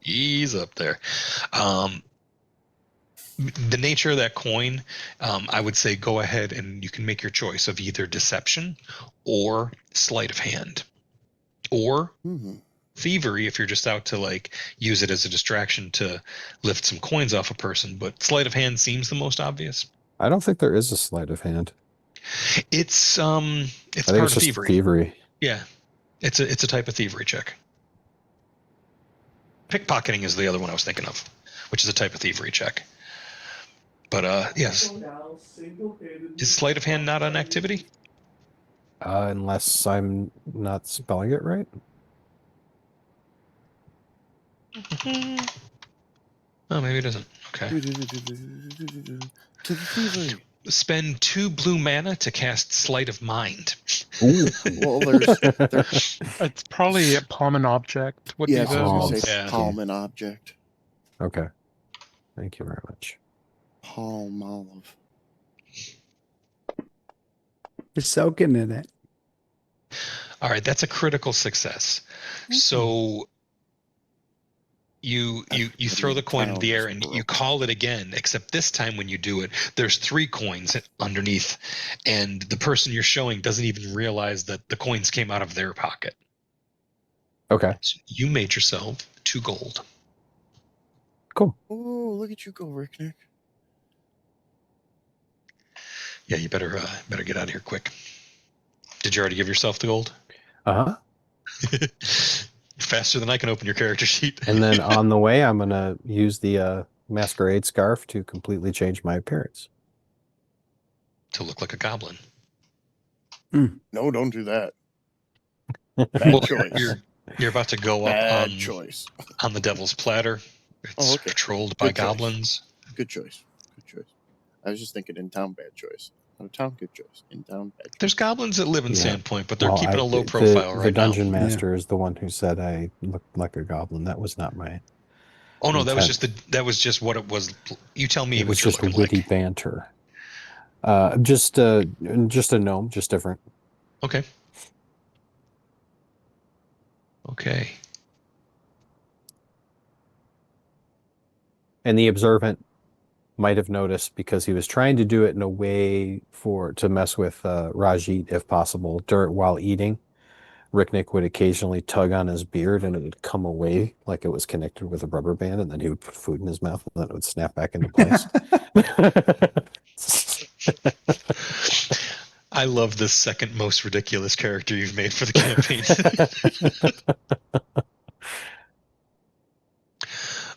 Ease up there. The nature of that coin, I would say go ahead and you can make your choice of either deception or sleight of hand, or thievery if you're just out to like use it as a distraction to lift some coins off a person. But sleight of hand seems the most obvious. I don't think there is a sleight of hand. It's I think part it's of just thievery. thievery. Yeah, it's a type of thievery check. Pickpocketing is the other one I was thinking of, which is a type of thievery check. But yes, is sleight of hand not an activity? Unless I'm not spelling it right. Oh, maybe it isn't. Okay. To the thievery. Spend 2 blue mana to cast Sleight of Mind. Ooh. Well, there's It's probably a common object. Would yeah, be I was the gonna most. say Yeah. palm and object. Okay. Thank you very much. Palm olive. You're soaking in it. All right, that's a critical success. So you throw the coin into the air and you call it again, except this time when you do it, there's 3 coins underneath, and the person you're showing doesn't even realize that the coins came out of their pocket. Okay. So you made yourself 2 gold. Cool. Oh, look at you go, Rick Nick. Yeah, you better get out of here quick. Did you already give yourself the gold? Uh-huh. Faster than I can open your character sheet. And then on the way, I'm going to use the masquerade scarf to completely change my appearance. To look like a goblin. No, don't do that. Bad Well, choice. You're about to go up Bad choice. on the devil's platter. It's okay. patrolled by Good choice. goblins. Good choice. Good choice. I was just thinking in town, bad choice. Out of town, good choice. In town, bad choice. There's goblins that live in Yeah. Sandpoint, but they're Well, keeping a low profile the right dungeon now. master is the one who said I looked like a goblin. That was not my Oh no, intent. that was just what it was. You tell me It was what you're just looking witty like. banter. Just a gnome, just different. Okay. Okay. And the observant might have noticed because he was trying to do it in a way to mess with Rajit if possible while eating. Ricknick would occasionally tug on his beard and it would come away like it was connected with a rubber band, and then he would put food in his mouth and then it would snap back into place. I love the second most ridiculous character you've made for the campaign.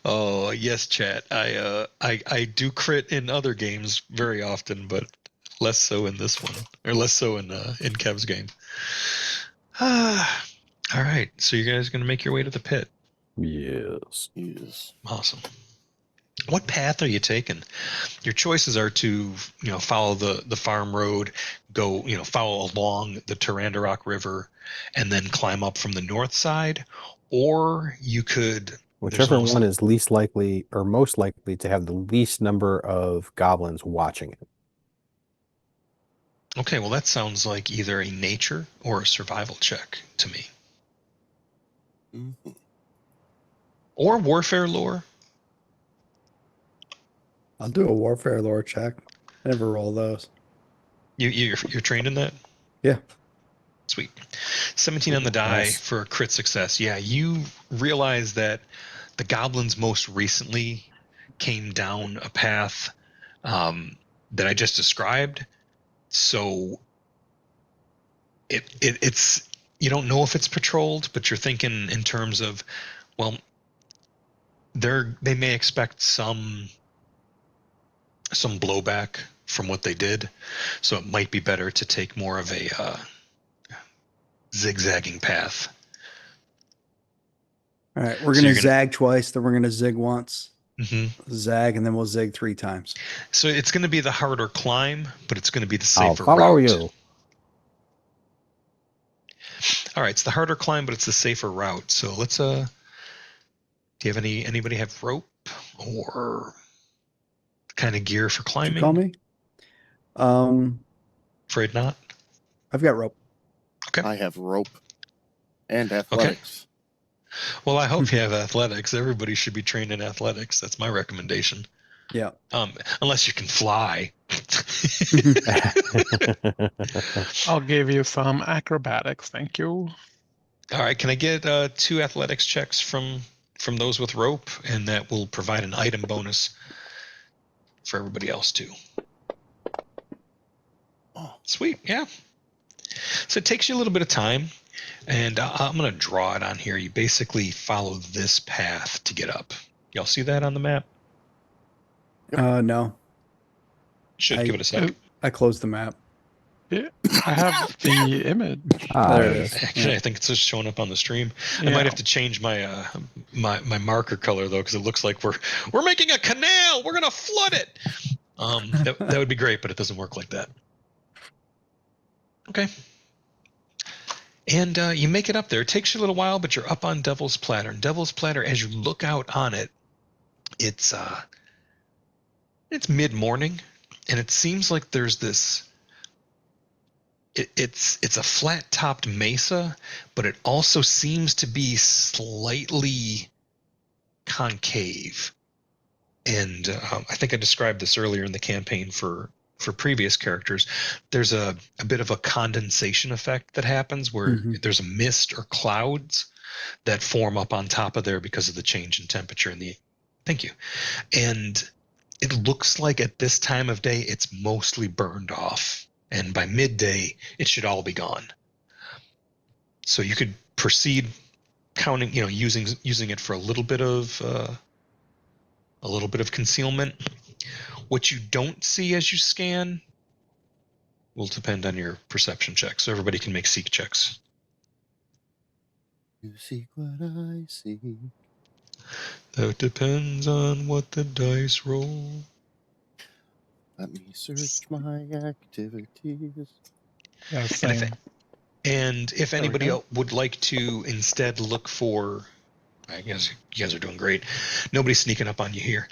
Oh yes, chat. I do crit in other games very often, but less so in this one, or less so in Kev's game. All right, so you guys are gonna make your way to the pit. Yes. Yes. Awesome. What path are you taking? Your choices are to, follow the farm road, go, follow along the Tarandarok River, and then climb up from the north side, or you could. Whichever one is least likely or most likely to have the least number of goblins watching it. Okay, well that sounds like either a nature or a survival check to me. Mm-hmm. Or warfare lore. I'll do a warfare lore check. I never roll those. You're trained in that? Yeah. Sweet. 17 on the die Nice. for a crit success. Yeah, you realize that the goblins most recently came down a path that I just described. So it's you don't know if it's patrolled, but you're thinking in terms of, well, they may expect some blowback from what they did, so it might be better to take more of a zigzagging path. All right, we're gonna zag twice, then we're gonna zig once. Mm-hmm. Zag, and then we'll zig 3 times. So it's going to be the harder climb, but it's going to be the safer I'll follow route. you. All right, it's the harder climb, but it's the safer route. So let's do you have anybody have rope or kind of gear for climbing? Did you call me? Afraid not. I've got rope. Okay. I have rope and athletics. Okay. Well, I hope you have athletics. Everybody should be trained in athletics. That's my recommendation. Yeah. Unless you can fly. I'll give you some acrobatics. Thank you. All right. Can I get 2 athletics checks from those with rope, and that will provide an item bonus for everybody else too. Oh, sweet. Yeah. So it takes you a little bit of time, and I'm going to draw it on here. You basically follow this path to get up. Y'all see that on the map? No. Give it a sec. I closed the map. Yeah, I have the image. There it is. Actually, I think it's just showing up on the stream. I might have to change my my marker color though, because it looks like we're making a canal. We're gonna flood it. That would be great, but it doesn't work like that. Okay. And you make it up there. It takes you a little while, but you're up on Devil's Platter. And Devil's Platter, as you look out on it, it's mid-morning, and it seems like there's this. It's a flat-topped mesa, but it also seems to be slightly concave. And I think I described this earlier in the campaign for previous characters. There's a bit of a condensation effect that happens where there's a mist or clouds that form up on top of there because of the change in temperature in the. Thank you. And it looks like at this time of day it's mostly burned off. And by midday, it should all be gone. So you could proceed counting, using it for a little bit of concealment. What you don't see as you scan will depend on your perception check. So everybody can make seek checks. You seek what I seek. That depends on what the dice roll. Let me search my activities. Yeah, and if anybody would like to instead look for I guess you guys are doing great. Nobody's sneaking up on you here.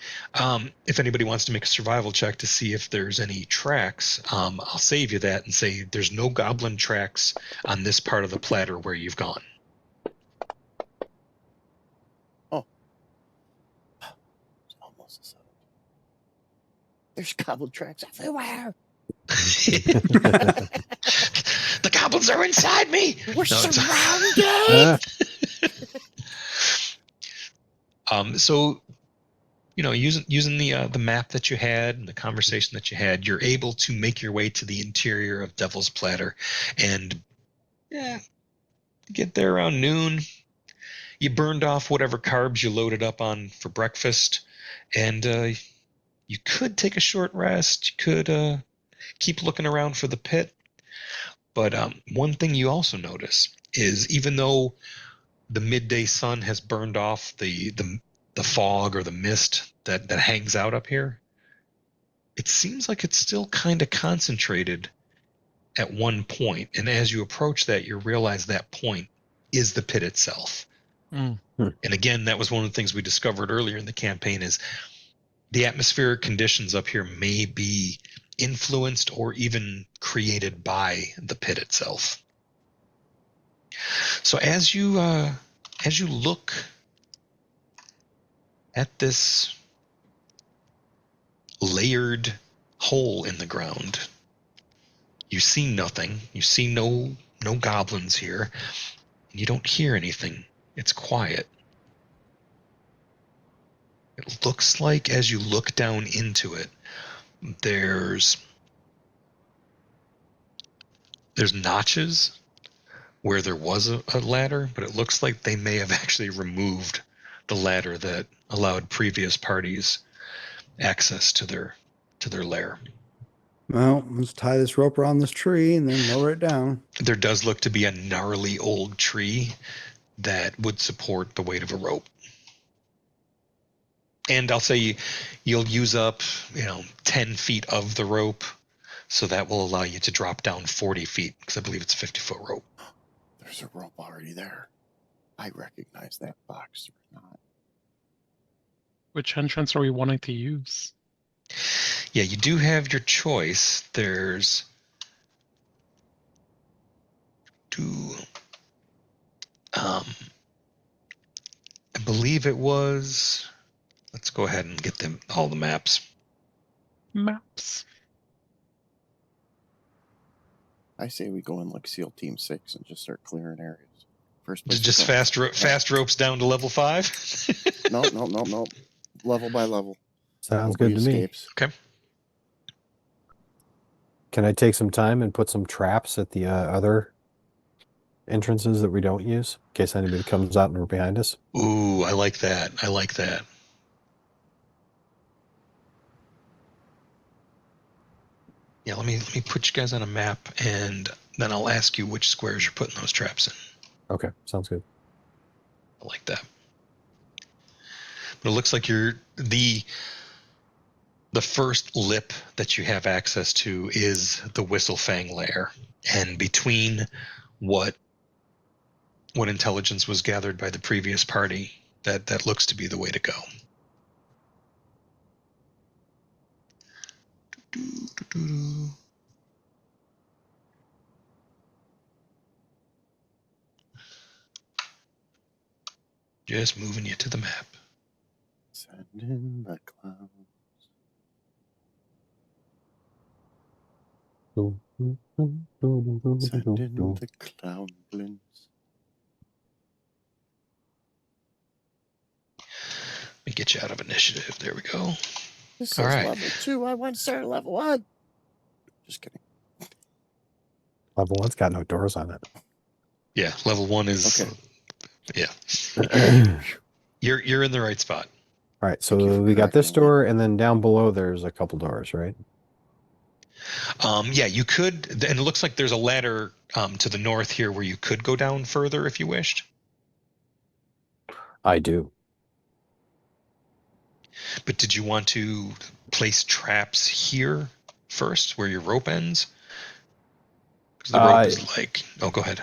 If anybody wants to make a survival check to see if there's any tracks, I'll save you that and say there's no goblin tracks on this part of the platter where you've gone. Oh. It's almost a 7. There's goblin tracks everywhere. The goblins are inside me. We're No, it's- surrounded. So, using the map that you had and the conversation that you had, you're able to make your way to the interior of Devil's Platter, and get there around noon. You burned off whatever carbs you loaded up on for breakfast, and you could take a short rest. You could keep looking around for the pit. But one thing you also notice is even though the midday sun has burned off the fog or the mist that hangs out up here, it seems like it's still kind of concentrated at one point. And as you approach that, you realize that point is the pit itself. Mm. And again, that was one of the things we discovered earlier in the campaign is the atmospheric conditions up here may be influenced or even created by the pit itself. So as you look at this layered hole in the ground, you see nothing. You see no goblins here. You don't hear anything. It's quiet. It looks like as you look down into it, there's notches where there was a ladder, but it looks like they may have actually removed the ladder that allowed previous parties access to their lair. Well, let's tie this rope around this tree and then lower it down. There does look to be a gnarly old tree that would support the weight of a rope. And I'll say you'll use up 10 feet of the rope, so that will allow you to drop down 40 feet, because I believe it's a 50-foot rope. There's a rope already there. I recognize that box or not. Which entrance are we wanting to use? Yeah, you do have your choice. There's I believe it was. Let's go ahead and get all the maps. Maps. I say we go in like SEAL Team 6 and just start clearing areas. First place Just to go. fast ropes down to level 5. No. Level by level. Sounds Nobody good to me. escapes. Okay. Can I take some time and put some traps at the other entrances that we don't use in case anybody comes out and we're behind us? Ooh, I like that. Yeah, let me put you guys on a map, and then I'll ask you which squares you're putting those traps in. Okay, sounds good. I like that. But it looks like you're the first lip that you have access to is the Whistlefang lair, and between what intelligence was gathered by the previous party, that looks to be the way to go. Just moving you to the map. Send in the clouds. Send in the cloudlings. Let me get you out of initiative. There we go. This All says right. level 2. I want to start at level 1. Just kidding. Level 1's got no doors on it. Yeah, level 1 is. Okay. Yeah. You're in the right spot. All right, Thank you so for we got this correcting me. door, and then down below there's a couple doors, right? Yeah, you could, and it looks like there's a ladder to the north here where you could go down further if you wished. I do. But did you want to place traps here first, where your rope ends? Because the rope is like. Oh, go ahead.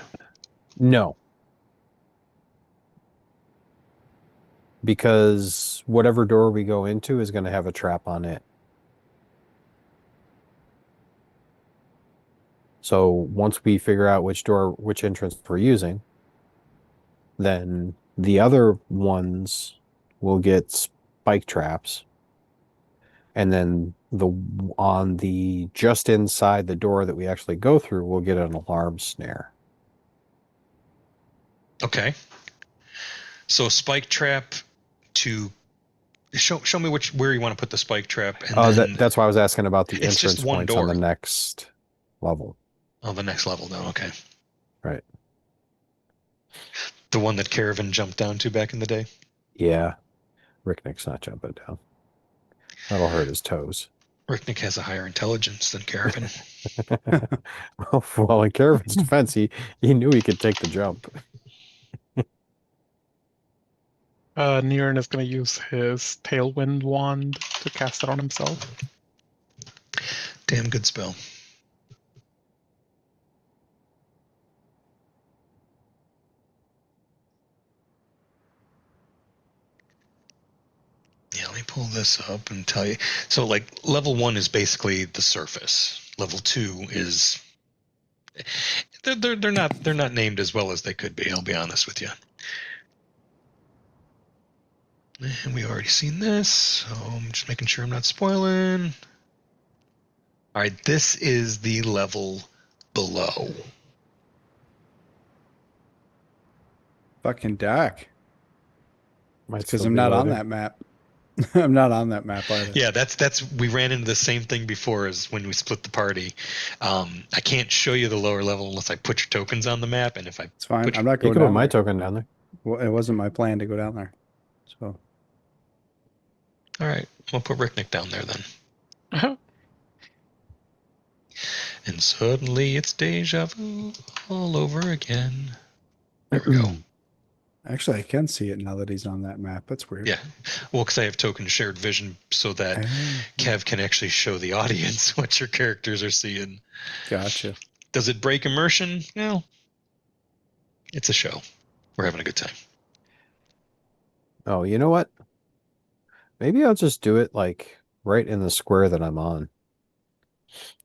No. because whatever door we go into is going to have a trap on it. So once we figure out which entrance we're using, then the other ones will get spike traps. And then on the just inside the door that we actually go through, we'll get an alarm snare. Okay. So spike trap to show me where you want to put the spike trap, and then that's why I was asking about the it's just entrance one points on door. the next level. Oh, the next level down. Okay. Right. The one that Caravan jumped down to back in the day. Yeah. Ricknick's not jumping down. That'll hurt his toes. Ricknick has a higher intelligence than Caravan. Well, in Caravan's defense, he knew he could take the jump. Niran is going to use his Tailwind wand to cast it on himself. Damn good spell. Yeah, let me pull this up and tell you. So, like, level 1 is basically the surface. Level 2 is they're not named as well as they could be. I'll be honest with you. And we already seen this, so I'm just making sure I'm not spoiling. All right, this is the level below. Fucking dark. Might Because still I'm be not on later. that map. I'm not on that map either. Yeah, that's we ran into the same thing before as when we split the party. I can't show you the lower level unless I put your tokens on the map, and if I It's fine. put I'm not You going can put down my there. token down there. Well, it wasn't my plan to go down there. So all right, I'll put Ricknick down there then. And suddenly it's deja vu all over again. There we go. actually, I can see it now that he's on that map. That's weird. Yeah, well, because I have token shared vision so that Kev can actually show the audience what your characters are seeing. Gotcha. Does it break immersion? No. It's a show. We're having a good time. Oh, you know what? Maybe I'll just do it like right in the square that I'm on.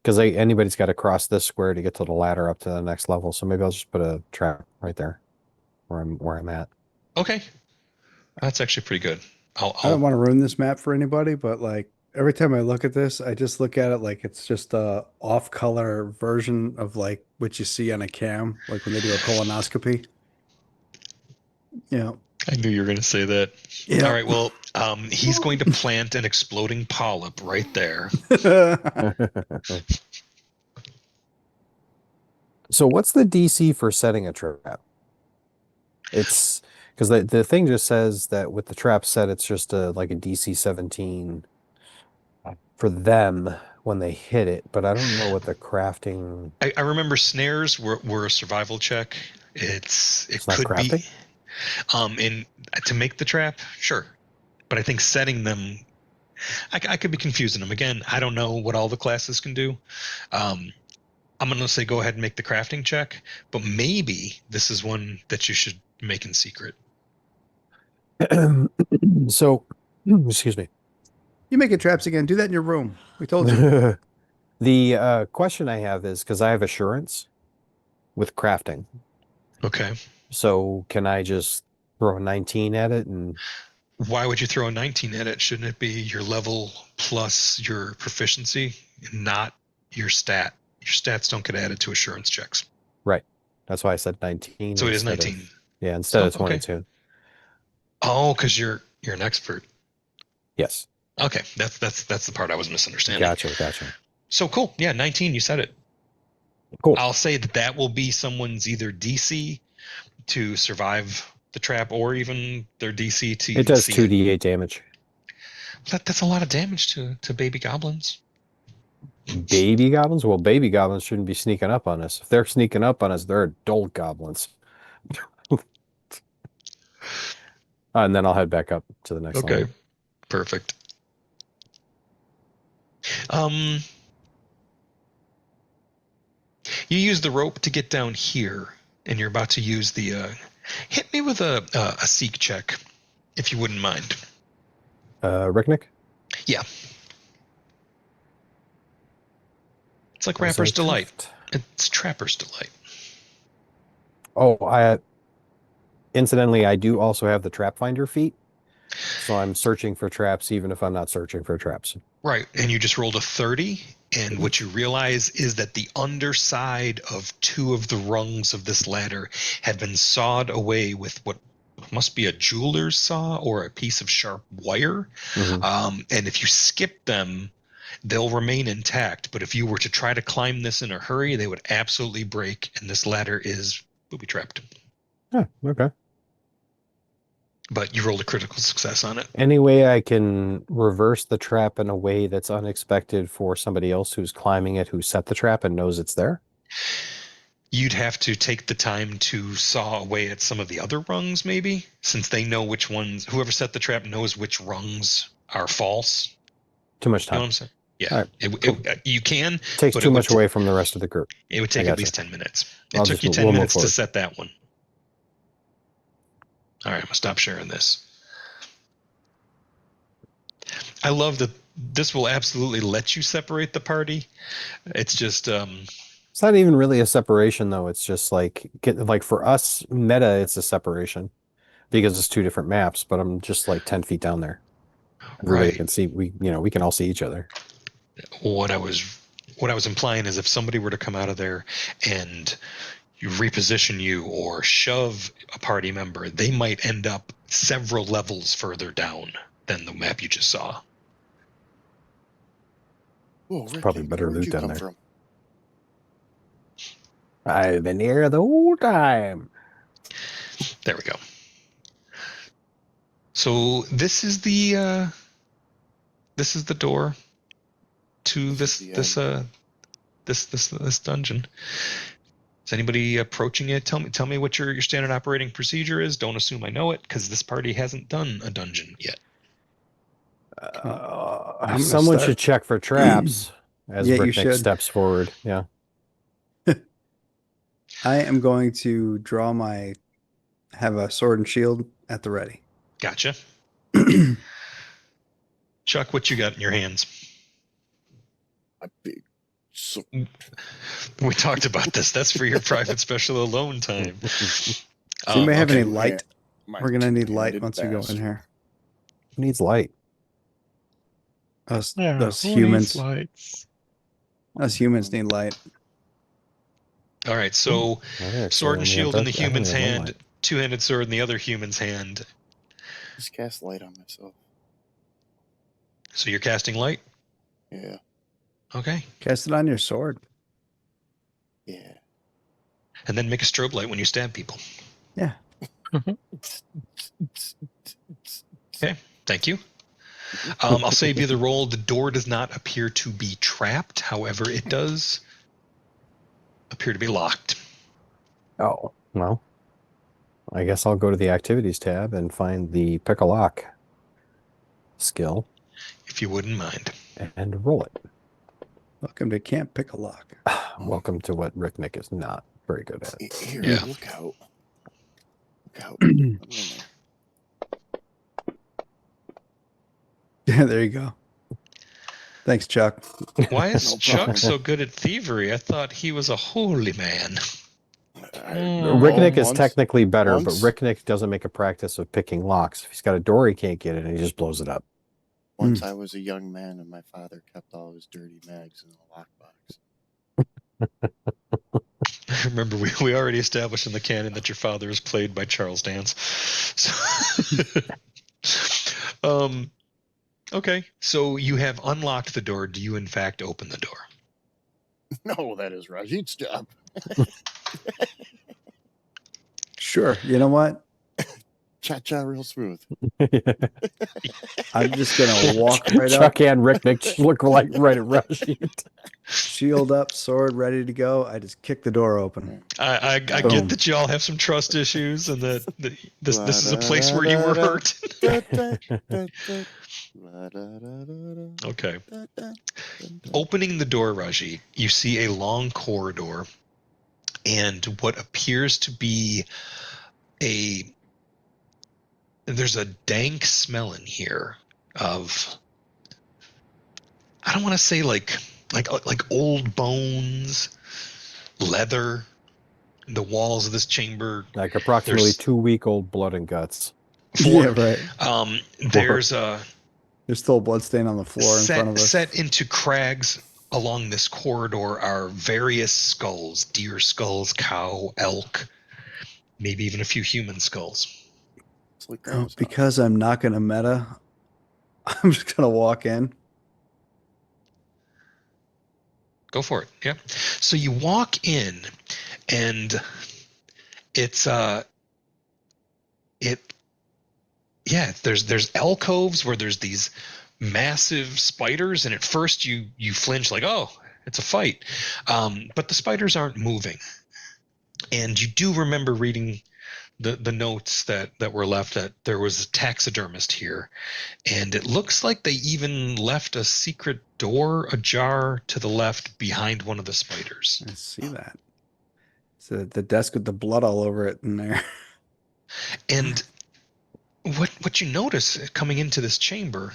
Because anybody's got to cross this square to get to the ladder up to the next level. So maybe I'll just put a trap right there where I'm at. Okay. That's actually pretty good. I don't want to ruin this map for anybody, but like every time I look at this, I just look at it like it's just a off-color version of like what you see on a cam, like when they do a colonoscopy. Yeah. I knew you were going to say that. Yeah. All right. Well, he's going to plant an exploding polyp right there. So what's the DC for setting a trap? It's because the thing just says that with the trap set, it's just like a DC 17 for them when they hit it, but I don't know what the crafting. I remember snares were a survival check. It not could crafting? be. And to make the trap, sure, but I think setting them, I could be confusing them. Again, I don't know what all the classes can do. I'm gonna say go ahead and make the crafting check, but maybe this is one that you should make in secret. So, excuse me. You making traps again? Do that in your room. We told you. The question I have is because I have assurance with crafting. Okay. So can I just throw a 19 at it and Why would you throw a 19 at it? Shouldn't it be your level plus your proficiency, not your stat? Your stats don't get added to assurance checks. right? That's why I said 19. So it is instead 19. Yeah, instead of Oh, okay. 22. Oh, because you're an expert. Yes. Okay, that's the part I was misunderstanding. Gotcha. So cool. Yeah, 19. You said it. Cool. I'll say that will be someone's either DC to survive the trap, or even their DC to. It does see 2d8 damage. That's a lot of damage to baby goblins. Baby goblins? Well, baby goblins shouldn't be sneaking up on us. If they're sneaking up on us, they're adult goblins. And then I'll head back up to the next Okay, level. perfect. You use the rope to get down here, and you're about to use the. Hit me with a seek check. if you wouldn't mind. Ricknick? Yeah. It's like Was Rapper's I Delight. toughed? It's Trapper's Delight. Oh, incidentally, I do also have the trap finder feat. So I'm searching for traps even if I'm not searching for traps. Right. And you just rolled a 30. And what you realize is that the underside of 2 of the rungs of this ladder have been sawed away with what must be a jeweler's saw or a piece of sharp wire. Mhm. And if you skip them, they'll remain intact. But if you were to try to climb this in a hurry, they would absolutely break. And this ladder is booby trapped. Oh, okay. But you rolled a critical success on it. Any way I can reverse the trap in a way that's unexpected for somebody else who's climbing it, who set the trap and knows it's there? You'd have to take the time to saw away at some of the other rungs, maybe, since they know which ones. Whoever set the trap knows which rungs are false. Too much You know what time. I'm saying? Yeah, All right, cool. You can. Takes but too it would much away from the rest of the group. It would I take at gotcha. least 10 minutes. It I'll took just you move- 10 we'll move minutes to forward. set that one. All right, I'm gonna stop sharing this. I love that this will absolutely let you separate the party. It's just It's not even really a separation though. It's just like for us, meta, it's a separation because it's 2 different maps, but I'm just like 10 feet down there. Everybody right. can see we can all see each other. What I was implying is if somebody were to come out of there and you reposition you or shove a party member, they might end up several levels further down than the map you just saw. Whoa, Rick, Probably better where'd loot you down come there. from? I've been here the whole time. There we go. So this is the door to This is this dungeon. Is anybody approaching it? Tell me what your standard operating procedure is. Don't assume I know it because this party hasn't done a dungeon yet. gonna Someone start- should check for traps as Yeah, you Ricknick should. steps forward. Yeah. I am going to have a sword and shield at the ready. Gotcha. Chuck, what you got in your hands? a big so We talked about this. That's for your private special alone time. Does anybody have any okay. light? my We're gonna need light two-handed once we go in bastard. here. Who needs light? Us Yeah, us who needs humans. lights? Us humans need light. All right. So Okay, sword and so shield in the dark- I only human's have one hand, light. two-handed sword in the other human's hand. Just cast light on myself. So you're casting light? Yeah, Okay. Cast it on your sword. yeah. And then make a strobe light when you stab people. Yeah. Okay. Thank you. I'll save you the roll. The door does not appear to be trapped. However, it does appear to be locked. Oh, well. I guess I'll go to the activities tab and find the pick a lock skill If you wouldn't mind. and roll it. Welcome to Camp Pick a Lock. Welcome to what Ricknick is not very good at. Here, Yeah. look out. Look out. Let me in there. Yeah, there you go. Thanks, Chuck. Why is No Chuck problem. so good at thievery? I thought he was a holy man. Ricknick is once- technically better, once- but Ricknick doesn't make a practice of picking locks. If he's got a door, he can't get it, and he just blows it up. Once I was a young man and my father kept all his dirty mags in a lockbox. Remember, we already established in the canon that your father is played by Charles Dance. So, okay, so you have unlocked the door. Do you, in fact, open the door? No, that is Rajit's job. Sure. You know what? Cha-cha real smooth. I'm just gonna walk right Chuck up, and Ricknick just look like right at Rashid. shield up, sword ready to go. I just kick the door open. I Boom. get that y'all have some trust issues and that this is a place where you were hurt. Okay. Opening the door, Raji, you see a long corridor and what appears to be there's a dank smell in here of, I don't want to say like old bones, leather. The walls of this chamber, Like approximately there's 2-week-old blood and guts. Yeah, right. there's a There's still a blood stain on the floor in front of us. set into crags along this corridor are various skulls, deer skulls, cow, elk, maybe even a few human skulls. It's like Oh, grandma's house. because I'm not going to meta, I'm just going to walk in. Go for it. Yeah. So you walk in, and it's there's alcoves where there's these massive spiders, and at first you flinch like, oh, it's a fight, but the spiders aren't moving, and you do remember reading the notes that were left that there was a taxidermist here, and it looks like they even left a secret door ajar to the left behind one of the spiders. I see that. So the desk with the blood all over it in there. And what you notice coming into this chamber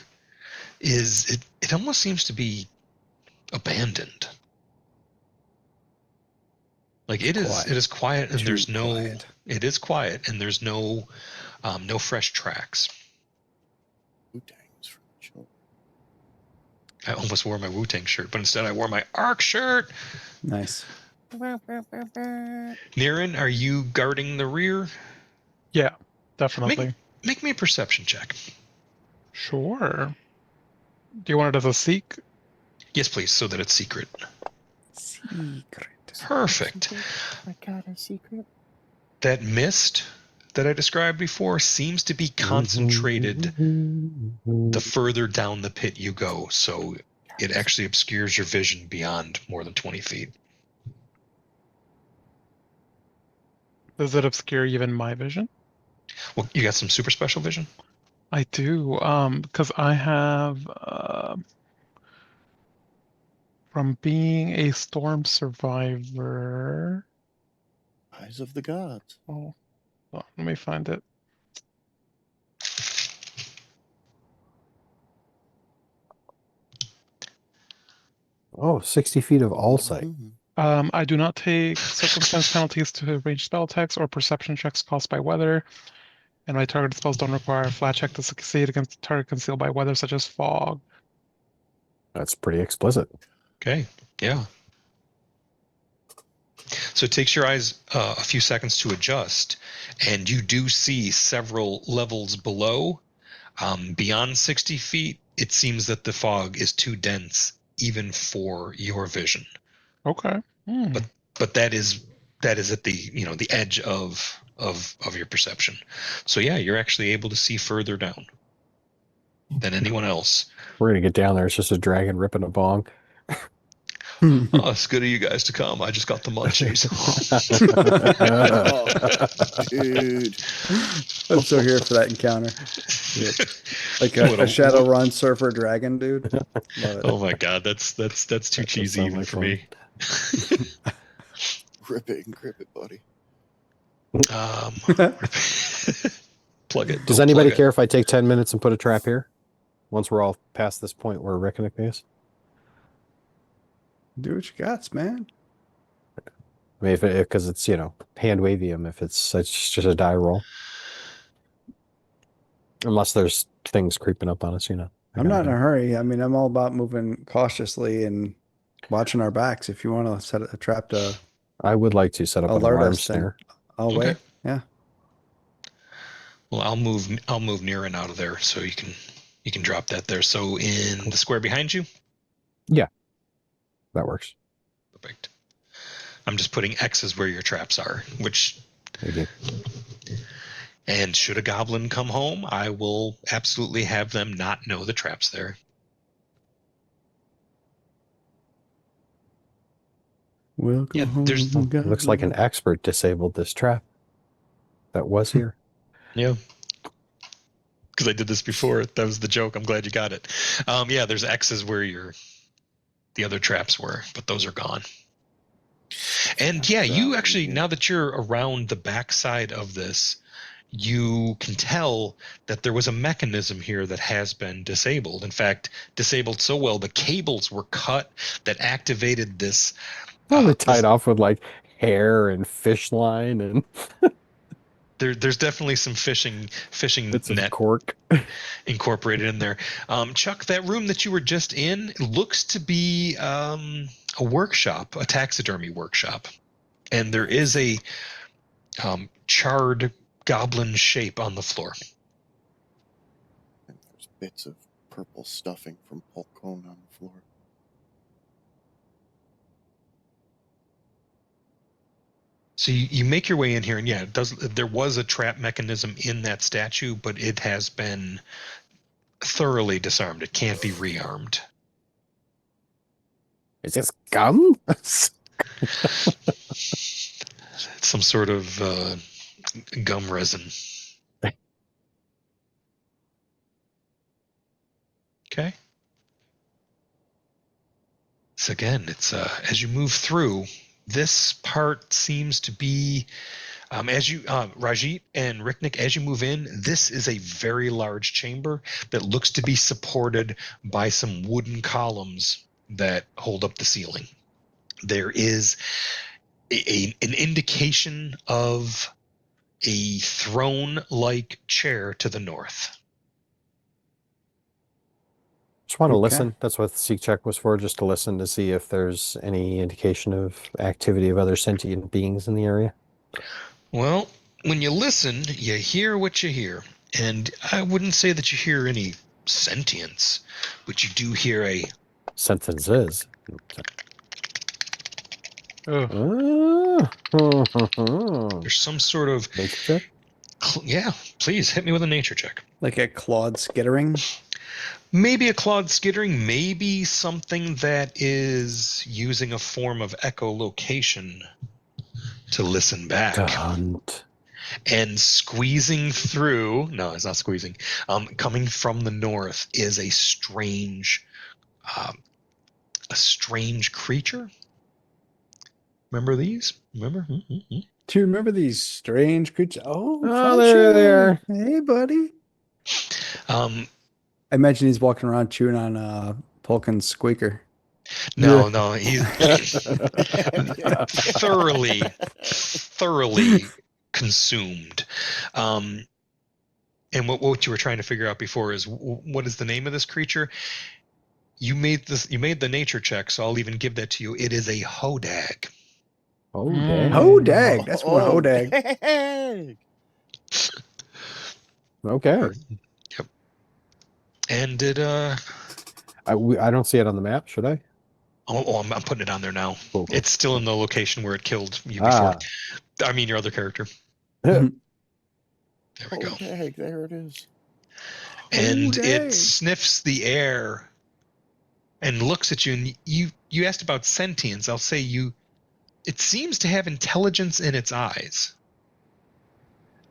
is it almost seems to be abandoned. Like it is quiet, and there's no quiet. it is quiet, and there's no fresh tracks. Wu-Tang's from the show. I almost wore my Wu-Tang shirt, but instead I wore my Ark shirt. Nice. Niren, are you guarding the rear? Yeah, definitely. Make me a perception check. Sure. Do you want it as a seek? Yes, please, so that it's secret. Secret. Perfect. I got a secret. That mist that I described before seems to be concentrated the further down the pit you go, so it actually obscures your vision beyond more than 20 feet. Does it obscure even my vision? Well, you got some super special vision? I do, because I have from being a storm survivor. Eyes of the gods. Oh, let me find it. Oh, 60 feet of all sight. Mhm. I do not take circumstance penalties to range spell attacks or perception checks caused by weather, and my target spells don't require a flat check to succeed against a target concealed by weather such as fog. That's pretty explicit. Okay, yeah. So it takes your eyes a few seconds to adjust, and you do see several levels below. Beyond 60 feet, it seems that the fog is too dense even for your vision. Okay. But that is at the the edge of your perception. So yeah, you're actually able to see further down than anyone else. We're going to get down there. It's just a dragon ripping a bong. Oh, it's good of you guys to come. I just got the munchies. Oh, dude. I'm so here for that encounter. Like a Shadowrun surfer dragon, dude. Love it. Oh my god, that's too cheesy even for me. Rip it and grip it, buddy. Plug it. Does anybody care if I take 10 minutes and put a trap here? Once we're all past this point where Rickonick is? Do what you got, man. I mean, because it's, hand wavy him if it's just a die roll. Unless there's things creeping up on us, I'm not in a hurry. I mean, I'm all about moving cautiously and watching our backs. If you want to set a trap to I would like to set up an alert alarm us, then snare. I'll Okay. wait. Yeah. Well, I'll move Niren out of there so you can drop that there. So in the square behind you? That works. Perfect. I'm just putting X's where your traps are, which Thank you. and should a goblin come home, I will absolutely have them not know the trap's there. Welcome Yeah, home. there's- Looks like an expert disabled this trap that was here. Yeah. Because I did this before. That was the joke. I'm glad you got it. Yeah, there's X's where the other traps were, but those are gone. And yeah, you actually, now that you're around the backside of this, you can tell that there was a mechanism here that has been disabled. In fact, disabled so well, the cables were cut that activated this. Probably tied off with like hair and fish line and There's definitely some fishing bits of net cork. incorporated in there. Chuck, that room that you were just in looks to be a workshop, a taxidermy workshop, and there is a charred goblin shape on the floor. And there's bits of purple stuffing from Polkone on the floor. So you make your way in here, and yeah, there was a trap mechanism in that statue, but it has been thoroughly disarmed. It can't be rearmed. Is this gum? It's some sort of gum resin. Okay. So again, it's as you move through, this part seems to be as you Rajit and Riknik, as you move in, this is a very large chamber that looks to be supported by some wooden columns that hold up the ceiling. There is an indication of a throne-like chair to the north. Just want to Okay. listen. That's what the seek check was for, just to listen to see if there's any indication of activity of other sentient beings in the area. Well, when you listen, you hear what you hear. And I wouldn't say that you hear any sentience, but you do hear a Sentences. Oh, there's some sort of Nature check? yeah, please hit me with a nature check. Like a clawed skittering. Maybe a clawed skittering, maybe something that is using a form of echolocation to listen back. To hunt. And squeezing through, no, it's not squeezing, coming from the north is a strange creature. Remember these? Remember? Mm-hmm. Do you remember these strange creatures? Oh, there they Cruncher. are. Hey, buddy. I imagine he's walking around chewing on Polkin's squeaker. No, he's thoroughly consumed. And what you were trying to figure out before is what is the name of this creature? You made the nature check, so I'll even give that to you. It is a hodag. Oh, dang. Hodag. That's one Oh, hodag. dang. Okay. Yep. And it I don't see it on the map, should I? I'm putting it on there now. Cool. It's still in the location where it killed you before. I mean your other character. There we go. Hodag, there it is. And Hodag. it sniffs the air and looks at you, and you asked about sentience. I'll say it seems to have intelligence in its eyes.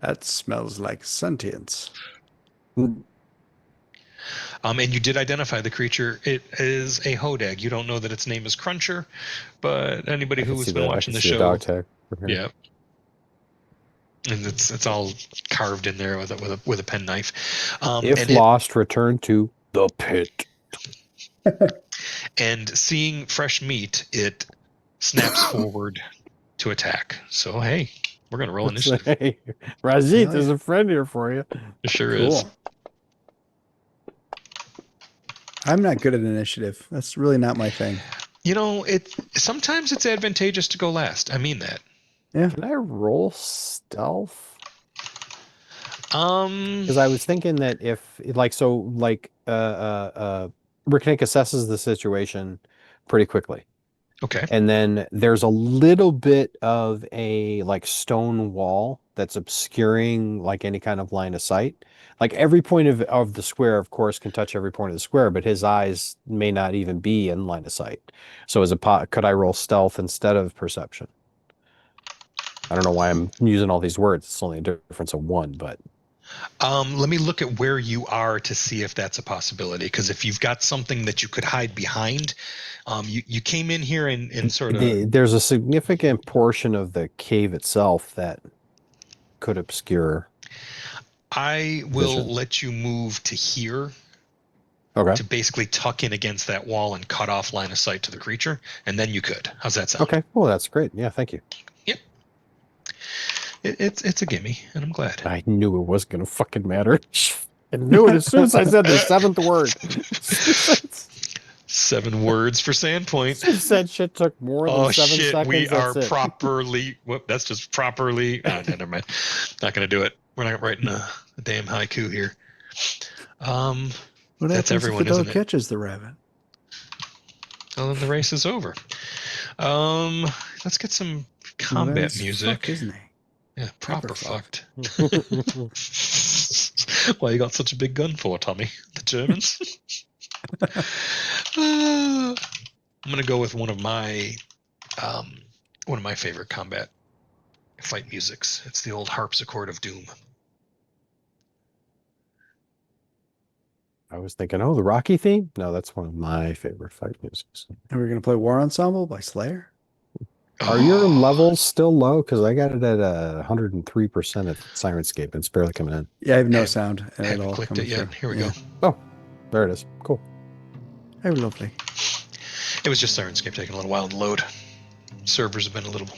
That smells like sentience. And you did identify the creature. It is a hodag. You don't know that its name is Cruncher, but anybody who's been watching the show, dog tag. yeah, and it's all carved in there with a penknife. If and lost, return to the pit. and seeing fresh meat, it snaps forward to attack. So hey, we're gonna roll initiative. Hey, Rajit, Hell there's yeah. a friend here for you. It sure is. Cool. I'm not good at initiative. That's really not my thing. You know, sometimes it's advantageous to go last. I mean that. Can I roll stealth? Because I was thinking that if Ricknick assesses the situation pretty quickly. Okay. And then there's a little bit of a stone wall that's obscuring any kind of line of sight. Like every point of the square, of course, can touch every point of the square, but his eyes may not even be in line of sight. So could I roll stealth instead of perception? I don't know why I'm using all these words. It's only a difference of one, but let me look at where you are to see if that's a possibility. Because if you've got something that you could hide behind, you came in here and sort of there's a significant portion of the cave itself that could obscure. I will Vision. let you move to here Okay. to basically tuck in against that wall and cut off line of sight to the creature, and then you could. How's that sound? Okay. Well, that's great. Yeah, thank you. Yep. It's a gimme, and I'm glad. I knew it wasn't going to fucking matter. I knew it as soon as I said the 7th word. 7 words for Sandpoint. Said shit took more than 7 shit, seconds. we are that's it. properly. Whoop, that's just properly. Oh, never mind. Not gonna do it. We're not writing a damn haiku here. What That's happens everyone, if the dog isn't it? catches the rabbit? Well, then the race is over. Let's get some Well, combat then he's music. fucked, isn't he? Yeah, proper fucked. fucked. Why you got such a big gun for, Tommy? The Germans. I'm gonna go with one of my favorite combat fight musics. It's the old harpsichord of doom. I was thinking, the Rocky theme? No, that's one of my favorite fight musics. And we're gonna play War Ensemble by Slayer. Are your levels still low? Because I got it at 103% at Sirenscape, and it's barely coming in. Yeah, I have no Haven't- sound at haven't all. clicked coming it yet. through. Here we Yeah. go. There it is. Cool. Oh, lovely. It was just Sirenscape taking a little while to load. Servers have been a little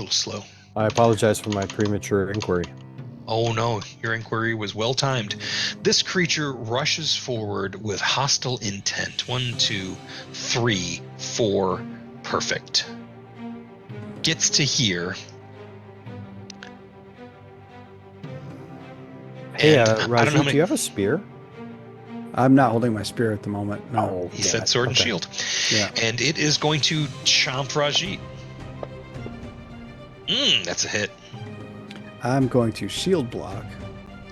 slow. I apologize for my premature inquiry. Oh no, your inquiry was well timed. This creature rushes forward with hostile intent. 1, 2, 3, 4, perfect. Gets to here. Hey, And I don't know Raji, how do many- you have a spear? I'm not holding my spear at the moment. No. He damn said it. sword and Okay. shield. Yeah. And it is going to chomp Rajit. That's a hit. I'm going to shield block.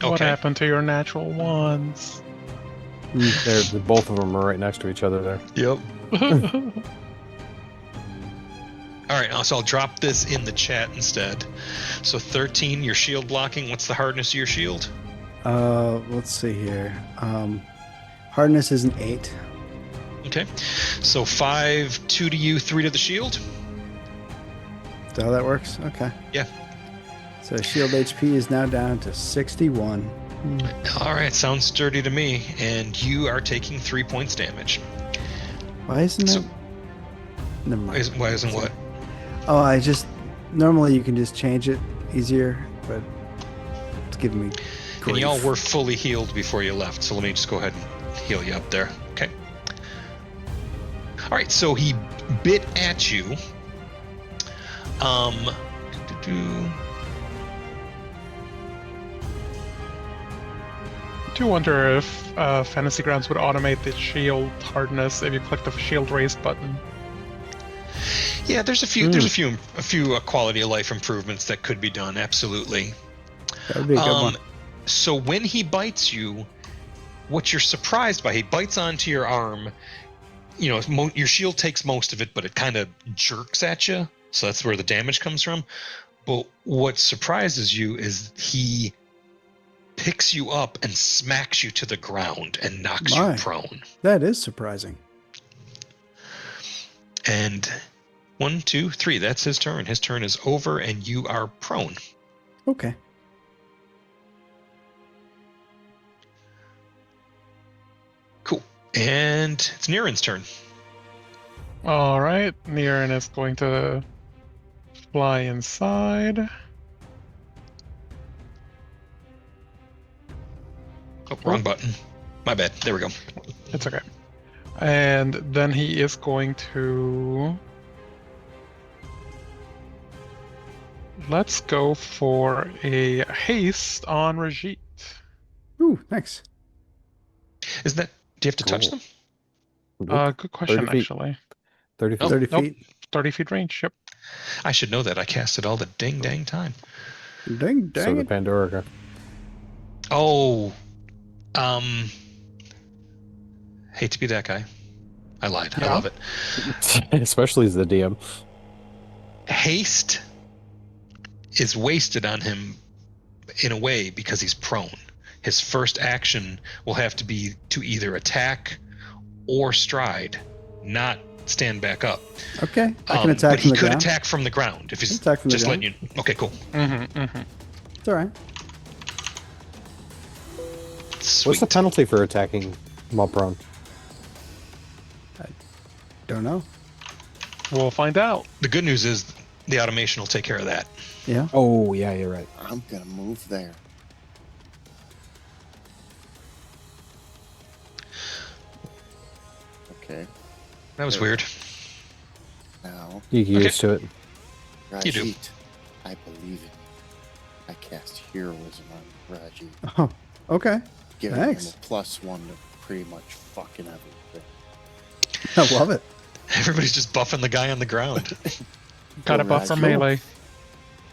What Okay. happened to your natural ones? Both of them are right next to each other there. Yep. All right, so I'll drop this in the chat instead. So 13, your shield blocking. What's the hardness of your shield? Let's see here. Hardness is an 8. Okay. So 5, 2 to you, 3 to the shield. Is that how that works? Okay. Yeah. So shield HP is now down to 61. All right, sounds sturdy to me. And you are taking 3 points damage. Why isn't So- it? Never mind. Why isn't what? Oh, I just normally you can just change it easier, but it's giving me grief. And y'all were fully healed before you left, so let me just go ahead and heal you up there. Okay. All right, so he bit at you. I do wonder if Fantasy Grounds would automate the shield hardness if you click the shield raise button. Yeah, there's a few quality of life improvements that could be done. Absolutely. That would be a good one. So when he bites you, what you're surprised by, he bites onto your arm. You know, your shield takes most of it, but it kind of jerks at you. So that's where the damage comes from. But what surprises you is he picks you up and smacks you to the ground and knocks My. you prone. That is surprising. And 1, 2, 3, that's his turn. His turn is over and you are prone. Okay. Cool. And it's Niren's turn. All right, Niren is going to fly inside. Oh, wrong button. My bad. There we go. It's okay. And then he is going to... Let's go for a haste on Rajit. Ooh, thanks. Isn't that... Do you have to touch Cool. them? Good question, 30 feet. actually. 30 feet. Oh, 30 nope. feet. 30 feet range, yep. I should know that. I cast it all the dang time. Dang, So dang the it. Pandora. Oh, hate to be that guy. I lied. I Yeah. love it. Especially as the DM. Haste is wasted on him in a way because he's prone. His first action will have to be to either attack or stride, not stand back up. Okay. I can attack but from he the could ground. attack from the ground if he's Attack from the just ground. letting you. Okay, cool. Mm-hmm, mm-hmm. It's all right. Sweet. What's the penalty for attacking while prone? Don't know. We'll find out. The good news is the automation will take care of that. Yeah. Oh, yeah, you're right. I'm gonna move there. Okay. That was weird. Now, You get used to it. You do. Rajit, I believe in you. I cast heroism on Rajit, Oh, okay. giving Thanks. him a +1 to pretty much fucking everything. I love it. Everybody's just buffing the guy on the ground. Got a Go, buff for Raj. melee.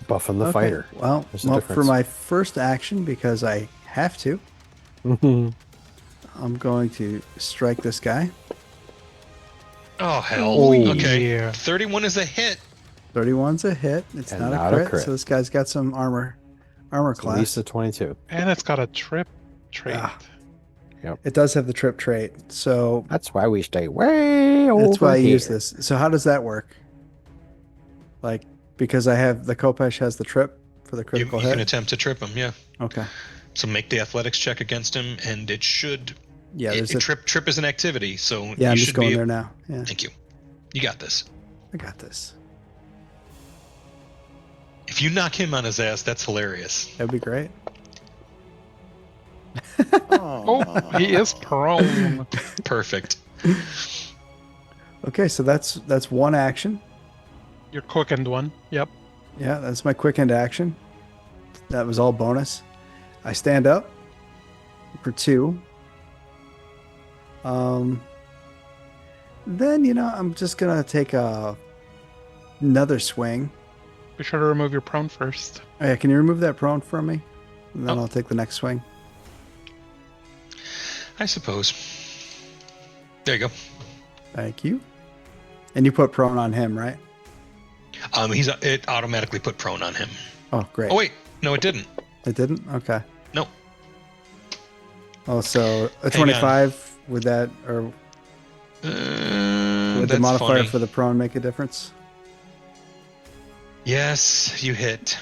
Buffing the Okay, fighter. Well, There's a for difference. my first action, because I have to, Mhm. I'm going to strike this guy. Oh, hell. Oh, Okay. yeah. 31 is a hit. 31's a hit. It's And not, not a a crit, crit. so this guy's got some armor At class. least a 22. And it's got a trip trait. Ah. It does have the trip trait, so That's why we stay way over that's why I use here. this. So how does that work? Like, because I have the Kopesh has the trip for the You critical can hit. attempt to trip him, yeah. Okay. So make the athletics check against him, and it should. Yeah, there's a Trip is an activity, so yeah. you I'm should just going be. there now. Yeah, Thank you. You got this. I got this. If you knock him on his ass, that's hilarious. That'd be great. Oh, he is prone. Perfect. Okay, so that's one action. Your quickened one. Yep. Yeah, that's my quick end action. That was all bonus. I stand up for 2. Then I'm just gonna take another swing. Be sure to remove your prone first. Oh, yeah, can you remove that prone from me? And then Oh. I'll take the next swing. I suppose. There you go. Thank you. And you put prone on him, right? It automatically put prone on him. Oh, great. Oh wait, no, it didn't. It didn't? Okay. No. Oh, so a Hang on. 25 would that, or would the That's modifier funny. for the prone make a difference? Yes, you hit.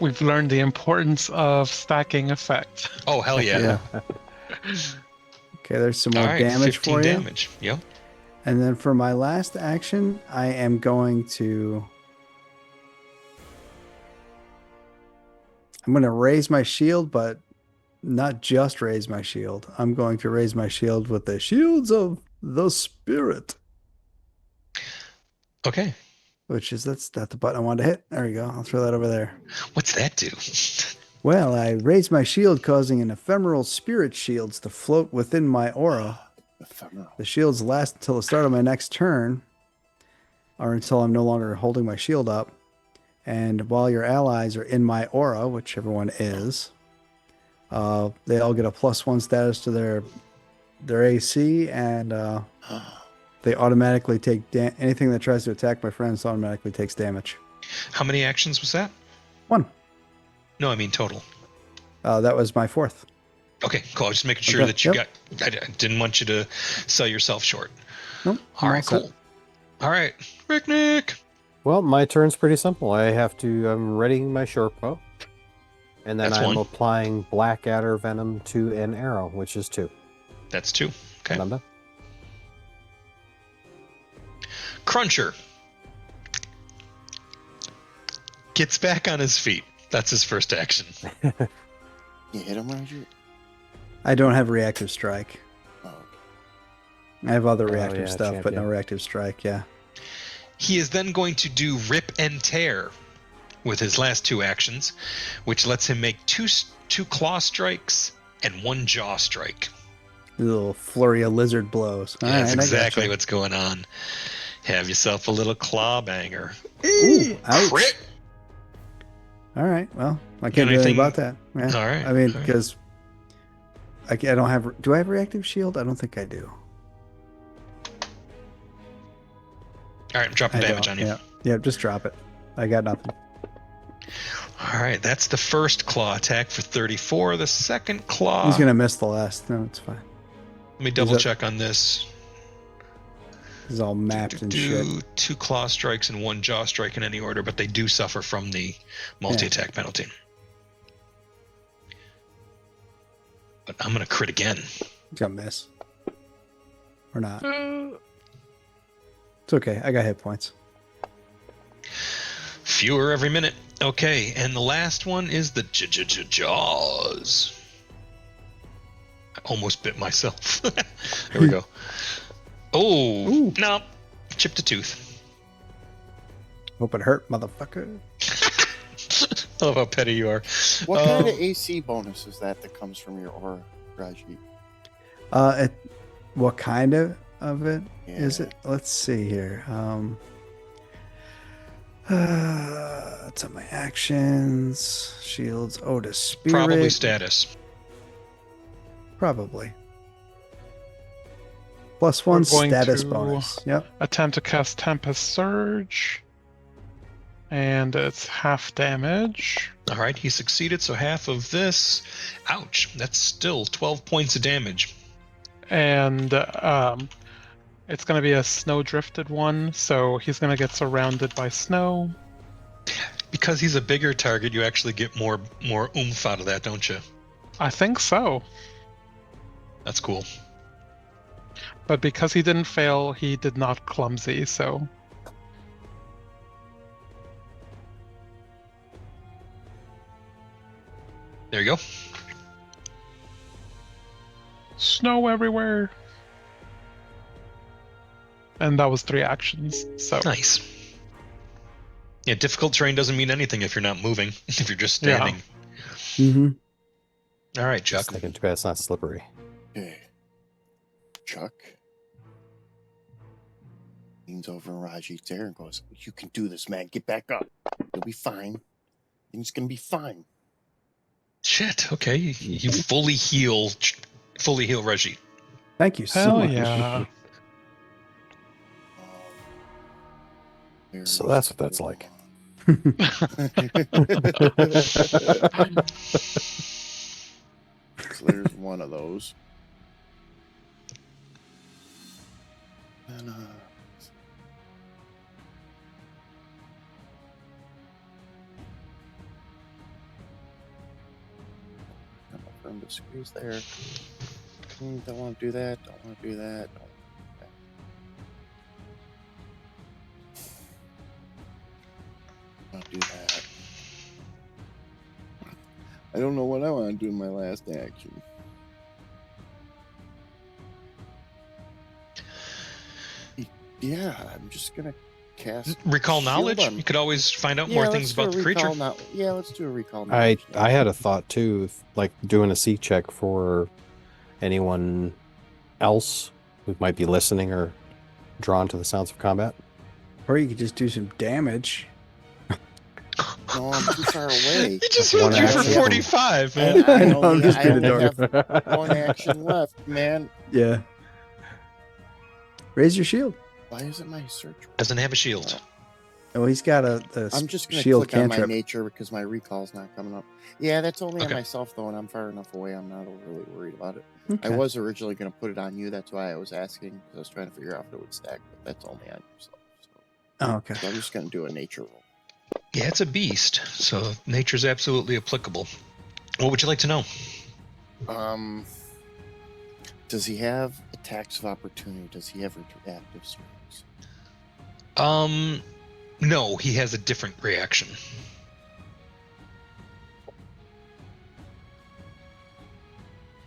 We've learned the importance of stacking effect. Oh hell yeah! Okay, there's some All more right, damage 15 for you. damage. Yep. And then for my last action, I am going to raise my shield, but not just raise my shield. I'm going to raise my shield with the shields of the spirit, Okay. which is that's the button I wanted to hit. There we go. I'll throw that over there. What's that do? Well, I raise my shield, causing an ephemeral spirit shields to float within my aura. Ephemeral. The shields last until the start of my next turn, or until I'm no longer holding my shield up. And while your allies are in my aura, which everyone is, they all get a +1 status to their AC, and they automatically take anything that tries to attack my friends automatically takes damage. How many actions was that? 1. No, I mean total. That was my 4th. Okay, cool. I was just making sure Okay, that you yep. got. I didn't want you to sell yourself short. Nope. All I'm right, set. cool. All right, Rick. Well, my turn's pretty simple. I'm readying my short bow. And then That's I'm one. applying Blackadder Venom to an arrow, which is 2. That's 2. Okay. And I'm done. Cruncher gets back on his feet. That's his first action. You hit him, Roger? I don't have reactive strike. Oh, I have other Oh, reactive yeah, stuff, but no champion. reactive strike. Yeah. He is then going to do Rip and Tear with his last 2 actions, which lets him make two claw strikes and 1 jaw strike. A little flurry of lizard blows. All That's right, I exactly gotcha. what's going on. Have yourself a little claw banger. Ooh, ouch. Crit. All right. Well, I Got can't do anything anything- about that. Yeah. All right, I mean, all right. because I don't have. Do I have reactive shield? I don't think I do. All right, I'm dropping I damage don't. on you. Yeah. Yeah. Just drop it. I got nothing. All right, that's the first claw attack for 34. The second claw. He's gonna miss the last. No, it's fine. Let me double check on this. He's all mapped and shit. Do 2 claw strikes and 1 jaw strike in any order, but they do suffer from the multi-attack penalty. But I'm going to crit again. He's gonna miss. Or not. Uh, It's okay. I got hit points. Fewer every minute. Okay, and the last one is the Jaws. I almost bit myself. Here we go. Oh, Ooh. no. Chipped a tooth. Hope it hurt, motherfucker. I love how petty you are. What kind of AC bonus is that comes from your aura, Raji? What kind of it is Yeah. it? Let's see here. It's on my actions, shields, Otis Spirit. Probably status. Probably. +1 We're going status to- bonus. Yep. attempt to cast Tempest Surge. And it's half damage. All right, he succeeded, so half of this. Ouch, that's still 12 points of damage. And it's going to be a snow drifted one, so he's going to get surrounded by snow. Because he's a bigger target, you actually get more oomph out of that, don't you? I think so. That's cool. But because he didn't fail, he did not clumsy, so. There you go. Snow everywhere. And that was 3 actions, so. Nice. Yeah, difficult terrain doesn't mean anything if you're not moving, if you're just standing. Mm-hmm. All right, Chuck. Just thinking too bad it's not slippery. Okay. Chuck leans over in Raji's there and goes, "You can do this, man. Get back up. You'll be fine. Things gonna be fine." Shit, okay. You fully heal Reggie. Thank you so Hell much. yeah. So that's what that's like. So there's one of those. And, firm to squeeze there. Don't want to do that. Don't want to do that. Don't want to do that. Don't do that. I don't know what I want to do in my last action. Yeah, I'm just gonna cast Recall Shield knowledge? on- You could always find out Yeah, more let's things do a about the creature. recall yeah, let's do a recall. I knowledge. I had a thought too, like doing a seek check for anyone else who might be listening or drawn to the sounds of combat. Or you could just do some damage. No, I'm too far away. He just One healed you for action. 45, man. And I know, I'm only, just I being a only dork. have one action left, man. Yeah. Raise your shield. Why isn't my search? Doesn't have a shield. Oh, he's got a I'm just gonna shield click on my cantrip. nature because my recall's not coming up. Yeah, that's only Okay. on myself though, and I'm far enough away. I'm not overly worried about it. Okay. I was originally gonna put it on you. That's why I was asking because I was trying to figure out if it would stack, but that's only on yourself. Oh, okay. So I'm just gonna do a nature roll. Yeah, it's a beast, so nature's absolutely applicable. What would you like to know? Does he have attacks of opportunity? Does he have reactive strings? No, he has a different reaction.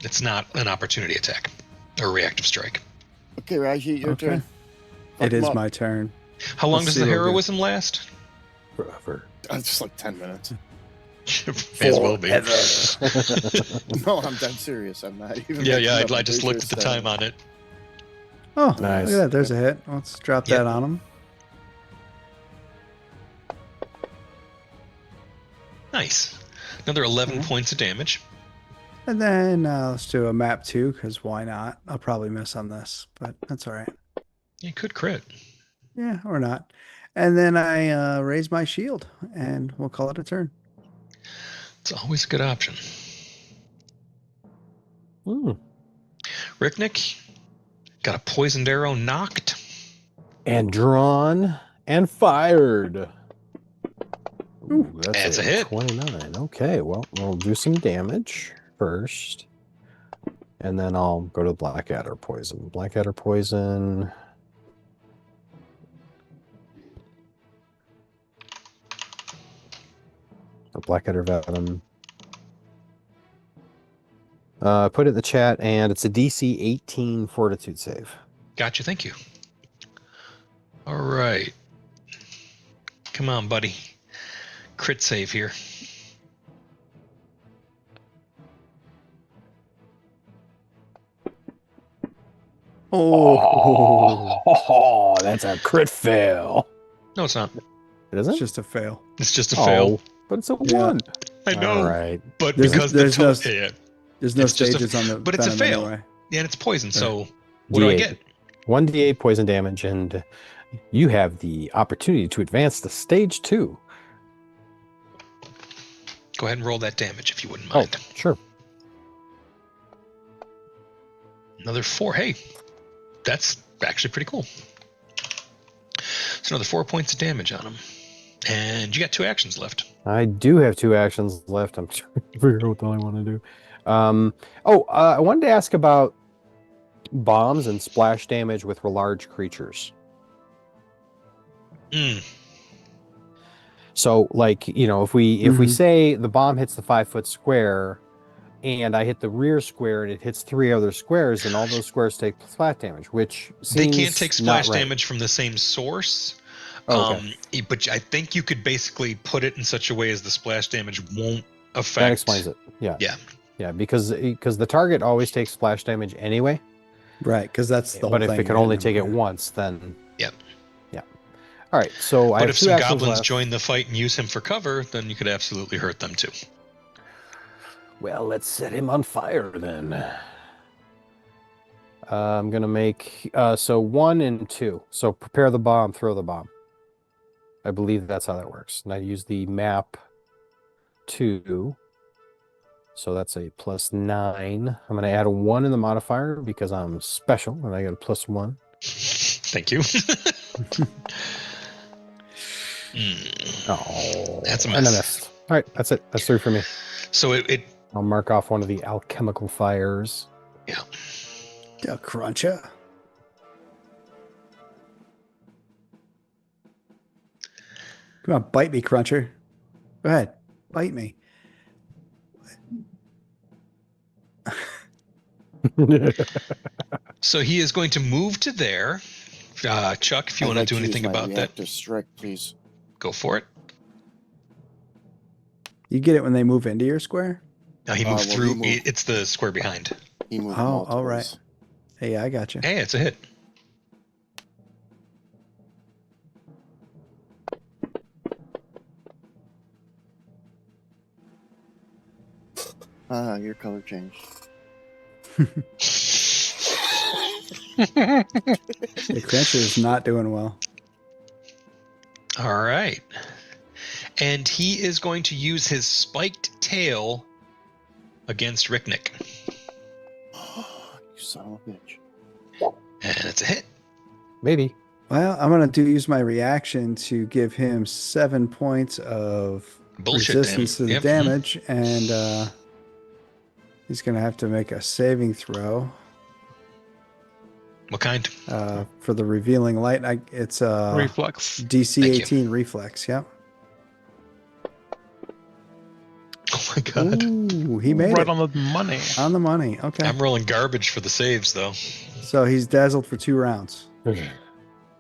It's not an opportunity attack or reactive strike. Okay, Raji, your Okay. turn. Fuck It him is up. my turn. How long Let's does the see what we- heroism last? Forever. Just like 10 minutes. May as well be. No, I'm dead serious. I'm not even. Yeah, making yeah. up. I I'm just pretty looked at sure the it's time 10. on it. Oh, Nice. look at that. There's a hit. Let's drop Yep. that on him. Nice. Another 11 Okay. points of damage. And then let's do a map 2, because why not? I'll probably miss on this, but that's all right. You could crit. Yeah, or not. And then I raise my shield, and we'll call it a turn. It's always a good option. Hmm. Ricknick got a poisoned arrow knocked. And drawn and fired. Ooh, That's a hit. 29. Okay, well, we'll do some damage first. And then I'll go to Blackadder Poison. Blackadder Poison. Or Blackadder Venom. Put it in the chat, and it's a DC 18 Fortitude save. Gotcha. Thank you. All right. Come on, buddy. Crit save here. Oh, that's a crit fail. No, it's not. It isn't? It's just a fail. It's just a fail. But it's a Yeah. 1. I know. All right. But There's- because there's no- yeah, There's no It's just a- stages on the but it's a venom fail. anyway. yeah, and it's poison. Yeah. So what do I get? 1d8 poison damage, and you have the opportunity to advance to stage 2. Go ahead and roll that damage if you wouldn't Oh, mind. sure. Another 4. Hey, that's actually pretty cool. So another 4 points of damage on him. And you got 2 actions left. I do have 2 actions left. I'm trying to figure out what the hell I want to do. I wanted to ask about bombs and splash damage with large creatures. Mm. So, like, if we Mhm. say the bomb hits the 5-foot square, and I hit the rear square, and it hits 3 other squares, and all those squares take splash damage, which They seems can't take not splash right. damage from the same source. Oh, okay. But I think you could basically put it in such a way as the splash damage won't affect. That explains it. Yeah. Yeah. Yeah, because the target always takes splash damage anyway. Right, because that's the whole But thing. if it can you're only hitting take them it with. once, then Yep. yeah. All right, so I But have if 2 some actions goblins left. join the fight and use him for cover, then you could absolutely hurt them too. Well, let's set him on fire then. I'm gonna make 1 and 2. So prepare the bomb, throw the bomb. I believe that's how that works. And I use the map 2. So that's a +9. I'm gonna add a 1 in the modifier because I'm special and I got a +1. Thank you. Oh, That's a and I mess. missed. All right, that's it. That's 3 for me. So it I'll mark off one of the alchemical fires. yeah. Yeah, cruncher. Come on, bite me, Cruncher. Go ahead, bite me. So he is going to move to there. Chuck, if you I'd want like to do use anything my about that, reactive strike, please. go for it. You get it when they move into your square? Now he Well, moved he through. moved. It's the square behind. He moved Oh, all right. multiples. Hey, I got you. Hey, it's a hit. Your color changed. The Cruncher is not doing well. All right. And he is going to use his spiked tail against Ricknick. You son of a bitch. And it's a hit. Maybe. Well, I'm gonna use my reaction to give him 7 points of Bullshit resistance to the Yep. damage, and he's gonna have to make a saving throw What kind? for the revealing light. It's Reflex. DC Thank you. 18 reflex. Yep. Oh my god. Ooh, he made Right it on the money. on the money. Okay, I'm rolling garbage for the saves, though. so he's dazzled for 2 rounds.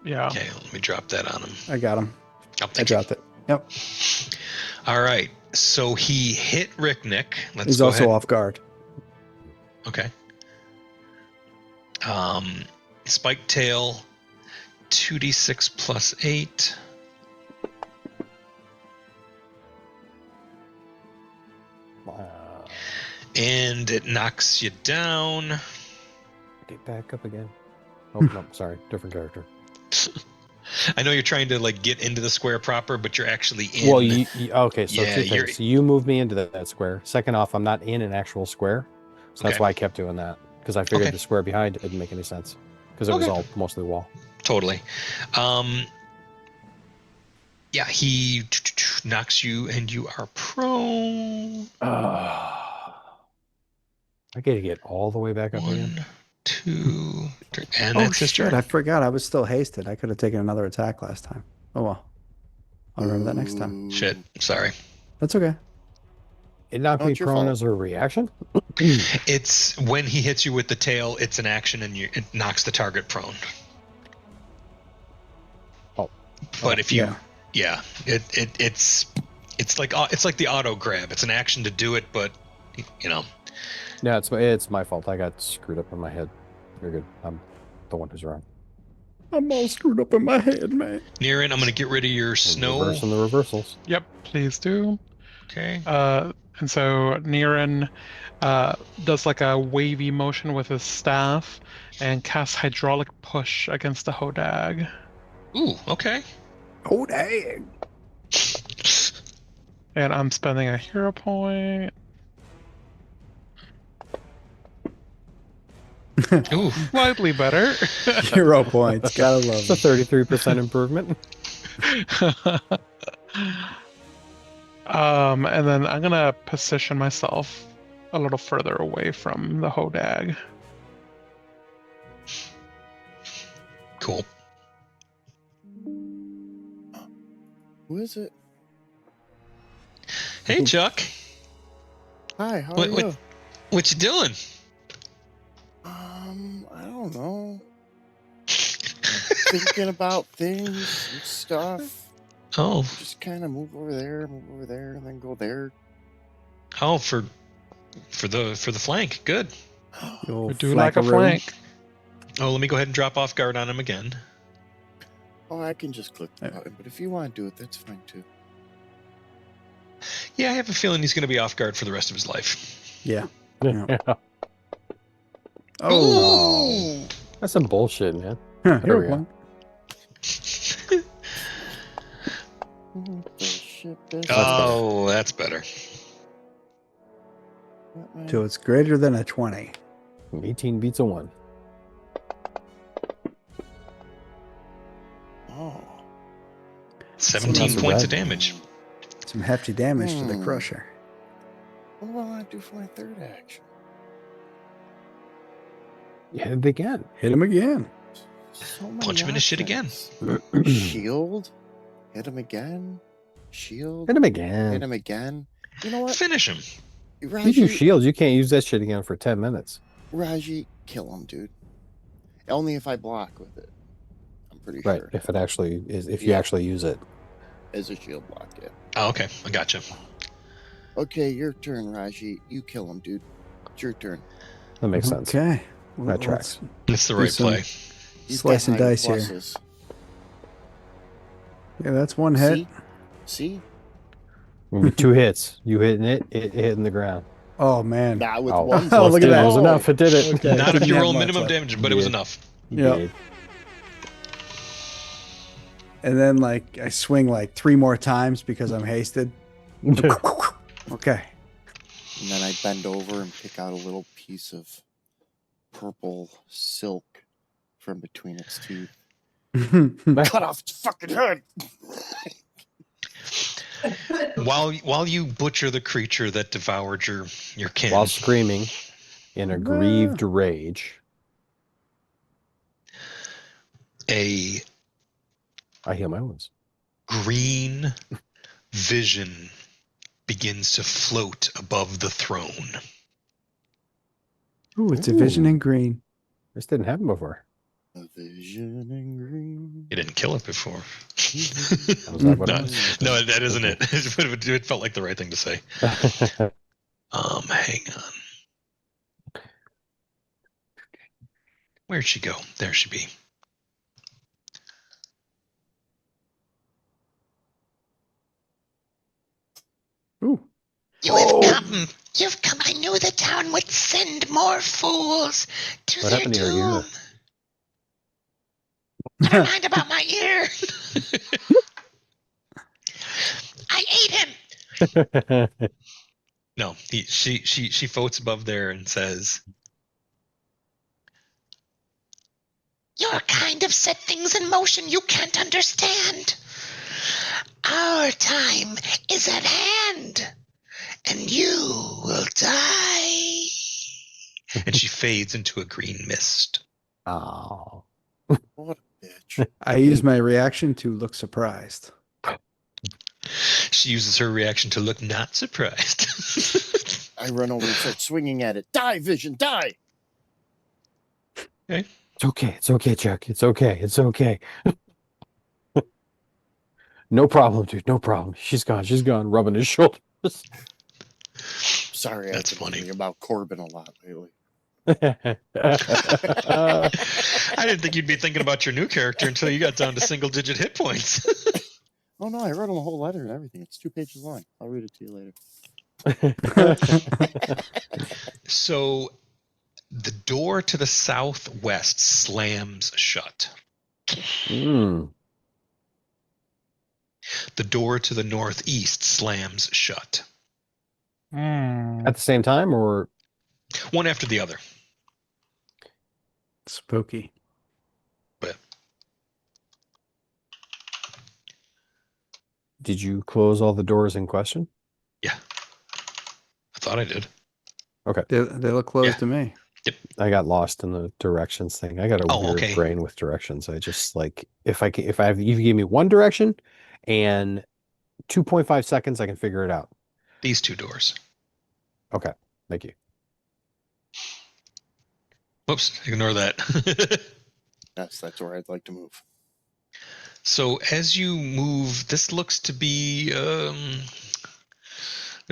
Yeah. Okay, let me drop that on him. I got him. Oh, I thank you. dropped it. Yep. All right. So he hit Ricknick. Let's He's go also ahead. off guard. Okay. Spike tail, 2d6 plus 8. Wow. And it knocks you down. Get back up again. Oh, no, sorry. Different character. I know you're trying to like get into the square proper, but you're actually in. Well, okay, so Yeah, 2 you're- things. So you moved me into that square. Second off, I'm not in an actual square. So that's Okay. why I kept doing that. Because I figured Okay. the square behind it didn't make any sense. Because it was Okay. all mostly wall. Totally. Yeah, he knocks you and you are prone. I I gotta get all the way back up again. 1, 2, 3. And Oh that's his shit! turn. I forgot. I was still hasted. I could have taken another attack last time. Oh well. I'll remember that next time. Shit. Sorry. That's okay. It knocked No, me it's your prone fault. as a reaction. It's when he hits you with the tail, it's an action and it knocks the target prone. Oh. But if you, Yeah. it's like the auto grab. It's an action to do it, but you know. No, it's my fault. I got screwed up in my head. You're good. I'm the one who's wrong. I'm all screwed up in my head, man. Niran, I'm gonna get rid of your snow. Reversing the reversals. Yep, please do. Okay. And so Niran does like a wavy motion with his staff and casts hydraulic push against the Hodag. Ooh. Okay. Oh dang! And I'm spending a hero point. Ooh. Slightly better. Hero points. Gotta love It's a it. 33% improvement. And then I'm gonna position myself a little further away from the Hodag. Cool. Who is it? Hey, Chuck. Hi, how What- are what- you? What you doing? I don't know. Thinking about things and stuff. Oh. Just kind of move over there, and then go there. Oh, for the flank. Good. We do like a flank. Oh, let me go ahead and drop off guard on him again. Oh, I can just click the Yeah. button, but if you want to do it, that's fine too. Yeah, I have a feeling he's going to be off guard for the rest of his life. Yeah. Yeah. Oh. Ooh. That's some bullshit, man. Huh, There we hero go. point. The ship is Oh, that's better. So it's greater than a 20. 18 beats a 1. Oh. 17 So points bad. of damage. Some hefty damage to the Hmm. crusher. What do I want to do for my third action? You hit it again. Hit him again. So many Punch him in his shit again. options. Shield. Hit him again. Shield. Hit him Hit again. him again. You know what? Finish him. You do Raji, shields. You can't use that shit again for 10 minutes. Raji, kill him, dude. Only if I block with it. I'm pretty Right. sure. If it actually is, if you Yeah. actually use it. As a shield block, yeah. Oh, okay. I gotcha. Okay, your turn, Raji. You kill him, dude. It's your turn. That makes sense. Okay. That tracks. That's the Do right some- play. He's Slice got and higher dice here. pluses. Yeah, that's one hit. See? See? Gonna be 2 hits. You hitting it hitting the ground. Oh man. Not with Oh. one. Oh, look at It that. was enough. It did it. Okay. Not if Didn't you have roll much minimum left. damage, but it was Yeah. enough. You Yep. did. And then like I swing like 3 more times because I'm hasted. Okay. And then I bend over and pick out a little piece of purple silk from between its teeth. Cut off its fucking head! While you butcher the creature that devoured your kin, While screaming in a grieved rage, a I heal my wounds. green vision begins to float above the throne. Ooh, it's a vision in green. This didn't happen before. A vision in green. You didn't kill it before. Was that what No, it was? no, that isn't it. It felt like the right thing to say. Hang on. Where'd she go? There she be. Ooh. You have come. You've come. I knew the town would send more fools to What their happened to your ear? doom. Never mind about my ear. I ate him. No, she floats above there and says, "Your kind have set things in motion you can't understand. Our time is at hand, and you will die." and she fades into a green mist. Oh. What a bitch. I use my reaction to look surprised. She uses her reaction to look not surprised. I run over and start swinging at it. Die, Vision, die! Okay. It's okay. It's okay, Chuck. It's okay. It's okay. No problem, dude. No problem. She's gone. She's gone. Rubbing his shoulders. Sorry, That's I've been funny. thinking about Corbin a lot lately. I didn't think you'd be thinking about your new character until you got down to single-digit hit points. Oh no, I wrote him a whole letter and everything. It's 2 pages long. I'll read it to you later. So the door to the southwest slams shut. Mm. The door to the northeast slams shut. At the same time, or One after the other. Spooky. did you close all the doors in question? Yeah. I thought I did. They look closed Yeah. to me. I got lost in the directions thing. I got a Oh, weird okay. brain with directions. I just like if you give me one direction and 2.5 seconds, I can figure it out. These two doors. Okay, thank you. Whoops, ignore that. Yes, that's where I'd like to move. So as you move, this looks to be there's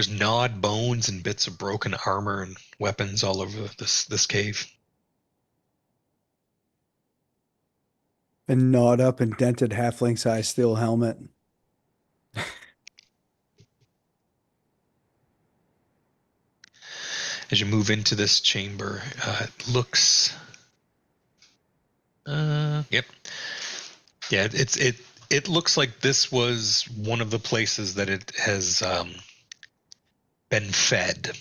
gnawed bones and bits of broken armor and weapons all over this cave. A gnawed up and dented halfling size steel helmet. As you move into this chamber, it looks. Yep. Yeah, it looks like this was one of the places that it has been fed.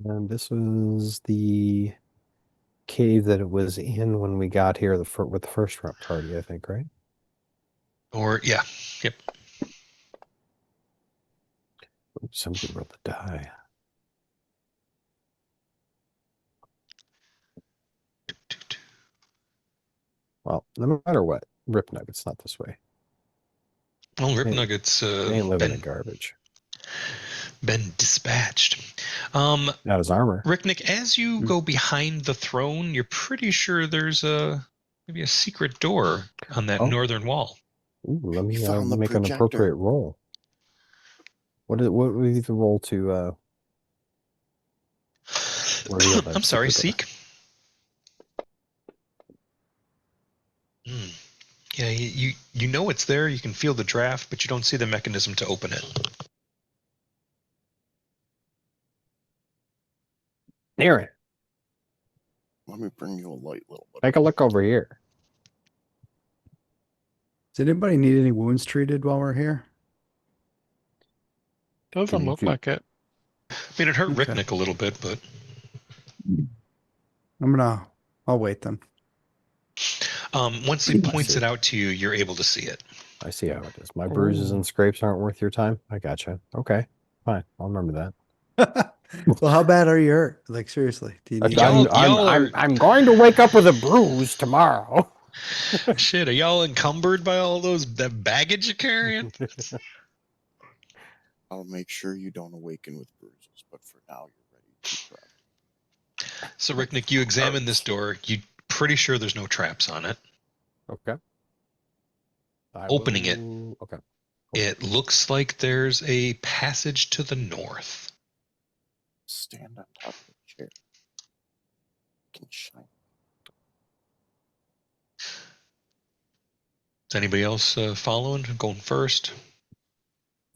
And this was the cave that it was in when we got here with the first party, I think, right? Or yeah, yep. Oops, somebody rolled the die. Well, no matter what, Rip Nugget's not this way. Well, Rip They- Nugget's They ain't living in garbage. been dispatched. Not his armor. Ricknick, as you go behind the throne, you're pretty sure there's maybe a secret door on that Oh. northern wall. Ooh, let me found the make an projector. appropriate roll. What would be the roll to reveal that I'm sorry, secret door? Seek. Yeah, you know it's there. You can feel the draft, but you don't see the mechanism to open it. Near it. Let me bring you a light, little bit. Take a look over here. Does anybody need any wounds treated while we're here? Doesn't Can look you- like it. I mean, it hurt Okay. Ricknick a little bit, but I'll wait then. once he I points see. it out to you, you're able to see it. I see how it is. My bruises and scrapes aren't worth your time. I gotcha. Okay, fine. I'll remember that. Well, how bad are you hurt? Like seriously, do you need? Y'all- y'all are- I'm going to wake up with a bruise tomorrow. Shit, are y'all encumbered by all that baggage you're carrying? I'll make sure you don't awaken with bruises, but for now, you're ready to grab. So, Ricknick, you examine this door. You're pretty sure there's no traps on it. Okay. Opening it. Okay. It looks like there's a passage to the north. Stand on top of the chair. Can shine. Is anybody else following? Going first?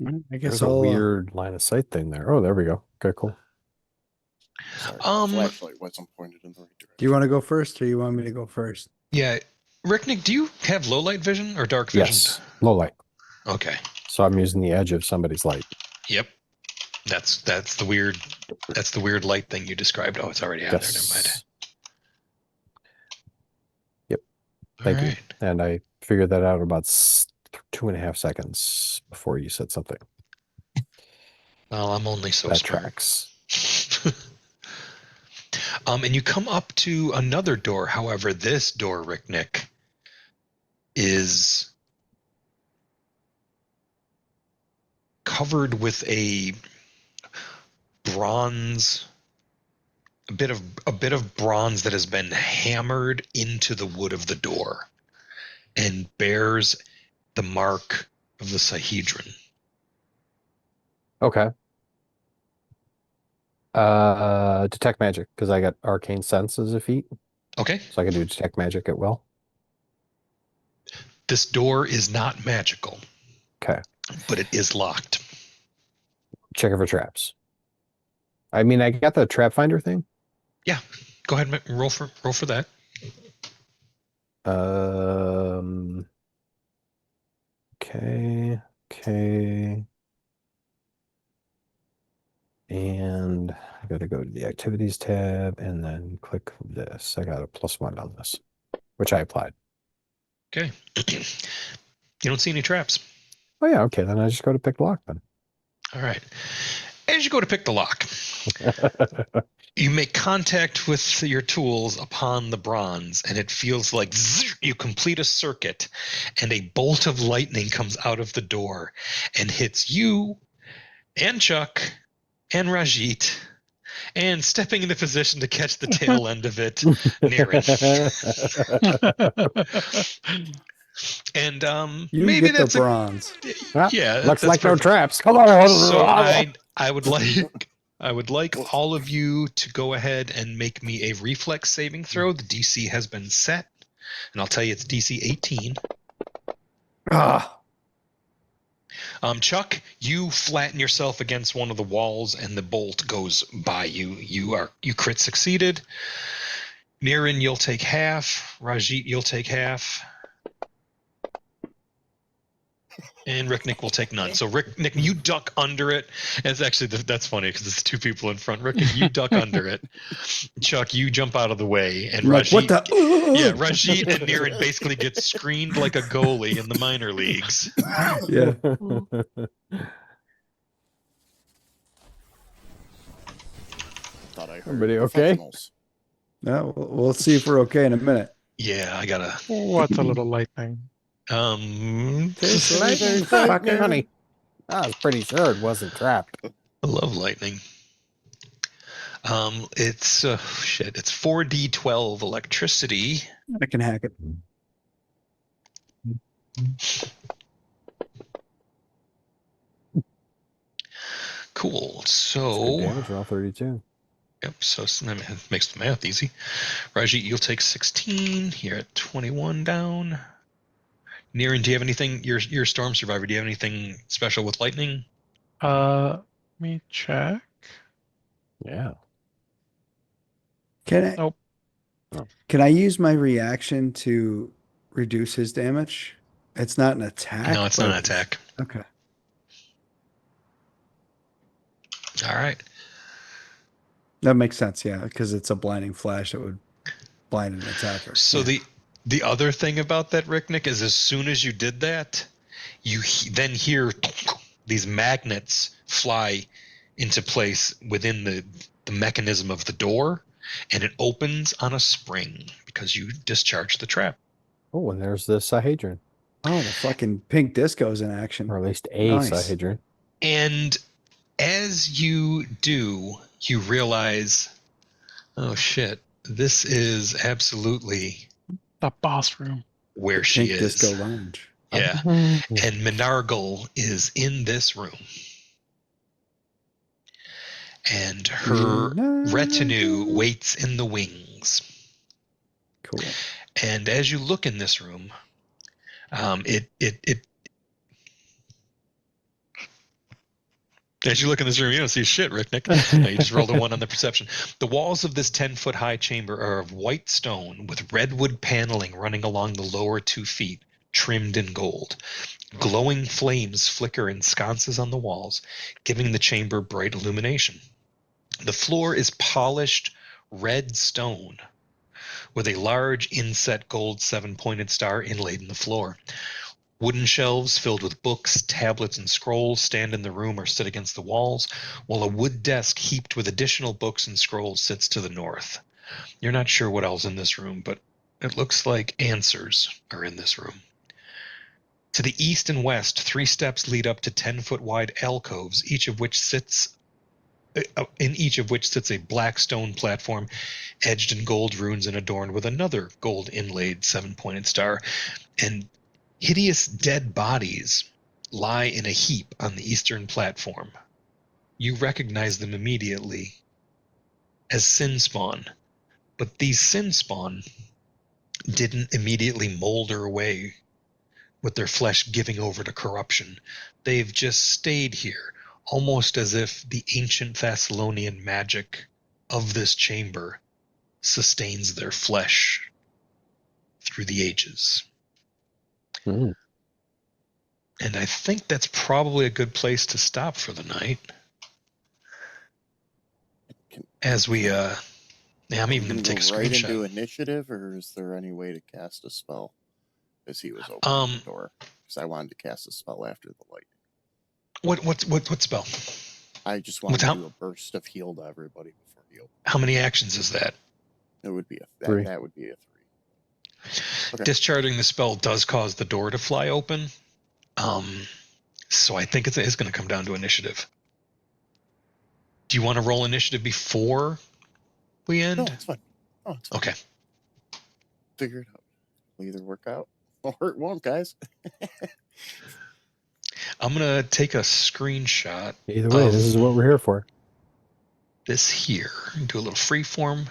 I There's guess a I'll. weird line of sight thing there. Oh, there we go. Okay, cool. Sorry, Um, the flashlight wasn't pointed in the right direction. Do you want to go first, or you want me to go first? Yeah. Ricknick, do you have low light vision or dark vision? Yes. Low light. Okay. So I'm using the edge of somebody's light. Yep. That's the weird light thing you described. Oh, it's already out there. Never mind. Yes. Yep. Thank All you. right. And I figured that out about 2.5 seconds before you said something. Well, I'm only so That smart. tracks. And you come up to another door. However, this door, Ricknick, is covered with a bit of bronze that has been hammered into the wood of the door and bears the mark of the Sahedron. Okay. Detect magic, because I got arcane sense as a feat, Okay. so I can do detect magic at will. This door is not magical, Okay. but it is locked. Check it for traps. I mean, I got the trap finder thing. Yeah. Go ahead and roll for that. Okay. Okay. And I got to go to the activities tab and then click this. I got a +1 on this, which I applied. Okay. You don't see any traps. Oh yeah, okay, then I just go to pick lock then. All right. As you go to pick the lock, you make contact with your tools upon the bronze, and it feels like you complete a circuit, and a bolt of lightning comes out of the door and hits you and Chuck and Rajit, and stepping into position to catch the tail end of it, Niren. And You maybe get the that's bronze. yeah. Looks that's like no perfect. traps. Come on. So I would like all of you to go ahead and make me a reflex saving throw. The DC has been set, and I'll tell you it's DC 18. Ah, Chuck, you flatten yourself against one of the walls, and the bolt goes by you. You crit succeeded. Niren, you'll take half. Rajit, you'll take half. And Ricknick will take none. So Ricknick, you duck under it. And it's actually that's funny because it's two people in front. Ricknick, you duck under it. Chuck, you jump out of the way, and I'm like, Rajit, what the? yeah, Rajit and Niren basically get screened like a goalie in the minor leagues. Yeah. Thought I heard Everybody okay? professionals. No, we'll see if we're okay in a minute. Yeah, I gotta. What's a little lightning? Tastes like Very fucking honey. I was pretty sure it wasn't trapped. I love lightning. It's shit. It's 4d12 electricity. I can hack it. Cool. Good So damage, roll 32. yep. So that makes the math easy. Rajit, you'll take 16. You're at 21 down. Niren, do you have anything? You're a storm survivor. Do you have anything special with lightning? Let me check. Yeah. Can I? Nope. Can I use my reaction to reduce his damage? It's not an attack. No, it's but not an attack. Okay. All right. That makes sense. Yeah, because it's a blinding flash that would blind an attacker. So Yeah. the other thing about that, Ricknick, is as soon as you did that, you then hear these magnets fly into place within the mechanism of the door, and it opens on a spring because you discharged the trap. Oh, and there's the Sahedron. Oh, the fucking pink disco's in action. Or at least a Nice. Sahedron. And as you do, you realize, oh shit, this is absolutely The boss room. where she Pink is. disco lounge. Yeah. And Menargle is in this room. And her retinue waits in the wings. Cool. And as you look in this room, as you look in this room, you don't see shit, Ricknick. No, you just rolled a 1 on the perception. The walls of this 10-foot high chamber are of white stone with redwood paneling running along the lower 2 feet, trimmed in gold. Glowing flames flicker in sconces on the walls, giving the chamber bright illumination. The floor is polished red stone with a large inset gold 7-pointed star inlaid in the floor. Wooden shelves filled with books, tablets, and scrolls stand in the room or sit against the walls, while a wood desk heaped with additional books and scrolls sits to the north. You're not sure what else in this room, but it looks like answers are in this room. To the east and west, 3 steps lead up to 10-foot wide alcoves, in each of which sits a black stone platform edged in gold runes and adorned with another gold inlaid 7-pointed star. And hideous dead bodies lie in a heap on the eastern platform. You recognize them immediately as sin spawn, but these sin spawn didn't immediately molder away with their flesh giving over to corruption. They've just stayed here, almost as if the ancient Thessalonian magic of this chamber sustains their flesh through the ages. Mm. And I think that's probably a good place to stop for the night. As we, I'm even going to take a screenshot. Right into initiative, or is there any way to cast a spell? As he was opening the door, because I wanted to cast a spell after the lightning. What spell? I just wanted to do a burst of heal to everybody before he opened. How many actions is that? It would be Three. That would be a 3. Okay. Discharging the spell does cause the door to fly open. So I think it's going to come down to initiative. Do you want to roll initiative before we end? No, it's fine. Oh, it's fine. Okay. Figure it out. It'll either work out or it won't, guys. I'm going to take a screenshot. Either way, this is what we're here for. This here. Do a little freeform.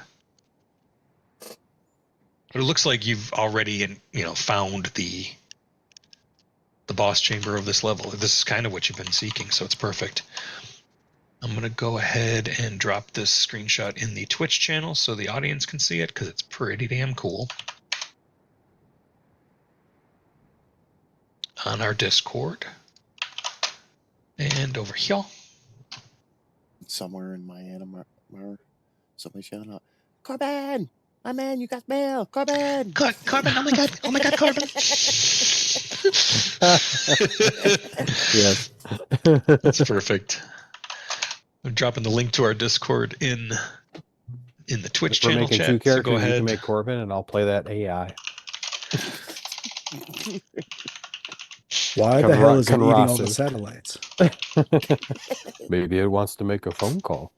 But it looks like you've already, found the boss chamber of this level. This is kind of what you've been seeking, so it's perfect. I'm going to go ahead and drop this screenshot in the Twitch channel so the audience can see it, because it's pretty damn cool. On our Discord. And over here. Somewhere in my Animar, somebody's shouting out, Corbin! My man, you got mail! Corbin! Corbin, oh my god, Corbin! Yes. That's perfect. I'm dropping the link to our Discord in the Twitch If we're channel making chat. 2 characters, So go you ahead. can make Corbin, and I'll play that AI. Why the hell is it eating all the Conrosses. satellites? Maybe it wants to make a phone call.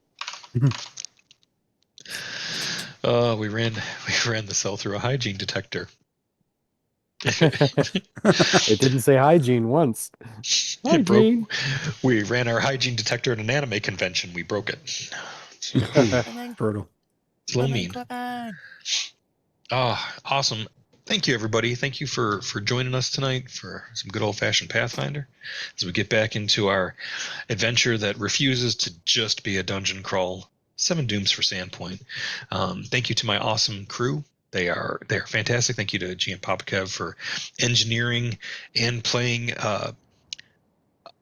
We ran the cell through a hygiene detector. It didn't say hygiene once. It broke. Hygiene. We ran our hygiene detector at an anime convention. We broke it. Brutal. It's a little mean. Awesome. Thank you, everybody. Thank you for joining us tonight for some good old-fashioned Pathfinder as we get back into our adventure that refuses to just be a dungeon crawl. 7 Dooms for Sandpoint. Thank you to my awesome crew. They are fantastic. Thank you to GM Popkev for engineering and playing a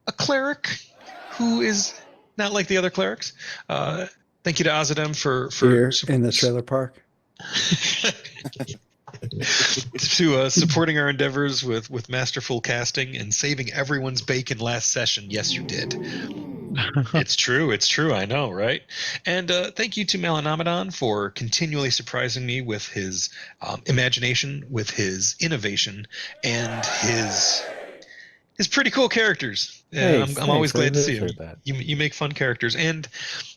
cleric who is not like the other clerics. Thank you to Azadem for Here in the trailer park. to supporting our endeavors with masterful casting and saving everyone's bacon last session. Yes, you did. It's true. I know, right? And thank you to Malanomadon for continually surprising me with his imagination, with his innovation, and his pretty cool characters. I'm always glad to see him. You make fun characters. And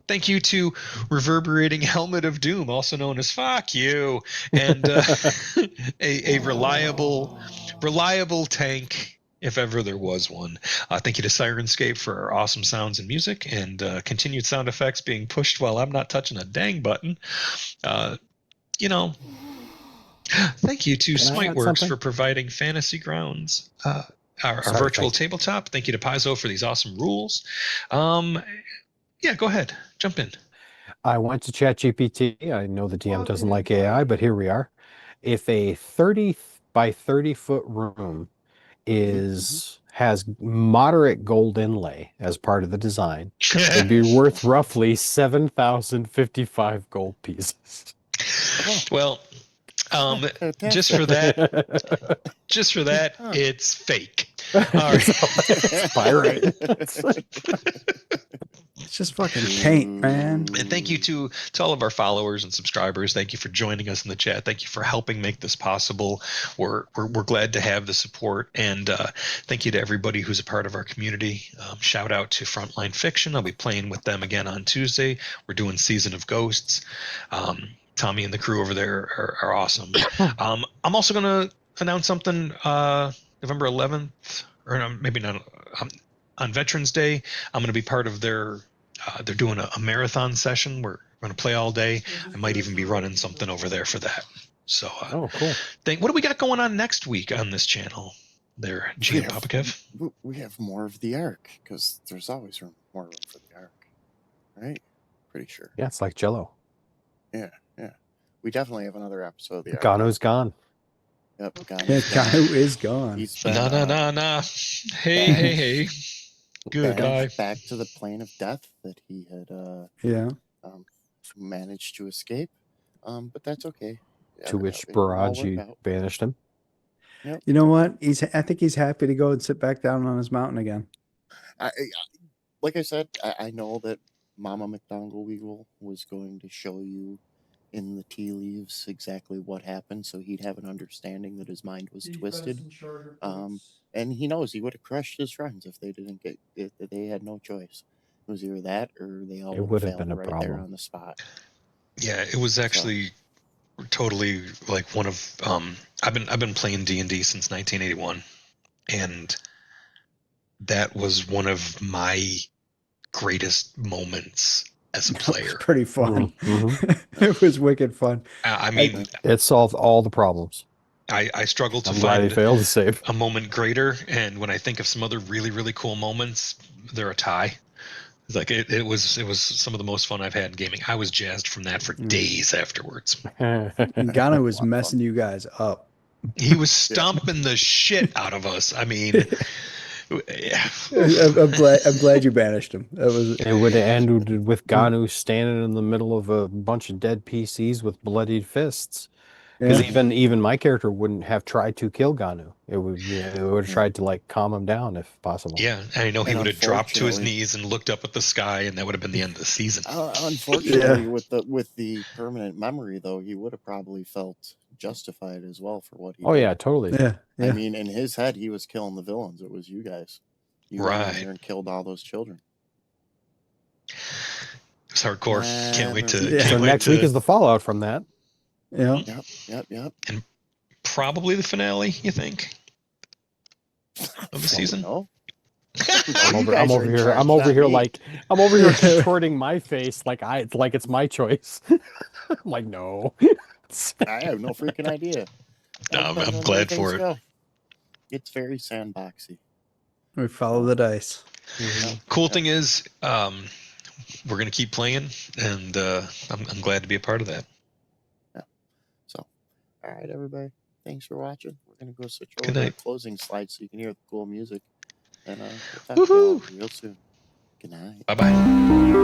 thank you to Reverberating Helmet of Doom, also known as Fuck You, and a reliable tank if ever there was one. Thank you to Sirenscape for our awesome sounds and music, and continued sound effects being pushed while I'm not touching a dang button. Thank you to Smiteworks for providing Fantasy Grounds. Our virtual tabletop. Thank you to Paizo for these awesome rules. Yeah, go ahead. Jump in. I went to ChatGPT. I know the DM doesn't like AI, but here we are. If a 30 by 30 foot room has moderate gold inlay as part of the design, it'd be worth roughly 7,055 gold pieces. Well, Just for that, Huh. it's fake. All right. It's pirate. It's just fucking paint, man. And thank you to all of our followers and subscribers. Thank you for joining us in the chat. Thank you for helping make this possible. We're glad to have the support, and thank you to everybody who's a part of our community. Shout out to Frontline Fiction. I'll be playing with them again on Tuesday. We're doing Season of Ghosts. Tommy and the crew over there are awesome. I'm also going to announce something November 11th, or no, maybe not. On Veterans Day, I'm going to be part of their. They're doing a marathon session. We're going to play all day. I might even be running something over there for that. So, Oh, cool. what do we got going on next week on this channel? There, GM Papa Kev. We have more of the arc because there's always more room for the arc, right? Pretty sure. Yeah, it's like Jello. Yeah. We definitely have another episode of the arc. Gano's gone. Yep, Yeah, Ganu is gone. He's been, Nah. Hey. Goodbye. back to the plane of death that he had Yeah. managed to escape. But that's okay. To which It'll all work Baraji out. banished him. Yep. You know what? I think he's happy to go and sit back down on his mountain again. Like I said, I know that Mama McDongle was going to show you in the tea leaves exactly what happened, so he'd have an understanding that his mind was twisted. And he knows he would have crushed his friends if they didn't get if they had no choice. It was either that or they all It would have failed been a right problem. there on the spot. Yeah, it was actually totally like one of I've been playing D&D since 1981, and that was one of my greatest moments as a It was player. pretty fun. Mhm. It was wicked fun. I mean, It solved all the problems. I struggle to I'm glad he find failed to save. a moment greater, and when I think of some other really, really cool moments, they're a tie. It's like it was some of the most fun I've had in gaming. I was jazzed from that for days afterwards. Ganu was messing you guys up. He was stomping the shit out of us. I mean, yeah. I'm glad you banished him. That was It would have ended with Ganu standing in the middle of a bunch of dead PCs with bloodied fists. Because even my character wouldn't have tried to kill Ganu. It would have tried to like calm him down if possible. Yeah, and I know he And would have dropped to his unfortunately- knees and looked up at the sky, and that would have been the end of the season. Unfortunately, with the permanent memory, though, he would have probably felt justified as well for what he Oh did. yeah, totally. yeah. I mean, in his head, he was killing the villains. It was you guys. You went in Right. there and killed all those children. It's hardcore. Can't wait to. Yeah. Can't So wait next to, week is the fallout from that. Yeah. Yep. probably the finale. You think of the season? No. I'm over here contorting my face like it's my choice. I'm like, no. I have no freaking idea. No, That depends I'm on glad where for things it. go. It's very sandboxy. We follow the dice. Cool thing is, we're gonna keep playing, and I'm glad to be a part of that. So, all right, everybody. Thanks for watching. We're gonna go switch Good over to the night. closing slide so you can hear the cool music. And we'll talk to you all real soon. Good night. Bye bye.